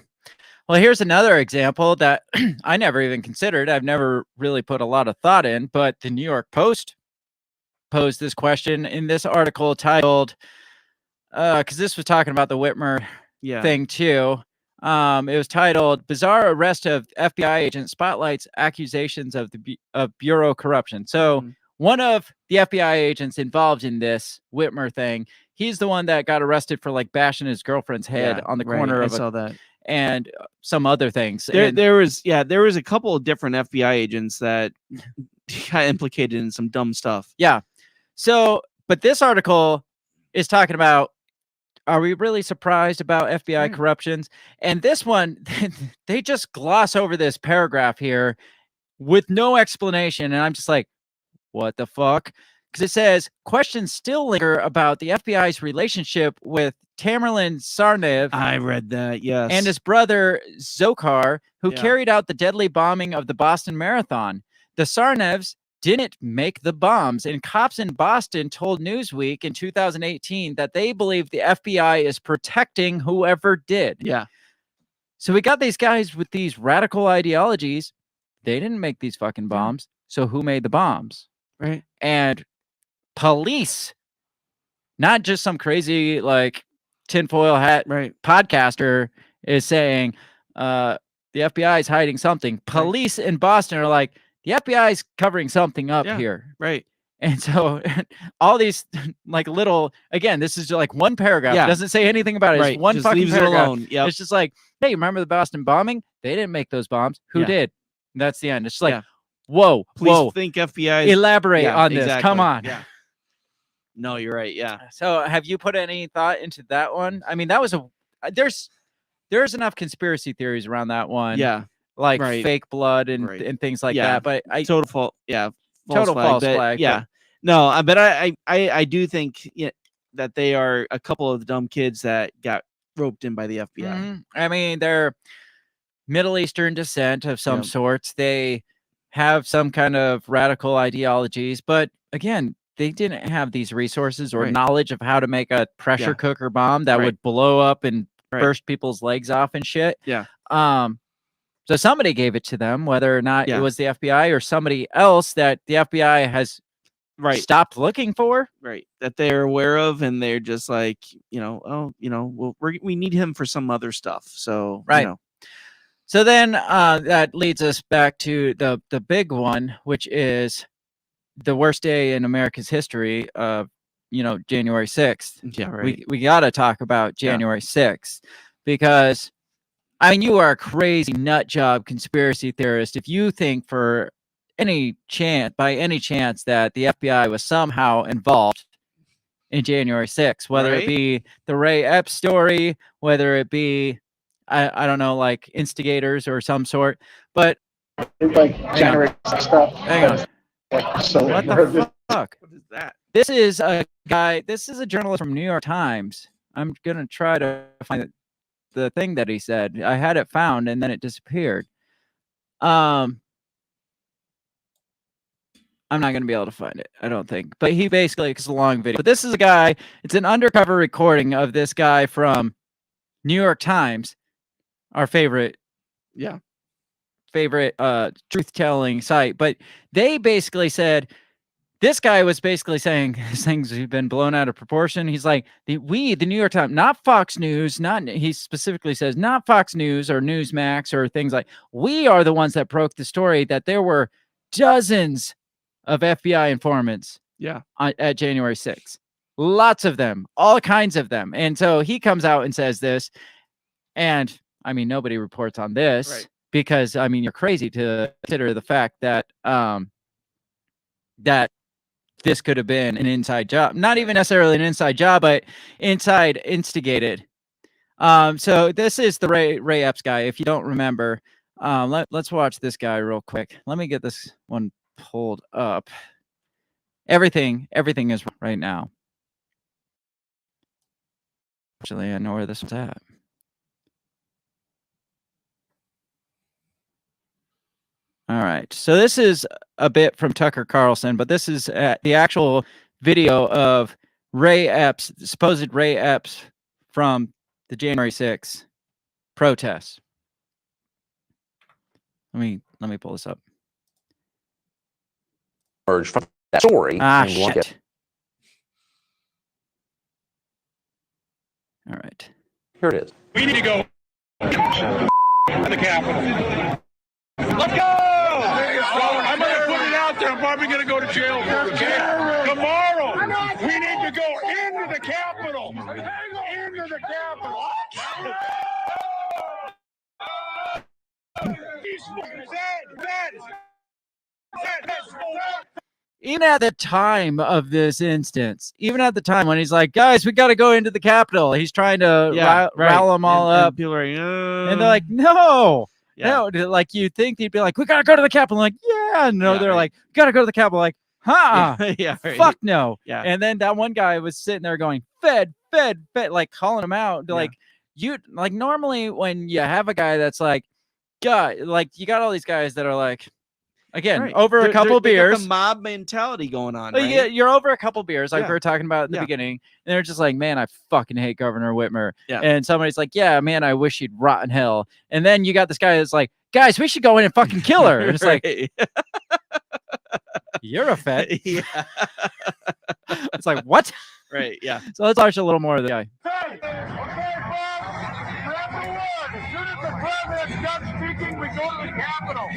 Speaker 4: Well, here's another example that I never even considered. I've never really put a lot of thought in, but the New York Post posed this question in this article titled, because this was talking about the Whitmer thing too. It was titled, Bizarre Arrest of FBI Agent Spotlights Accusations of Bureau Corruption. So one of the FBI agents involved in this Whitmer thing, he's the one that got arrested for like bashing his girlfriend's head on the corner of
Speaker 5: I saw that.
Speaker 4: And some other things.
Speaker 5: There was a couple of different FBI agents that got implicated in some dumb stuff.
Speaker 4: Yeah. So, but this article is talking about, are we really surprised about FBI corruptions? And this one, they just gloss over this paragraph here with no explanation. And I'm just like, what the fuck? Because it says, questions still linger about the FBI's relationship with Tamerlan Tsarnaev.
Speaker 5: I read that, yes.
Speaker 4: And his brother Zokhar, who carried out the deadly bombing of the Boston Marathon. The Tsarnaevs didn't make the bombs, and cops in Boston told Newsweek in 2018 that they believe the FBI is protecting whoever did.
Speaker 5: Yeah.
Speaker 4: So we got these guys with these radical ideologies. They didn't make these fucking bombs. So who made the bombs?
Speaker 5: Right.
Speaker 4: And police, not just some crazy like tinfoil hat podcaster is saying the FBI is hiding something. Police in Boston are like, the FBI is covering something up here.
Speaker 5: Right.
Speaker 4: And so all these like little, again, this is just like one paragraph. It doesn't say anything about it. It's one
Speaker 5: just
Speaker 4: fucking
Speaker 5: leaves
Speaker 4: paragraph.
Speaker 5: it alone. Yep.
Speaker 4: It's just like, hey, remember the Boston bombing? They didn't make those bombs. Who did? And that's the end. It's just like, whoa,
Speaker 5: please think FBI.
Speaker 4: Elaborate on this. Come on.
Speaker 5: Yeah. No, you're right. Yeah.
Speaker 4: So have you put any thought into that one? I mean, that was there's enough conspiracy theories around that one.
Speaker 5: Yeah.
Speaker 4: Like fake blood and things like that. But
Speaker 5: total fault. Yeah.
Speaker 4: False flag.
Speaker 5: Yeah. No, but I do think that they are a couple of dumb kids that got roped in by the FBI.
Speaker 4: I mean, Middle Eastern descent of some sorts. They have some kind of radical ideologies, but again, they didn't have these resources or knowledge of how to make a pressure cooker bomb that would blow up and burst people's legs off and shit.
Speaker 5: Yeah.
Speaker 4: So somebody gave it to them, whether or not it was the FBI or somebody else that the FBI has stopped looking for.
Speaker 5: Right. That they're aware of, and they're just like, well, we need him for some other stuff. So,
Speaker 4: So then that leads us back to the big one, which is the worst day in America's history of, January 6th.
Speaker 5: Yeah, right.
Speaker 4: We got to talk about January 6th because, I mean, you are a crazy nut job conspiracy theorist if you think by any chance that the FBI was somehow involved in January 6th, whether it be the Ray Epps story, whether it be I don't know, like instigators or some sort, but
Speaker 13: January stuff.
Speaker 4: Hang on.
Speaker 13: So
Speaker 4: what the fuck?
Speaker 5: What is that?
Speaker 4: This is a guy. This is a journalist from New York Times. I'm gonna try to find the thing that he said. I had it found and then it disappeared. I'm not going to be able to find it, I don't think. But he basically, it's a long video. But this is a guy, it's an undercover recording of this guy from New York Times, our favorite truth-telling site. But they basically said, this guy was basically saying things have been blown out of proportion. He's like, the New York Times, not Fox News, he specifically says, not Fox News or Newsmax or things like, we are the ones that broke the story that there were dozens of FBI informants at January 6th. Lots of them, all kinds of them. And so he comes out and says this, and I mean, nobody reports on this because, I mean, you're crazy to consider the fact that that this could have been an inside job, not even necessarily an inside job, but inside instigated. So this is the Ray Epps guy. If you don't remember, let's watch this guy real quick. Let me get this one pulled up. Everything is right now. Actually, I know where this one's at. All right. So this is a bit from Tucker Carlson, but this is the actual video of Ray Epps, supposed Ray Epps from the January 6th protests. Let me pull this up.
Speaker 14: From that story.
Speaker 4: Shit. All right.
Speaker 14: Here it is.
Speaker 15: We need to go to the Capitol. Let's go! I'm going to put it out there. I'm probably going to go to jail tomorrow. We need to go into the Capitol. Into the Capitol.
Speaker 4: Even at the time of this instance, even at the time when he's like, guys, we got to go into the Capitol, he's trying to rile them all up.
Speaker 5: And people are like,
Speaker 4: and they're like, no. No, like you think they'd be like, we gotta go to the Capitol. Like, yeah, no, they're like, gotta go to the Capitol. Like, fuck no.
Speaker 5: Yeah.
Speaker 4: And then that one guy was sitting there going, fed, like calling him out. Like, you like normally when you have a guy that's like, God, like you got all these guys that are like, again, over a couple beers,
Speaker 5: the mob mentality going on.
Speaker 4: Like,
Speaker 5: Right?
Speaker 4: You're over a couple beers, like we were talking about in the beginning, and they're just like, man, I fucking hate Governor Whitmer.
Speaker 5: Yeah.
Speaker 4: And somebody's like, yeah, man, I wish he'd rot in hell. And then you got this guy that's like, guys, we should go in and fucking kill her. And it's like, you're a fed. It's like, what?
Speaker 5: Right. Yeah.
Speaker 4: So let's watch a little more of the guy.
Speaker 15: Hey, okay, as soon as the president's done speaking, we go to the Capitol.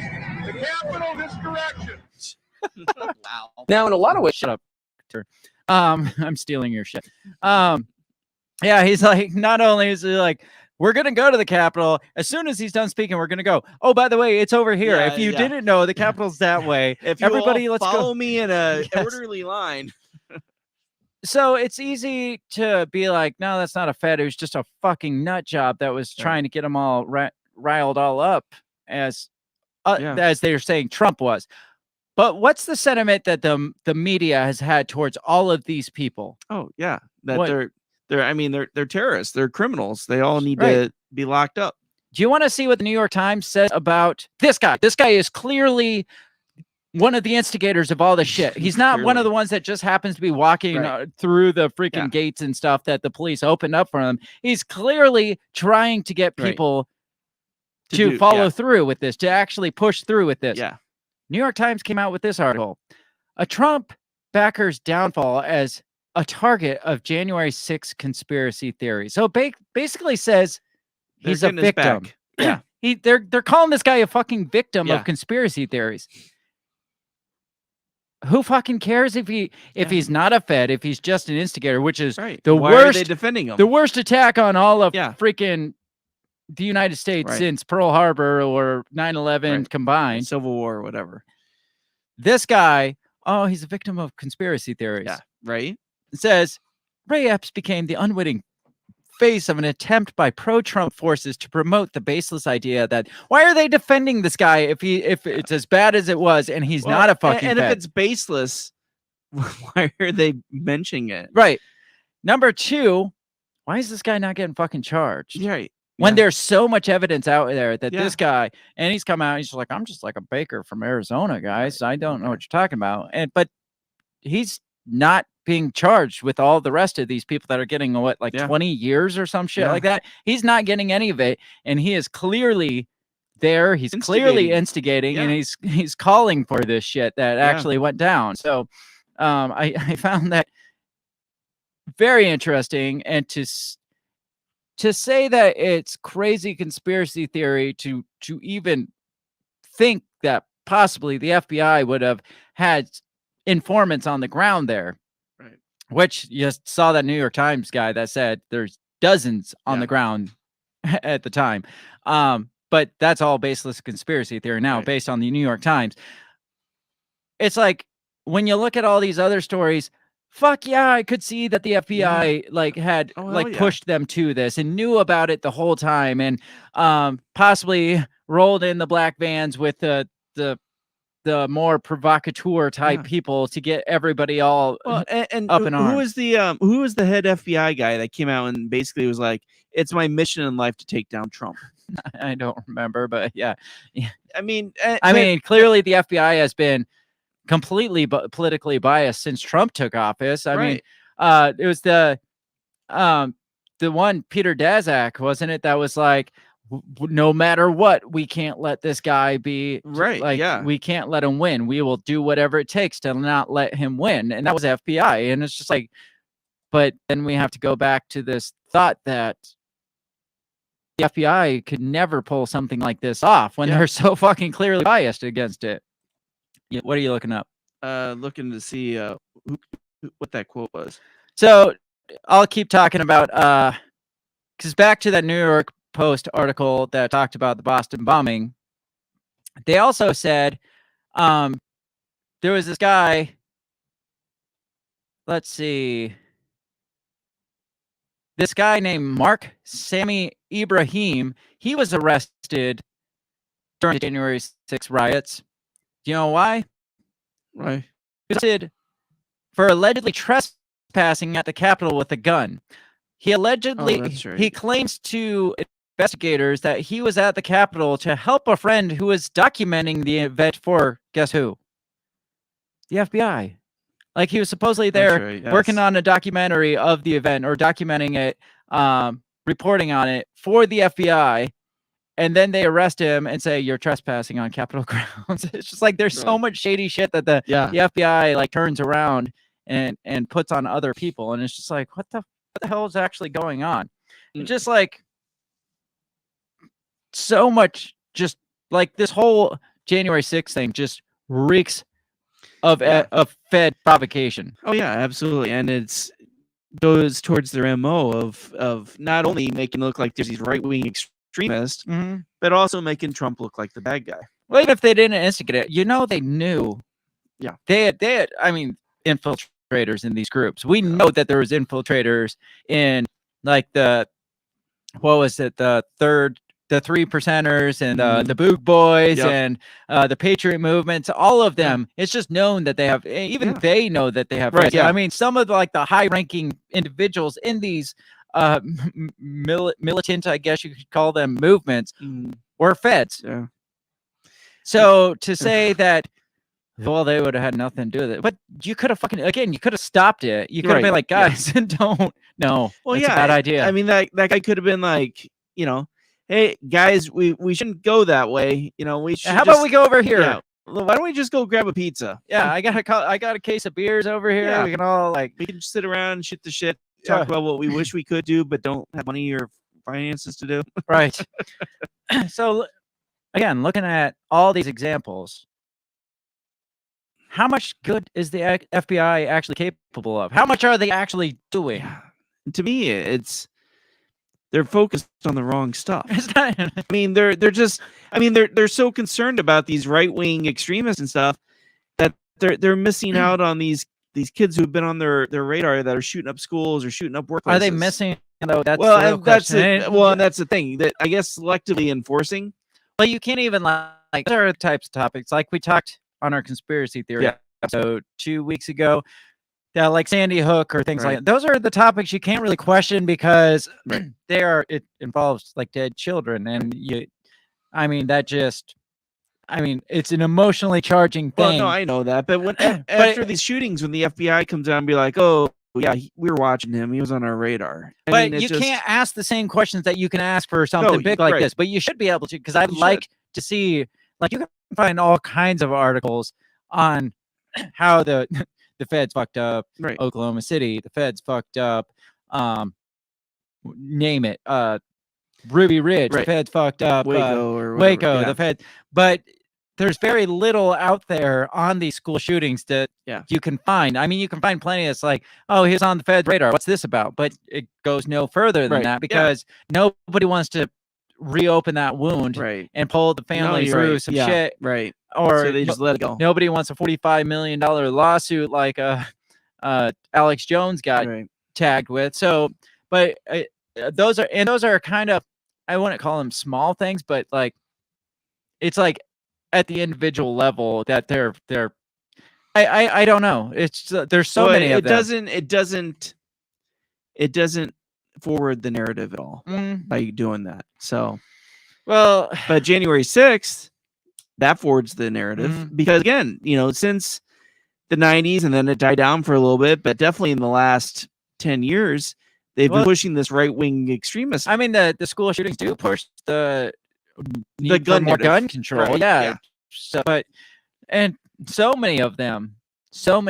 Speaker 15: The Capitol this direction.
Speaker 4: Wow.
Speaker 14: Now, in a lot of ways,
Speaker 4: shut up. I'm stealing your shit. Yeah, he's like, not only is he like, we're gonna go to the Capitol. As soon as he's done speaking, we're gonna go. Oh, by the way, it's over here. If you didn't know, the Capitol's that way.
Speaker 5: If you
Speaker 4: everybody, let's
Speaker 5: follow
Speaker 4: go.
Speaker 5: me in a orderly line.
Speaker 4: So it's easy to be like, no, that's not a Fed. It was just a fucking nut job that was trying to get them all riled all up, as they're saying Trump was. But what's the sentiment that the media has had towards all of these people?
Speaker 5: Oh yeah, that they're terrorists. They're criminals. They all need to be locked up.
Speaker 4: Do you want to see what the New York Times says about this guy? This guy is clearly one of the instigators of all this shit. He's not one of the ones that just happens to be walking through the freaking gates and stuff that the police opened up for him. He's clearly trying to get people to follow through with this, to actually push through with this.
Speaker 5: Yeah.
Speaker 4: New York Times came out with this article. A Trump backer's downfall as a target of January 6th conspiracy theory. So basically says he's a victim.
Speaker 5: Yeah.
Speaker 4: They're calling this guy a fucking victim of conspiracy theories. Who fucking cares if he's not a Fed, if he's just an instigator, which is the
Speaker 5: Why
Speaker 4: worst.
Speaker 5: are they defending him?
Speaker 4: The worst attack on all of freaking the United States since Pearl Harbor or 9/11 combined,
Speaker 5: Civil War or whatever.
Speaker 4: This guy, he's a victim of conspiracy theories.
Speaker 5: Yeah, right.
Speaker 4: It says Ray Epps became the unwitting face of an attempt by pro-Trump forces to promote the baseless idea that why are they defending this guy if it's as bad as it was and he's not a fucking
Speaker 5: and
Speaker 4: Fed?
Speaker 5: if it's baseless, why are they mentioning it?
Speaker 4: Right. Number two, why is this guy not getting fucking charged?
Speaker 5: Right.
Speaker 4: When there's so much evidence out there that this guy, and he's come out, he's like, I'm just like a baker from Arizona, guys. I don't know what you're talking about. But he's not being charged with all the rest of these people that are getting 20 years or some shit like that. He's not getting any of it, and he is clearly there. He's clearly instigating, and he's calling for this shit that actually went down. So I found that very interesting, and to say that it's crazy conspiracy theory to even think that possibly the FBI would have had informants on the ground there. Which you saw that New York Times guy that said there's dozens on the ground at the time. But that's all baseless conspiracy theory now based on the New York Times. It's like when you look at all these other stories, fuck yeah, I could see that the FBI had pushed them to this and knew about it the whole time and possibly rolled in the black vans with the more provocateur type people to get everybody all
Speaker 5: and
Speaker 4: up in arms.
Speaker 5: Who was the head FBI guy that came out and basically was like, it's my mission in life to take down Trump?
Speaker 4: I don't remember, but yeah.
Speaker 5: I mean,
Speaker 4: clearly the FBI has been completely politically biased since Trump took office. I mean, it was the one Peter Daszak, wasn't it? That was like, no matter what, we can't let this guy be we can't let him win. We will do whatever it takes to not let him win. And that was FBI. And it's just like, but then we have to go back to this thought that the FBI could never pull something like this off when they're so fucking clearly biased against it. What are you looking up?
Speaker 5: Looking to see what that quote was.
Speaker 4: So I'll keep talking about because back to that New York Post article that talked about the Boston bombing. They also said there was this guy. Let's see. This guy named Mark Sami Ibrahim. He was arrested during the January 6th riots. Do you know why?
Speaker 5: Right.
Speaker 4: He was arrested for allegedly trespassing at the Capitol with a gun. He allegedly he claims to investigators that he was at the Capitol to help a friend who was documenting the event for, guess who? The FBI. Like he was supposedly there working on a documentary of the event or documenting it, reporting on it for the FBI. And then they arrest him and say, you're trespassing on Capitol grounds. It's just like there's so much shady shit that the FBI turns around and puts on other people. And it's just like, what the hell is actually going on? It's just like so much, just like this whole January 6th thing just reeks of Fed provocation.
Speaker 5: Oh yeah, absolutely. And it's goes towards their MO of not only making it look like there's these right-wing extremists, but also making Trump look like the bad guy.
Speaker 4: Well, even if they didn't instigate it, they knew.
Speaker 5: Yeah.
Speaker 4: They had infiltrators in these groups. We know that there was infiltrators in the 3%ers and the Boog Boys and the Patriot movements, all of them. It's just known that they have, even they know that they have.
Speaker 5: Right. Yeah.
Speaker 4: I mean, some of the high ranking individuals in these militant, I guess you could call them, movements were feds.
Speaker 5: Yeah.
Speaker 4: So to say that, well, they would have had nothing to do with it, but you could have you could have stopped it. You could have been like, guys, don't. No,
Speaker 5: well,
Speaker 4: it's a bad idea.
Speaker 5: I mean, that guy could have been like, hey guys, we shouldn't go that way. We should.
Speaker 4: How about we go over here?
Speaker 5: Yeah, why don't we just go grab a pizza?
Speaker 4: Yeah, I got a case of beers over here.
Speaker 5: Yeah.
Speaker 4: We can all
Speaker 5: we can just sit around and shoot the shit, talk about what we wish we could do, but don't have money or finances to do.
Speaker 4: Right. So again, looking at all these examples, how much good is the FBI actually capable of? How much are they actually doing?
Speaker 5: Yeah. To me, they're focused on the wrong stuff. I mean, they're just, they're so concerned about these right-wing extremists and stuff that they're missing out on these kids who've been on their radar that are shooting up schools or shooting up workplaces.
Speaker 4: Are they missing? Though that's
Speaker 5: and that's the thing that I guess selectively enforcing.
Speaker 4: Well, you can't even like there are types of topics like we talked on our conspiracy theory episode 2 weeks ago. Yeah, like Sandy Hook or things like that. Those are the topics you can't really question because it involves like dead children, and it's an emotionally charging thing.
Speaker 5: Well, no, I know that, but after these shootings, when the FBI comes out and be like, "Oh, yeah, we were watching him. He was on our radar."
Speaker 4: You can't ask the same questions that you can ask for something big like this, but you should be able to, because I'd like to see, like, you can find all kinds of articles on how the feds fucked up Oklahoma City, the feds fucked up, name it, Ruby Ridge, the feds fucked up Waco, the fed, but there's very little out there on these school shootings that you can find. I mean, you can find plenty that's like, oh, he's on the Fed's radar. What's this about? But it goes no further than that because nobody wants to reopen that wound and pull the family through some shit.
Speaker 5: Right.
Speaker 4: Or
Speaker 5: so they just let it go.
Speaker 4: Nobody wants a $45 million lawsuit like Alex Jones got tagged with. So, but those are kind of, I wouldn't call them small things, but like, it's like, at the individual level that they're I don't know. It's there's so many of them.
Speaker 5: It doesn't forward the narrative at all by doing that. So, but January 6th, that forwards the narrative because again, since the 90s and then it died down for a little bit, but definitely in the last 10 years, they've been pushing this right-wing extremism.
Speaker 4: I mean, the school shootings do push the
Speaker 5: gun
Speaker 4: control. Yeah. So, and so many of them have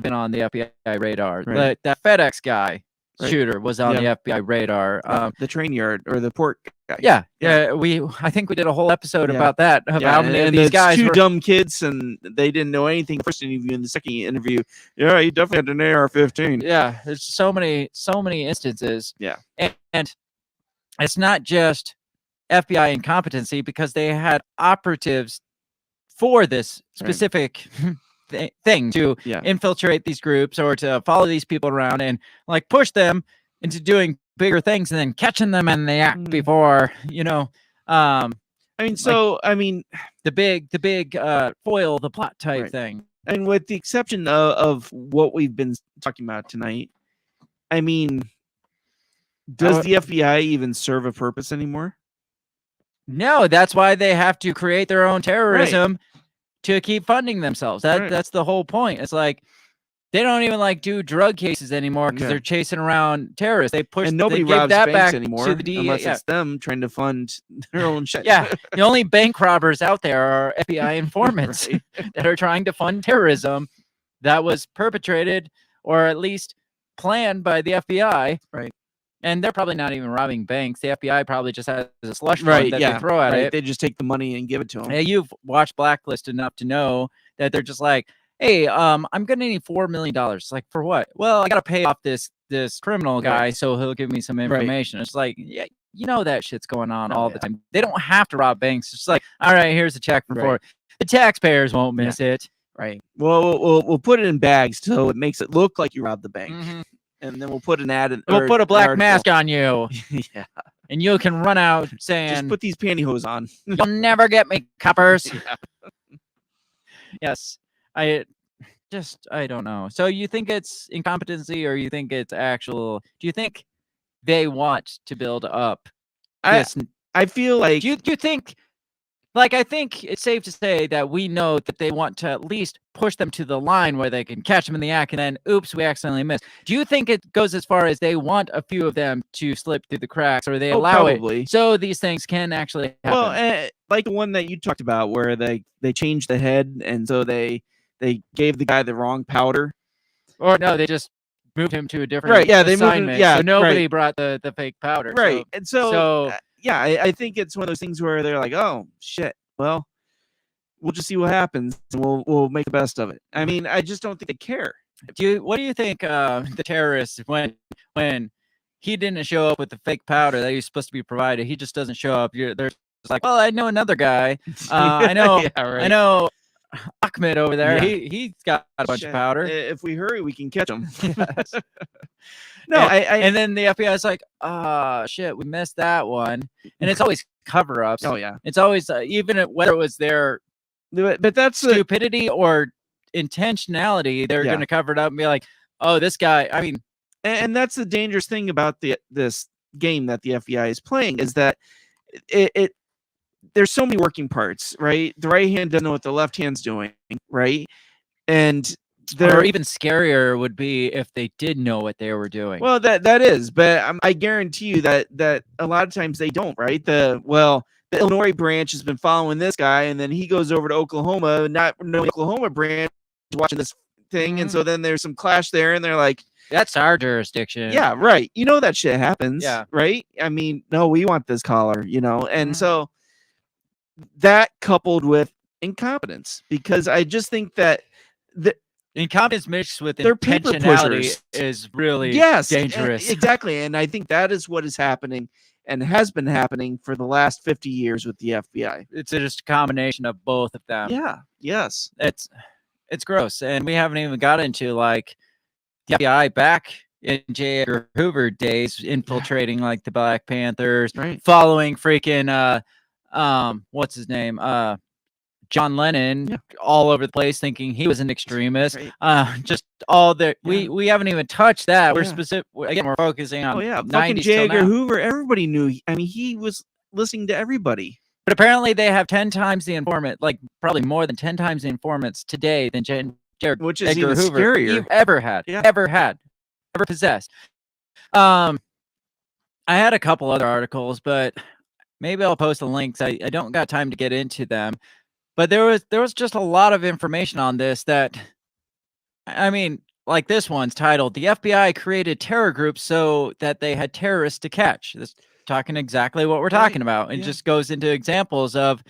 Speaker 4: been on the FBI radar. That FedEx guy shooter was on the FBI radar.
Speaker 5: The train yard or the port guy.
Speaker 4: Yeah. I think we did a whole episode about that. Of how many of these guys
Speaker 5: two dumb kids and they didn't know anything. The first interview and the second interview, he definitely had an AR-15.
Speaker 4: Yeah, there's so many instances.
Speaker 5: Yeah,
Speaker 4: and it's not just FBI incompetency because they had operatives for this specific thing to infiltrate these groups or to follow these people around and like push them into doing bigger things and then catching them in the act before, the big foil the plot type thing.
Speaker 5: And with the exception of what we've been talking about tonight, I mean, does the FBI even serve a purpose anymore?
Speaker 4: No, that's why they have to create their own terrorism to keep funding themselves. That's the whole point. It's like they don't even do drug cases anymore because they're chasing around terrorists. They push
Speaker 5: and nobody
Speaker 4: robs
Speaker 5: that
Speaker 4: banks
Speaker 5: back anymore
Speaker 4: to the DEA.
Speaker 5: Unless it's them trying to fund their own shit.
Speaker 4: Yeah, the only bank robbers out there are FBI informants that are trying to fund terrorism that was perpetrated or at least planned by the FBI.
Speaker 5: Right.
Speaker 4: And they're probably not even robbing banks. The FBI probably just has a slush fund that they throw at it.
Speaker 5: They just take the money and give it to them.
Speaker 4: Hey, you've watched Blacklist enough to know that they're just like, hey, I'm gonna need $4 million. Like, for what? Well, I gotta pay off this criminal guy, so he'll give me some information. It's like, yeah, that shit's going on all the time. They don't have to rob banks. It's like, all right, here's a check for $4. The taxpayers won't miss it.
Speaker 5: Right. Well, we'll put it in bags so it makes it look like you robbed the bank. And then we'll put an ad in.
Speaker 4: We'll put a black mask on you. Yeah. And you can run out saying,
Speaker 5: just put these pantyhose on.
Speaker 4: You'll never get me, coppers. Yes. I don't know. So you think it's incompetency or you think it's do you think they want to build up
Speaker 5: this. I feel like
Speaker 4: do you think, like, I think it's safe to say that we know that they want to at least push them to the line where they can catch them in the act and then, oops, we accidentally missed. Do you think it goes as far as they want a few of them to slip through the cracks, or they allow it so these things can actually happen?
Speaker 5: Well, like the one that you talked about where they changed the head, and so they gave the guy the wrong powder.
Speaker 4: Or no, they just moved him to a different assignment. So nobody brought the fake powder.
Speaker 5: Right. And so yeah, I think it's one of those things where they're like, oh shit, well, we'll just see what happens, and we'll make the best of it. I mean, I just don't think they care.
Speaker 4: What do you think the terrorists, when he didn't show up with the fake powder that he was supposed to be provided, he just doesn't show up? They're like, well, I know another guy. I know I know Ahmed over there.
Speaker 5: Yeah.
Speaker 4: He's got a bunch of powder.
Speaker 5: If we hurry, we can catch him.
Speaker 4: Yes.
Speaker 5: No,
Speaker 4: and then the FBI is like, shit, we missed that one. And it's always cover-ups.
Speaker 5: Oh yeah,
Speaker 4: it's always even whether it was their
Speaker 5: but that's
Speaker 4: stupidity or intentionality, they're going to cover it up and be like, oh, this guy. I mean,
Speaker 5: and that's the dangerous thing about this game that the FBI is playing, is that it there's so many working parts, right? The right hand doesn't know what the left hand's doing, right? And
Speaker 4: or even scarier would be if they did know what they were doing.
Speaker 5: Well, that is, but I guarantee you that a lot of times they don't, right? The Illinois branch has been following this guy, and then he goes over to Oklahoma, not knowing the Oklahoma branch is watching this thing, and so then there's some clash there, and they're like,
Speaker 4: that's our jurisdiction.
Speaker 5: Yeah, right. You know that shit happens,
Speaker 4: yeah,
Speaker 5: right? I mean, no, we want this caller, and so that coupled with incompetence, because I just think that the
Speaker 4: incompetence mixed with
Speaker 5: their
Speaker 4: intentionality is really dangerous.
Speaker 5: Exactly. And I think that is what is happening and has been happening for the last 50 years with the FBI.
Speaker 4: It's just a combination of both of them.
Speaker 5: Yeah. Yes.
Speaker 4: It's gross. And we haven't even got into like the FBI back in J. Edgar Hoover days, infiltrating like the Black Panthers, following freaking what's his name? John Lennon all over the place, thinking he was an extremist. Just all the we haven't even touched that. We're specific again. We're focusing on
Speaker 5: fucking J. Edgar Hoover. Everybody knew. I mean, he was listening to everybody.
Speaker 4: But apparently, they have 10 times the informant, like probably more than 10 times the informants today than
Speaker 5: which is
Speaker 4: Edgar
Speaker 5: even
Speaker 4: Hoover
Speaker 5: scarier.
Speaker 4: ever possessed. I had a couple other articles, but maybe I'll post the links. I don't got time to get into them. But there was just a lot of information on this that, I mean, like this one's titled, "The FBI created terror groups so that they had terrorists to catch." This talking exactly what we're talking about. And just goes into examples of,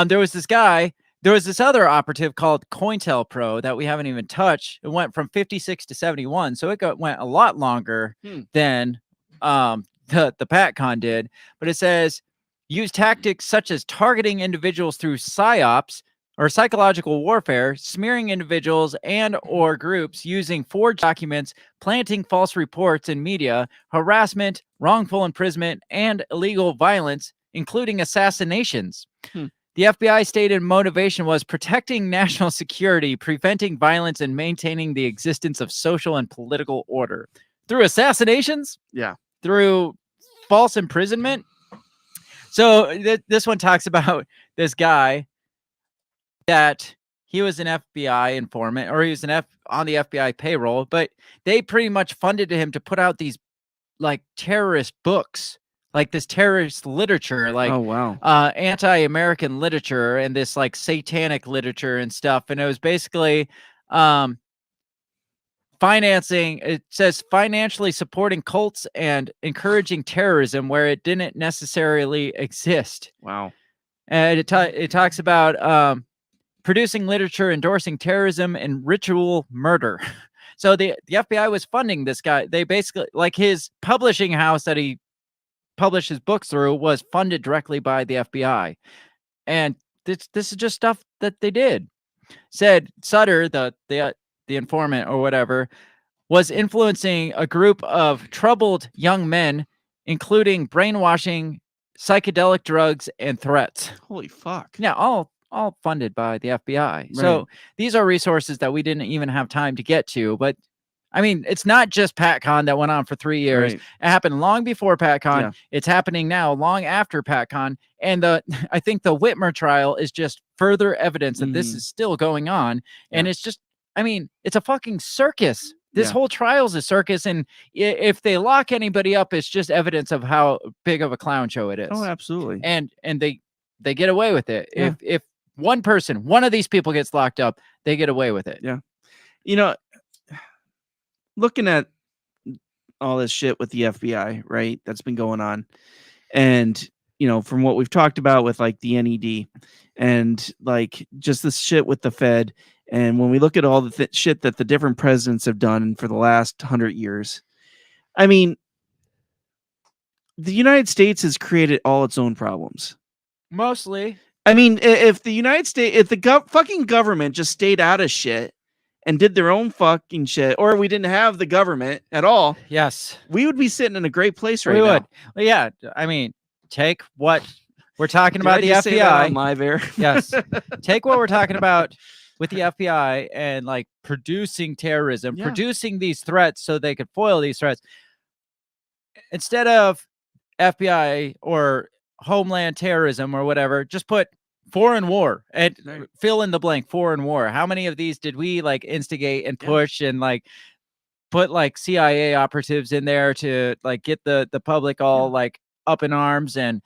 Speaker 4: there was this other operative called COINTELPRO that we haven't even touched. It went from 56 to 71. So it went a lot longer than the PATCON did. But it says, use tactics such as targeting individuals through psyops or psychological warfare, smearing individuals and or groups using forged documents, planting false reports in media, harassment, wrongful imprisonment, and illegal violence, including assassinations. The FBI stated motivation was protecting national security, preventing violence, and maintaining the existence of social and political order. Through assassinations?
Speaker 5: Yeah.
Speaker 4: Through false imprisonment? So this one talks about this guy that he was an FBI informant, or he was on the FBI payroll, but they pretty much funded him to put out these like terrorist books, like this terrorist literature, like anti-American literature and this like satanic literature and stuff. And it was basically financing, it says financially supporting cults and encouraging terrorism where it didn't necessarily exist.
Speaker 5: Wow.
Speaker 4: And it talks about producing literature endorsing terrorism and ritual murder. So the FBI was funding this guy. They basically, like, his publishing house that he published his books through was funded directly by the FBI. And this is just stuff that they did. Said Sutter, the informant or whatever, was influencing a group of troubled young men, including brainwashing, psychedelic drugs, and threats.
Speaker 5: Holy fuck.
Speaker 4: Yeah, all funded by the FBI. Right. So these are resources that we didn't even have time to get to, but I mean, it's not just PATCON that went on for 3 years.
Speaker 5: Right.
Speaker 4: It happened long before PATCON.
Speaker 5: Yeah.
Speaker 4: It's happening now, long after PATCON. And I think the Whitmer trial is just further evidence that this is still going on. And it's just, I mean, it's a fucking circus. This whole trial's a circus. And if they lock anybody up, it's just evidence of how big of a clown show it is.
Speaker 5: Oh, absolutely.
Speaker 4: And they get away with it.
Speaker 5: Yeah.
Speaker 4: If one of these people gets locked up, they get away with it.
Speaker 5: Yeah. You know, looking at all this shit with the FBI, right? That's been going on. And, you know, from what we've talked about with like the NED and like just this shit with the Fed. And when we look at all the shit that the different presidents have done for the last 100 years, I mean, the United States has created all its own problems.
Speaker 4: Mostly.
Speaker 5: I mean, if the United States, if the fucking government just stayed out of shit and did their own fucking shit, or we didn't have the government at all,
Speaker 4: yes,
Speaker 5: we would be sitting in a great place right
Speaker 4: we
Speaker 5: now.
Speaker 4: would. Well, yeah, I mean, take what we're talking
Speaker 5: Did
Speaker 4: about
Speaker 5: I
Speaker 4: the
Speaker 5: just say that
Speaker 4: FBI
Speaker 5: on live air?
Speaker 4: Yes, take what we're talking about with the FBI and like producing terrorism, producing these threats so they could foil these threats. Instead of FBI or homeland terrorism or whatever, just put foreign war and fill in the blank. Foreign war. How many of these did we like instigate and push and like put like CIA operatives in there to like get the public all like up in arms? And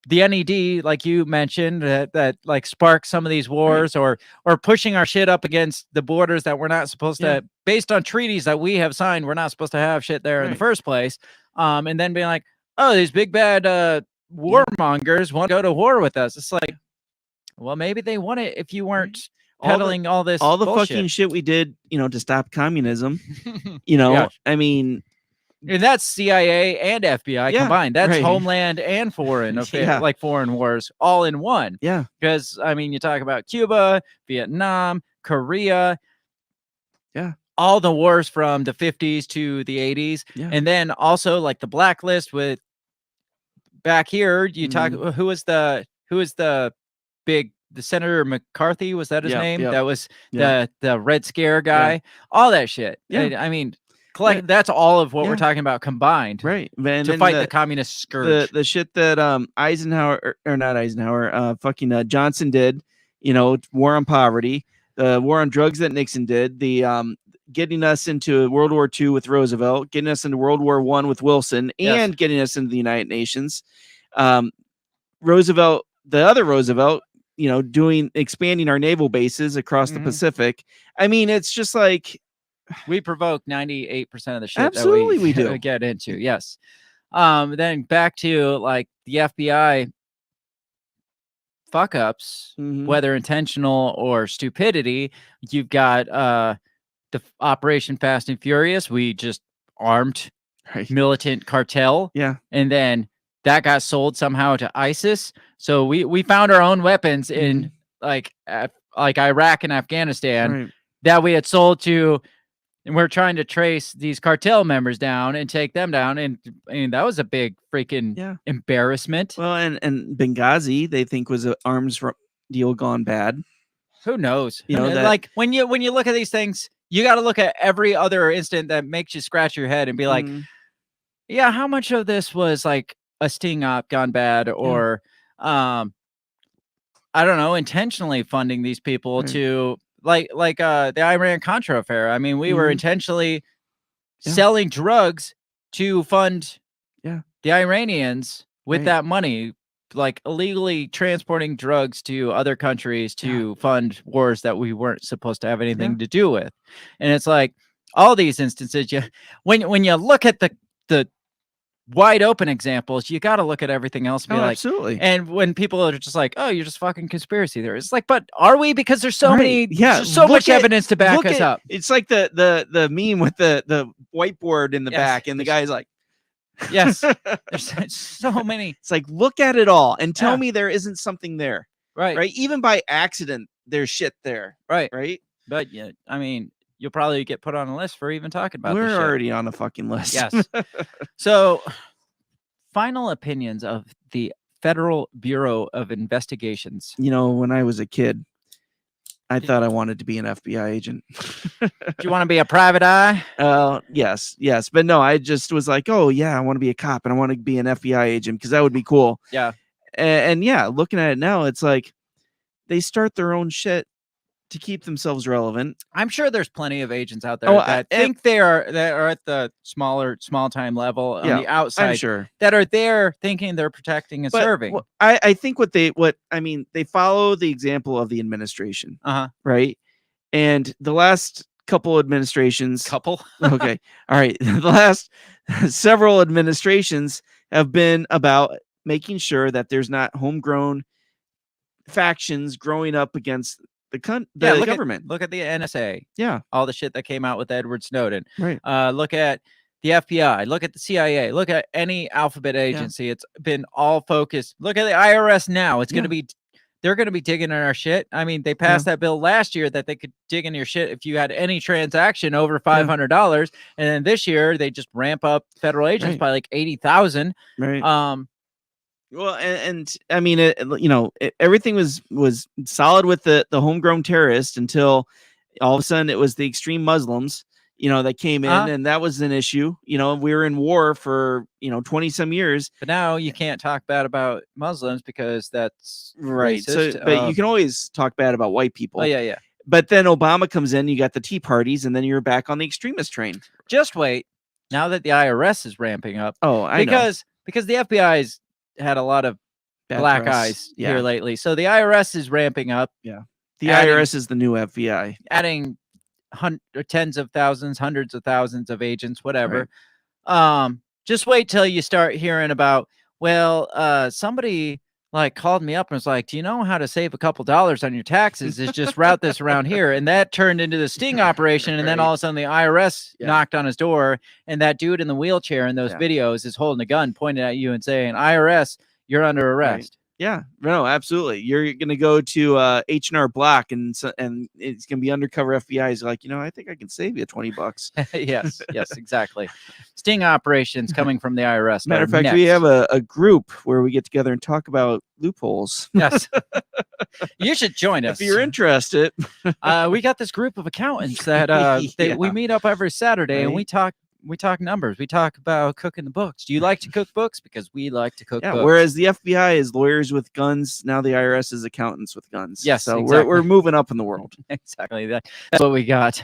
Speaker 4: the NED, like you mentioned, that like sparked some of these wars, or pushing our shit up against the borders that we're not supposed to, based on treaties that we have signed, we're not supposed to have shit there in the first place. And then being like, oh, these big bad warmongers want to go to war with us. It's like, well, maybe they want it if you weren't peddling all the bullshit.
Speaker 5: Fucking shit we did, you know, to stop communism. You know, I mean.
Speaker 4: And that's CIA and FBI combined. That's homeland and foreign, like foreign wars all in one.
Speaker 5: Yeah.
Speaker 4: Because, I mean, you talk about Cuba, Vietnam, Korea.
Speaker 5: Yeah.
Speaker 4: All the wars from the 50s to the 80s.
Speaker 5: Yeah.
Speaker 4: And then also like the blacklist with back here, you talk, who was the big, the Senator McCarthy, was that his name? That was the Red Scare guy, all that shit.
Speaker 5: Yeah.
Speaker 4: I mean, that's all of what we're talking about combined,
Speaker 5: right?
Speaker 4: To fight the communist scourge.
Speaker 5: The shit that Eisenhower or not Eisenhower, fucking Johnson did, you know, war on poverty, the war on drugs that Nixon did, the getting us into World War II with Roosevelt, getting us into World War I with Wilson, and getting us into the United Nations. Roosevelt, the other Roosevelt, you know, expanding our naval bases across the Pacific. I mean, it's just like.
Speaker 4: We provoke 98% of the shit
Speaker 5: Absolutely
Speaker 4: that
Speaker 5: we do
Speaker 4: get into. Yes. Then back to like the FBI fuck ups, whether intentional or stupidity. You've got the Operation Fast and Furious. We just armed militant cartel.
Speaker 5: Yeah.
Speaker 4: And then that got sold somehow to ISIS. So we found our own weapons in like Iraq and Afghanistan that we had sold to. And we're trying to trace these cartel members down and take them down. And that was a big freaking embarrassment.
Speaker 5: Well, and Benghazi, they think was an arms deal gone bad.
Speaker 4: Who knows?
Speaker 5: You know,
Speaker 4: like when you look at these things, you got to look at every other incident that makes you scratch your head and be like, yeah, how much of this was like a sting op gone bad, or I don't know, intentionally funding these people to like the Iran Contra affair. I mean, we were intentionally selling drugs to fund the Iranians with that money, like illegally transporting drugs to other countries to fund wars that we weren't supposed to have anything to do with. And it's like all these instances, when you look at the wide open examples, you got to look at everything else and be like,
Speaker 5: absolutely.
Speaker 4: And when people are just like, oh, you're just fucking conspiracy theorists, it's like, but are we? Because there's so many, so much evidence to back us up.
Speaker 5: It's like the meme with the whiteboard in the back, and the guy's like,
Speaker 4: yes, there's so many.
Speaker 5: It's like, look at it all and tell me there isn't something there.
Speaker 4: Right.
Speaker 5: Even by accident, there's shit there.
Speaker 4: Right.
Speaker 5: But
Speaker 4: I mean, you'll probably get put on a list for even talking about this
Speaker 5: We're
Speaker 4: shit.
Speaker 5: already on a fucking list.
Speaker 4: Yes. So, final opinions of the Federal Bureau of Investigations.
Speaker 5: You know, when I was a kid, I thought I wanted to be an FBI agent.
Speaker 4: Do you want to be a private eye?
Speaker 5: Yes. But no, I just was like, oh yeah, I want to be a cop and I want to be an FBI agent because that would be cool.
Speaker 4: Yeah.
Speaker 5: And yeah, looking at it now, it's like they start their own shit to keep themselves relevant.
Speaker 4: I'm sure there's plenty of agents out there that think that are at the small time level on the outside.
Speaker 5: I'm sure
Speaker 4: that are there thinking they're protecting and serving.
Speaker 5: I think they follow the example of the administration, right? And the last couple administrations, okay, all right, the last several administrations have been about making sure that there's not homegrown factions growing up against the government.
Speaker 4: Look at the NSA.
Speaker 5: Yeah.
Speaker 4: All the shit that came out with Edward Snowden.
Speaker 5: Right.
Speaker 4: Look at the FBI. Look at the CIA. Look at any alphabet agency. It's been all focused. Look at the IRS now. It's going to be, they're going to be digging in our shit. I mean, they passed that bill last year that they could dig in your shit if you had any transaction over $500. And then this year they just ramp up federal agents by like 80,000.
Speaker 5: Right. Well, and I mean, everything was solid with the homegrown terrorist until all of a sudden it was the extreme Muslims, that came in, and that was an issue. We were in war for 20 some years,
Speaker 4: but now you can't talk bad about Muslims because that's
Speaker 5: right.
Speaker 4: racist.
Speaker 5: So, but you can always talk bad about white people.
Speaker 4: Oh yeah.
Speaker 5: But then Obama comes in, you got the Tea Parties, and then you're back on the extremist train.
Speaker 4: Just wait. Now that the IRS is ramping up.
Speaker 5: Oh, I know.
Speaker 4: Because the FBI's had a lot of black
Speaker 5: press.
Speaker 4: eyes here lately. So the IRS is ramping up.
Speaker 5: Yeah. The IRS is the new FBI.
Speaker 4: Adding tens of thousands, hundreds of thousands of agents, whatever. Just wait till you start hearing about, somebody like called me up and was like, do you know how to save a couple dollars on your taxes? Is just route this around here. And that turned into the sting operation. And then all of a sudden the IRS knocked on his door, and that dude in the wheelchair in those videos is holding a gun pointed at you and saying, IRS, you're under arrest.
Speaker 5: Yeah, no, absolutely. You're going to go to H&R Block and it's going to be undercover FBI. He's like, I think I can save you $20.
Speaker 4: Yes, exactly. Sting operations coming from the IRS.
Speaker 5: Matter of fact, we have a group where we get together and talk about loopholes.
Speaker 4: Yes. You should join us.
Speaker 5: If you're interested.
Speaker 4: We got this group of accountants that we meet up every Saturday and we talk numbers. We talk about cooking the books. Do you like to cook books? Because we like to cook books.
Speaker 5: Whereas the FBI is lawyers with guns, now the IRS is accountants with guns.
Speaker 4: Yes,
Speaker 5: so
Speaker 4: exactly.
Speaker 5: we're moving up in the world.
Speaker 4: Exactly. That's what we got.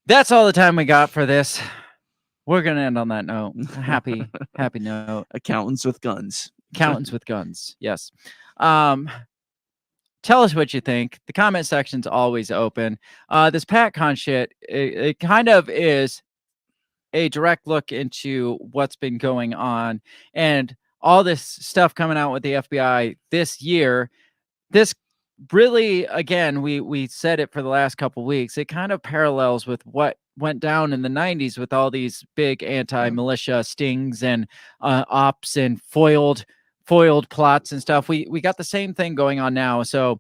Speaker 4: That's all the time we got for this. We're gonna end on that note. Happy note.
Speaker 5: Accountants with guns.
Speaker 4: Accountants with guns. Yes. Tell us what you think. The comment section's always open. This PATCON shit, it kind of is a direct look into what's been going on and all this stuff coming out with the FBI this year. This really, again, we said it for the last couple weeks. It kind of parallels with what went down in the 90s with all these big anti-militia stings and ops and foiled plots and stuff. We got the same thing going on now. So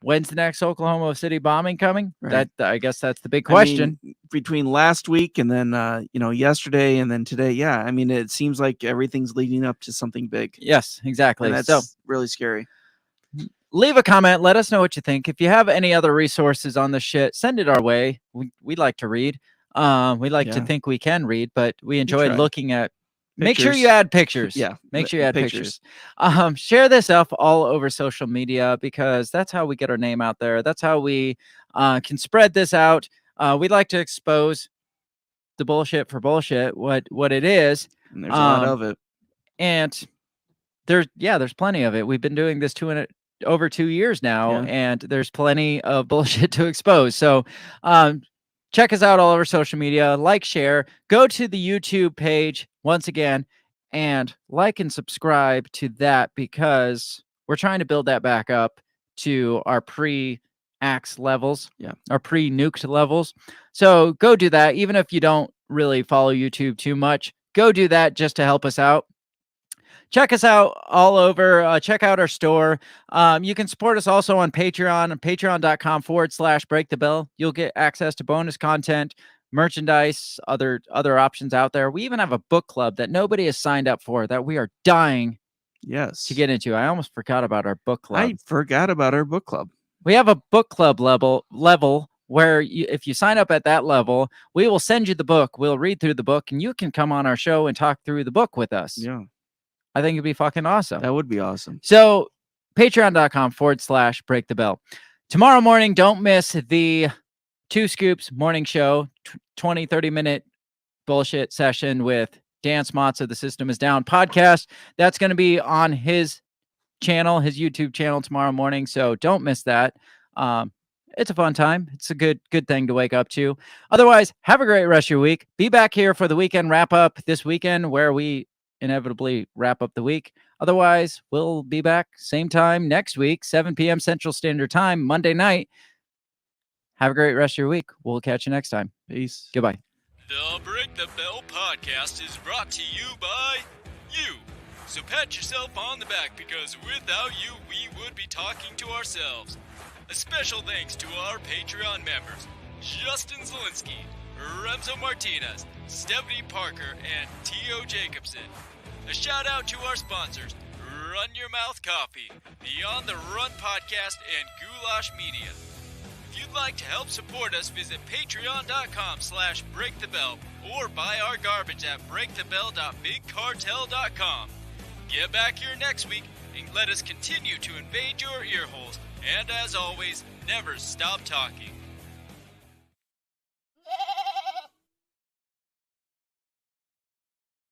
Speaker 4: when's the next Oklahoma City bombing coming?
Speaker 5: Right.
Speaker 4: I guess that's the big question.
Speaker 5: I mean, between last week and then yesterday and then today, it seems like everything's leading up to something big.
Speaker 4: Yes, exactly.
Speaker 5: And that's really scary.
Speaker 4: Leave a comment. Let us know what you think. If you have any other resources on this shit, send it our way. We like to read. We like to think we can read, but we enjoy looking at. Make sure you add pictures.
Speaker 5: Yeah.
Speaker 4: Make sure you add pictures. Share this up all over social media because that's how we get our name out there. That's how we can spread this out. We like to expose the bullshit for bullshit, what it is.
Speaker 5: And there's a lot of it.
Speaker 4: And there's plenty of it. We've been doing this over 2 years now, and there's plenty of bullshit to expose. So check us out all over social media. Like, share, go to the YouTube page once again, and like and subscribe to that because we're trying to build that back up to our pre-axe levels, our pre-nuked levels. So go do that. Even if you don't really follow YouTube too much, go do that just to help us out. Check us out all over. Check out our store. You can support us also on Patreon, patreon.com/breakthebell. You'll get access to bonus content, merchandise, other options out there. We even have a book club that nobody has signed up for that we are dying to get into. I almost forgot about our book club.
Speaker 5: I forgot about our book club.
Speaker 4: We have a book club level where if you sign up at that level, we will send you the book. We'll read through the book, and you can come on our show and talk through the book with us.
Speaker 5: Yeah.
Speaker 4: I think it'd be fucking awesome.
Speaker 5: That would be awesome.
Speaker 4: So patreon.com/break the bell. Tomorrow morning, don't miss the Two Scoops morning show, 20, 30-minute bullshit session with Dan Smotz of The System Is Down podcast. That's going to be on his channel, his YouTube channel tomorrow morning. So don't miss that. It's a fun time. It's a good thing to wake up to. Otherwise, have a great rest of your week. Be back here for the weekend wrap up this weekend where we inevitably wrap up the week. Otherwise, we'll be back same time next week, 7 p.m. Central Standard Time, Monday night. Have a great rest of your week. We'll catch you next time.
Speaker 5: Peace.
Speaker 4: Goodbye.
Speaker 16: The Break the Bell podcast is brought to you by you. So pat yourself on the back because without you, we would be talking to ourselves. A special thanks to our Patreon members, Justin Zielinski, Remzo Martinez, Stephanie Parker, and T.O. Jacobson. A shout out to our sponsors, Run Your Mouth Coffee, the On the Run podcast, and Goulash Media. If you'd like to help support us, visit patreon.com/breakthebell or buy our garbage at breakthebell.bigcartel.com. Get back here next week and let us continue to invade your ear holes. And as always, never stop talking.